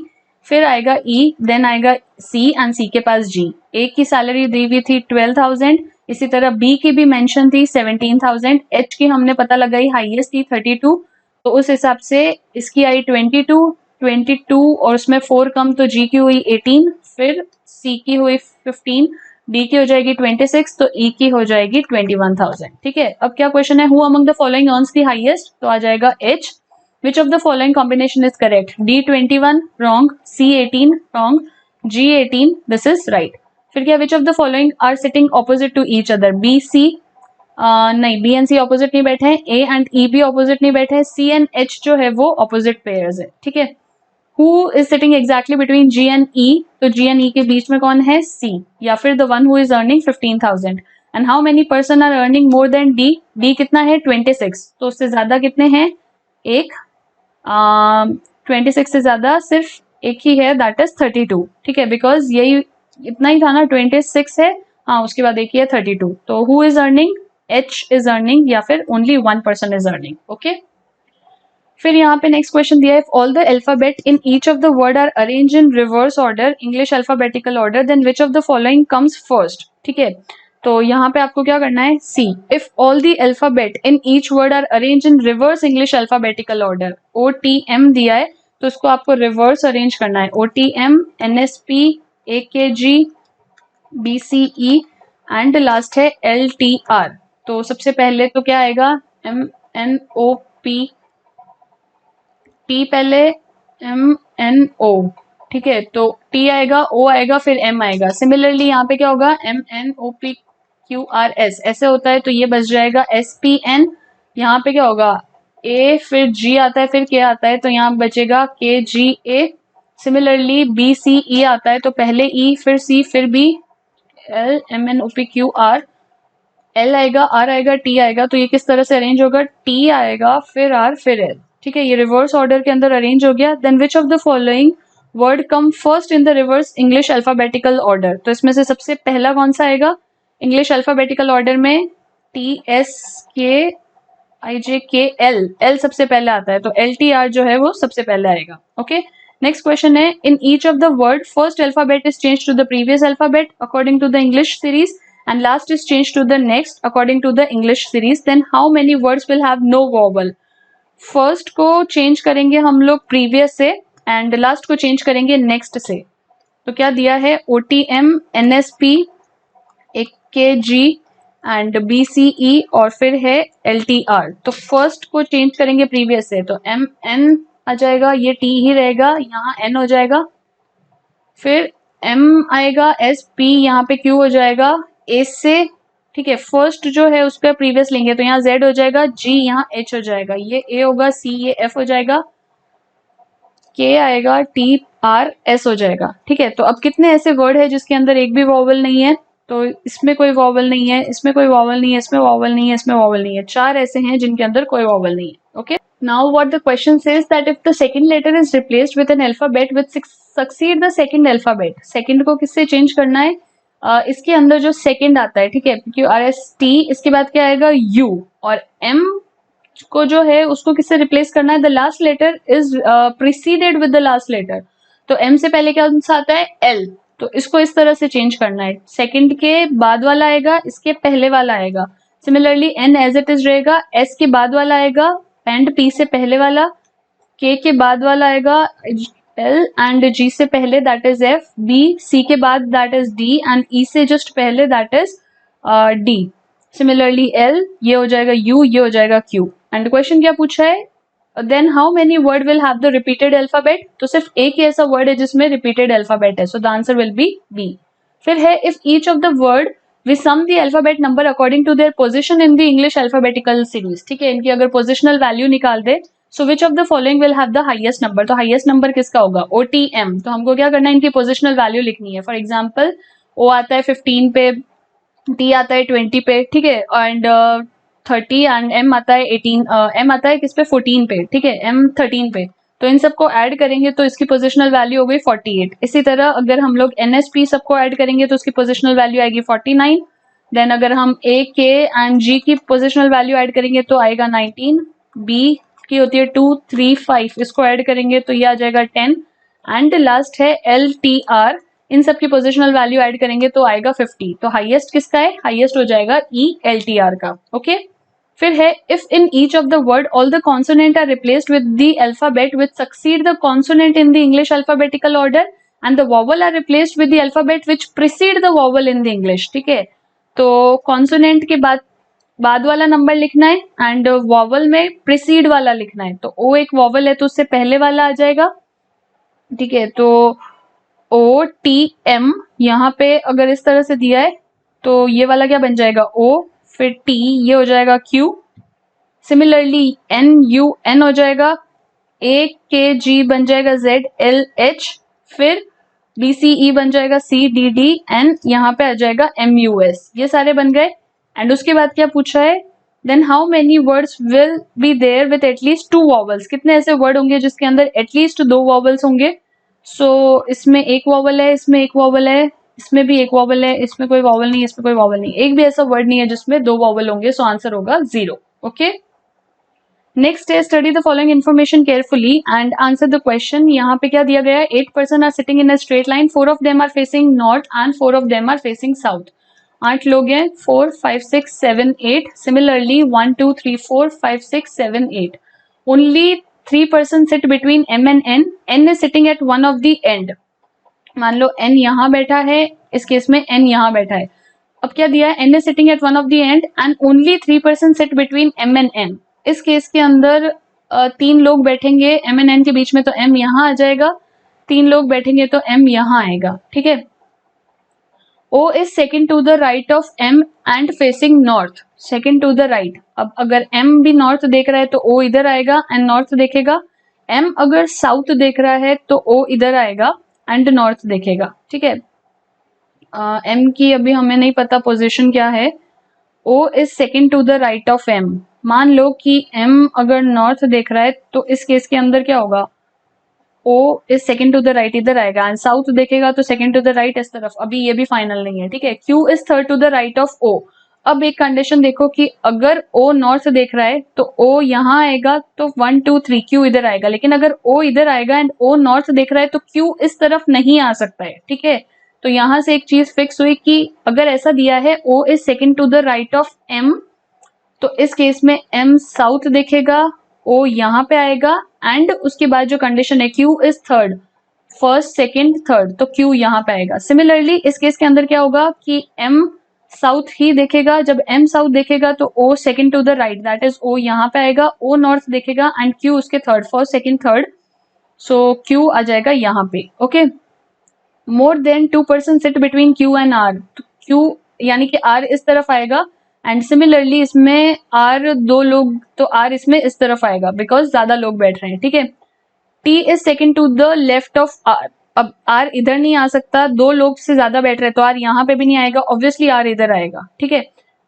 फिर आएगा E, देन आएगा C एंड C के पास G। A की सैलरी दी हुई थी 12,000, इसी तरह B की भी मेंशन थी 17,000, H की हमने पता लगाई हाईएस्ट थी 32, तो तो उस हिसाब से इसकी आई 22 और उसमें 4 कम, तो जी की हुई 18, फिर सी की हुई 15, डी की हो जाएगी 26, तो ई की हो जाएगी 21,000। ठीक है, अब क्या क्वेश्चन है, who among the following earns the highest, तो आ जाएगा H. Which of the following combination is correct, D 21 wrong, C 18 wrong, G 18 this is right. फिर क्या, which of the following are sitting opposite to each other, B C, नहीं B and C opposite नहीं बैठे हैं, A and ई भी opposite नहीं बैठे हैं, सी एंड एच जो है वो ऑपोजिट पेयर्स है। ठीक है, who is sitting exactly between G and E, तो जी एंड ई के बीच में कौन है, सी, या फिर the one who is earning 15,000। And how many person are earning more than D, D कितना है 26, तो उससे ज्यादा कितने हैं, एक, 26 से ज्यादा सिर्फ एक ही है, दैट इज 32। ठीक है, बिकॉज यही इतना ही था ना, 26 है, हाँ उसके बाद एक ही है 32, तो who is earning, H is earning, या फिर only one person is earning. Okay, फिर यहाँ पे नेक्स्ट क्वेश्चन दिया है, if all the alphabet in each of the word are arrange in reverse order, English alphabetical order, then which of the following comes first. ठीक है, तो यहाँ पे आपको क्या करना है, see, if all the alphabet in each word are arrange in reverse English alphabetical order, O T M दिया है, तो इसको आपको रिवर्स अरेंज करना है, O T M, N S P, A K G, B C E and last है L T R. तो सबसे पहले तो क्या आएगा, M N O P, T पहले, एम एन ओ। ठीक है, तो टी आएगा, ओ आएगा, फिर एम आएगा। सिमिलरली यहाँ पे क्या होगा, M N O P Q R S ऐसे होता है, तो ये बच जाएगा एस पी एन। यहाँ पे क्या होगा, ए फिर जी आता है, फिर के आता है, तो यहाँ बचेगा के जी ए। सिमिलरली बी सी ई आता है, तो पहले ई फिर सी फिर B, L M N O P Q R, L आएगा, आर आएगा, टी आएगा, तो ये किस तरह से अरेंज होगा, टी आएगा, फिर आर, फिर एल। ठीक है, ये रिवर्स ऑर्डर के अंदर अरेंज हो गया। Then which of the following word come first in the reverse English alphabetical order, तो इसमें से सबसे पहला कौन सा आएगा, इंग्लिश अल्फाबेटिकल ऑर्डर में टी एस के आई जे के एल, एल सबसे पहले आता है, तो एल टी आर जो है वो सबसे पहले आएगा। ओके, नेक्स्ट क्वेश्चन है, in each of the word first alphabet is change to the previous alphabet according to the English series and last is changed to the next according to the English series, then how many words will have no vowel? First को change करेंगे हम लोग previous से and last को change करेंगे next से। तो क्या दिया है, OTM, NSP, AKG and BCE और फिर है LTR। तो first को change करेंगे previous से, तो MN आ जाएगा, ये T ही रहेगा, यहाँ N हो जाएगा, फिर M आएगा, SP यहाँ पे Q हो जाएगा, ए से। ठीक है, फर्स्ट जो है उसका प्रीवियस लेंगे, तो यहाँ जेड हो जाएगा, जी यहाँ एच हो जाएगा, ये ए होगा, सी ये एफ हो जाएगा, के आएगा, टी आर एस हो जाएगा। ठीक है, तो अब कितने ऐसे वर्ड है जिसके अंदर एक भी वॉवल नहीं है, तो इसमें कोई वॉवल नहीं है, इसमें कोई वॉवल नहीं है, इसमें वॉवल नहीं है, इसमें वॉवल नहीं है, 4 ऐसे हैं जिनके अंदर कोई वॉवल नहीं है। Okay, now what the question says that if the second letter is replaced with an alphabet with succeed the second alphabet, second को किससे चेंज करना है, इसके अंदर जो सेकंड आता है, ठीक है, क्यू आर एस टी, इसके बाद क्या आएगा, यू, और एम को जो है उसको किससे रिप्लेस करना है, the last letter is preceded with the last letter, तो एम से पहले क्या आता है, एल, तो इसको इस तरह से चेंज करना है, सेकंड के बाद वाला आएगा, इसके पहले वाला आएगा। Similarly N as it is रहेगा, एस के बाद वाला आएगा एंड पी से पहले वाला, के बाद वाला आएगा एल एंड जी से पहले that is F, B C के बाद that is D and E से जस्ट पहले that is D. Similarly L ये हो जाएगा यू, ये हो जाएगा क्यू। एंड क्वेश्चन क्या पूछा है, then how many word will have the repeated alphabet, तो सिर्फ एक ही ऐसा वर्ड है जिसमें रिपीटेड अल्फाबेट है, so the answer will be B. फिर है if each of the word we sum the alphabet number according to their position in the English alphabetical series. ठीक है, इनकी अगर पोजिशनल वैल्यू निकाल दे, so which of the following will have the highest number, तो highest number किसका होगा, OTM, तो हमको क्या करना है, इनकी पोजिशनल वैल्यू लिखनी है। फॉर एग्जाम्पल ओ आता है 15 पे, टी आता है 20 पे, ठीक है, एंड 30 एंड एम आता है 18, एम आता है किस पे, 14 पे, ठीक है, एम 13 पे, तो इन सबको ऐड करेंगे तो इसकी पोजिशनल वैल्यू हो गई 48। इसी तरह अगर हम लोग NSP सबको ऐड करेंगे तो उसकी पोजिशनल वैल्यू आएगी 49। देन अगर हम A, K एंड G की पोजिशनल वैल्यू ऐड करेंगे तो आएगा 19, B की होती है 2, 3, 5, इसको ऐड करेंगे तो ये आ जाएगा 10 एंड लास्ट है LTR, इन सब की पोजिशनल वैल्यू ऐड करेंगे तो आएगा 50। तो हाईएस्ट किसका है, हाईएस्ट हो जाएगा ELTR का। ओके, फिर है if in each of the word all the consonant are replaced with the alphabet which succeed the consonant in the English alphabetical order and the vowel are replaced with the alphabet which precede the vowel in the English. ठीक है, तो consonant के बाद वाला number लिखना है and vowel में precede वाला लिखना है। तो ओ एक वॉवल है तो उससे पहले वाला आ जाएगा। ठीक है, तो ओ टी एम यहाँ पे अगर इस तरह से दिया है तो ये वाला क्या बन जाएगा ओ, फिर टी ये हो जाएगा Q, similarly N U N हो जाएगा, ए के जी बन जाएगा जेड एल एच, फिर बी सी ई बन जाएगा सी डी डी एन, यहाँ पे आ जाएगा एम यू एस। ये सारे बन गए। एंड उसके बाद क्या पूछा है, then how many words will be there with at least 2 vowels, कितने ऐसे वर्ड होंगे जिसके अंदर एटलीस्ट 2 वॉवल्स होंगे। सो इसमें एक वॉवल है, इसमें एक वॉवल है, इसमें भी एक वॉवल है, इसमें कोई वॉवल नहीं, इसमें कोई वॉवल नहीं, एक भी ऐसा वर्ड नहीं है जिसमें 2 वॉवल होंगे। सो आंसर होगा 0। ओके, नेक्स्ट है study the following information carefully and answer the question. यहाँ पे क्या दिया गया है, 8 person are sitting in a straight line, 4 of them are facing north and 4 of them are facing south. 8 लोग हैं, 4 5 6 7 8, similarly 1 2 3 4 5 6 7 8। Only 3 person sit between M and N, N is sitting at one of the and. मान लो N यहाँ बैठा है, इस case में N यहाँ बैठा है। अब क्या दिया है, N is sitting at one of the end and only 3 person sit between M and N. इस केस के अंदर 3 लोग बैठेंगे एम एंड एन के बीच में, तो एम यहाँ आ जाएगा, 3 लोग बैठेंगे तो एम यहाँ आएगा। ठीक है, O is second to the right of M and facing north, second to the right. अब अगर एम भी नॉर्थ देख रहा है तो ओ इधर आएगा एंड नॉर्थ देखेगा। एम अगर साउथ देख रहा है तो ओ इधर आएगा एंड नॉर्थ देखेगा। ठीक है, एम की अभी हमें नहीं पता पोजीशन क्या है। O is second to the right of M. मान लो कि एम अगर नॉर्थ देख रहा है तो इस केस के अंदर क्या होगा, O is second to the right इधर आएगा एंड साउथ देखेगा तो सेकेंड टू द राइट इस तरफ। अभी ये भी फाइनल नहीं है। ठीक है, Q is third to the right of O. अब एक कंडीशन देखो कि अगर ओ नॉर्थ देख रहा है तो ओ यहाँ आएगा, तो 1 2 3 क्यू इधर आएगा। लेकिन अगर ओ इधर आएगा एंड ओ नॉर्थ देख रहा है तो क्यू इस तरफ नहीं आ सकता है। ठीक है, तो यहां से एक चीज फिक्स हुई कि अगर ऐसा दिया है O is second to the right of M, तो इस केस में एम साउथ देखेगा, ओ यहाँ पे आएगा एंड उसके बाद जो कंडीशन है Q is third, first second third, तो क्यू यहाँ पे आएगा। सिमिलरली इस केस के अंदर क्या होगा कि एम साउथ ही देखेगा, जब एम साउथ देखेगा तो O second to the right, that is O यहाँ पे आएगा, ओ नॉर्थ देखेगा एंड क्यू उसके third, first second third, so Q आ जाएगा यहाँ पे। Okay, more than 2 person sit between Q and R, तो क्यू यानी कि आर इस तरफ आएगा एंड सिमिलरली इसमें आर 2 लोग, तो आर इसमें इस तरफ आएगा बिकॉज ज्यादा लोग बैठ रहे हैं। ठीक है, T is second to the left of R. अब आर इधर नहीं आ सकता, 2 लोग से ज्यादा बैठ रहे हैं तो आर यहाँ पे भी नहीं आएगा, ऑब्वियसली आर इधर आएगा। ठीक है,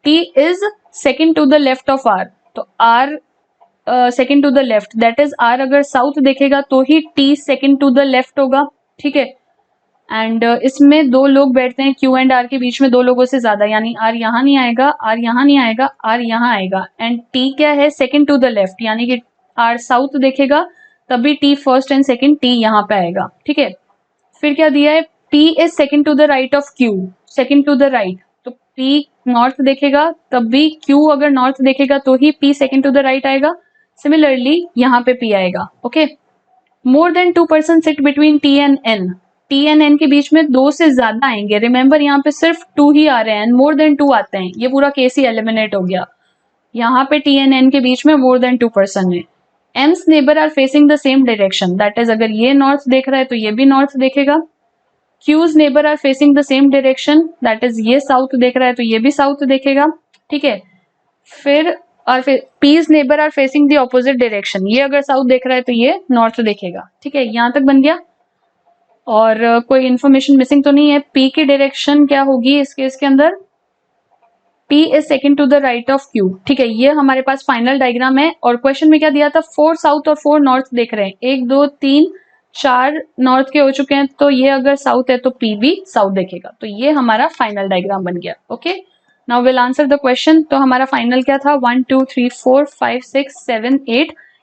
T is second to the left of R, तो R second to the left, that is R अगर साउथ देखेगा तो ही T second to the left होगा। ठीक है, एंड इसमें 2 लोग बैठते हैं क्यू एंड आर के बीच में, 2 लोगों से ज्यादा, यानी आर यहाँ नहीं आएगा, आर यहाँ नहीं आएगा, आर यहाँ आएगा एंड टी क्या है, सेकेंड टू द लेफ्ट, यानी कि आर साउथ देखेगा तभी T first and second, T यहाँ पे आएगा। ठीक है, फिर क्या दिया है, T is second to the right of Q, second to the right, तो पी नॉर्थ देखेगा तब भी क्यू अगर नॉर्थ देखेगा तो ही P second to the right आएगा। सिमिलरली यहाँ पे पी आएगा। Okay, more than 2 person sit between T and N, T and N के बीच में 2 से ज्यादा आएंगे। रिमेंबर यहाँ पे सिर्फ 2 ही आ रहे हैं, मोर देन 2 आते हैं, ये पूरा केस ही एलिमिनेट हो गया। यहाँ पे टी एंड एन के बीच में मोर देन 2 पर्सन है। M's neighbour are facing the same direction, that is अगर ये नॉर्थ देख रहा है तो ये भी नॉर्थ देखेगा। Q's neighbour are facing the same direction, that is ये साउथ देख रहा है तो ये भी साउथ देखेगा। ठीक है, फिर और P's neighbour are facing the opposite direction, ये अगर साउथ देख रहा है तो ये नॉर्थ देखेगा। ठीक है, यहाँ तक बन गया और कोई इन्फॉर्मेशन मिसिंग तो नहीं है। पी की डायरेक्शन क्या होगी इस केस के अंदर, P is second to the right of Q। ठीक है, ये हमारे पास फाइनल डायग्राम है और क्वेश्चन में क्या दिया था, 4 साउथ और 4 नॉर्थ देख रहे हैं, 1 2 3 4 नॉर्थ के हो चुके हैं, तो ये अगर साउथ है तो P भी साउथ देखेगा। तो ये हमारा फाइनल डायग्राम बन गया। Okay, now will answer the question. तो हमारा फाइनल क्या था, 1 2 3 4 5 6 7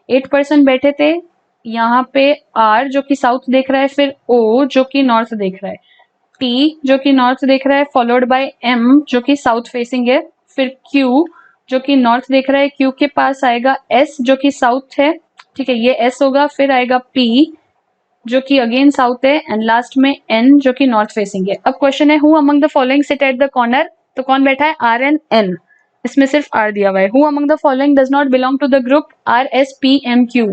8 पर्सन बैठे थे। यहाँ पे R जो कि साउथ देख रहा है, फिर O जो कि नॉर्थ देख रहा है, T जो कि नॉर्थ देख रहा है, फॉलोड बाय M जो कि साउथ फेसिंग है, फिर Q जो कि नॉर्थ देख रहा है, Q के पास आएगा S जो कि साउथ है, ठीक है, ये S होगा, फिर आएगा P जो कि अगेन साउथ है, एंड लास्ट में N जो कि नॉर्थ फेसिंग है। अब क्वेश्चन है who among the following sit at the corner, तो कौन बैठा है, R एंड N, इसमें सिर्फ R दिया हुआ है। Who among the following does not belong to the group R S P M Q,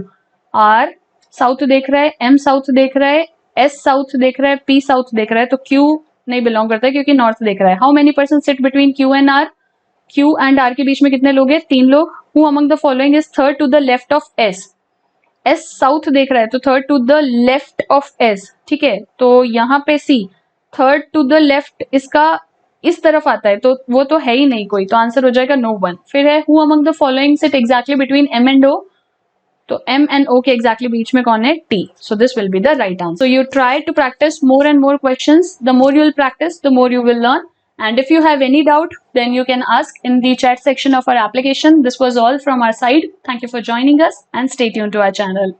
R south देख रहा है, M साउथ देख रहा है, S साउथ देख रहा है, P साउथ देख रहा है, तो Q नहीं बिलोंग करता है क्योंकि नॉर्थ देख रहा है। How many person sit between Q and R, Q and R के बीच में कितने लोग हैं, 3 लोग। Who among the following is third to the left of S, S south देख रहा है तो third to the left of S, ठीक है, तो यहाँ पे C third to the left इसका इस तरफ आता है, तो वो तो है ही नहीं कोई, तो आंसर हो जाएगा नो वन। फिर है who among the following sit exactly between M and O, तो M एंड O के एग्जैक्टली बीच में कौन है, T, so this will be the right answer. So you try to practise more and more questions, the more you will practise the more you will learn, and if you have any doubt then you can ask in the chat section of our application. This was all from our side. Thank you for joining us and stay tuned to our channel.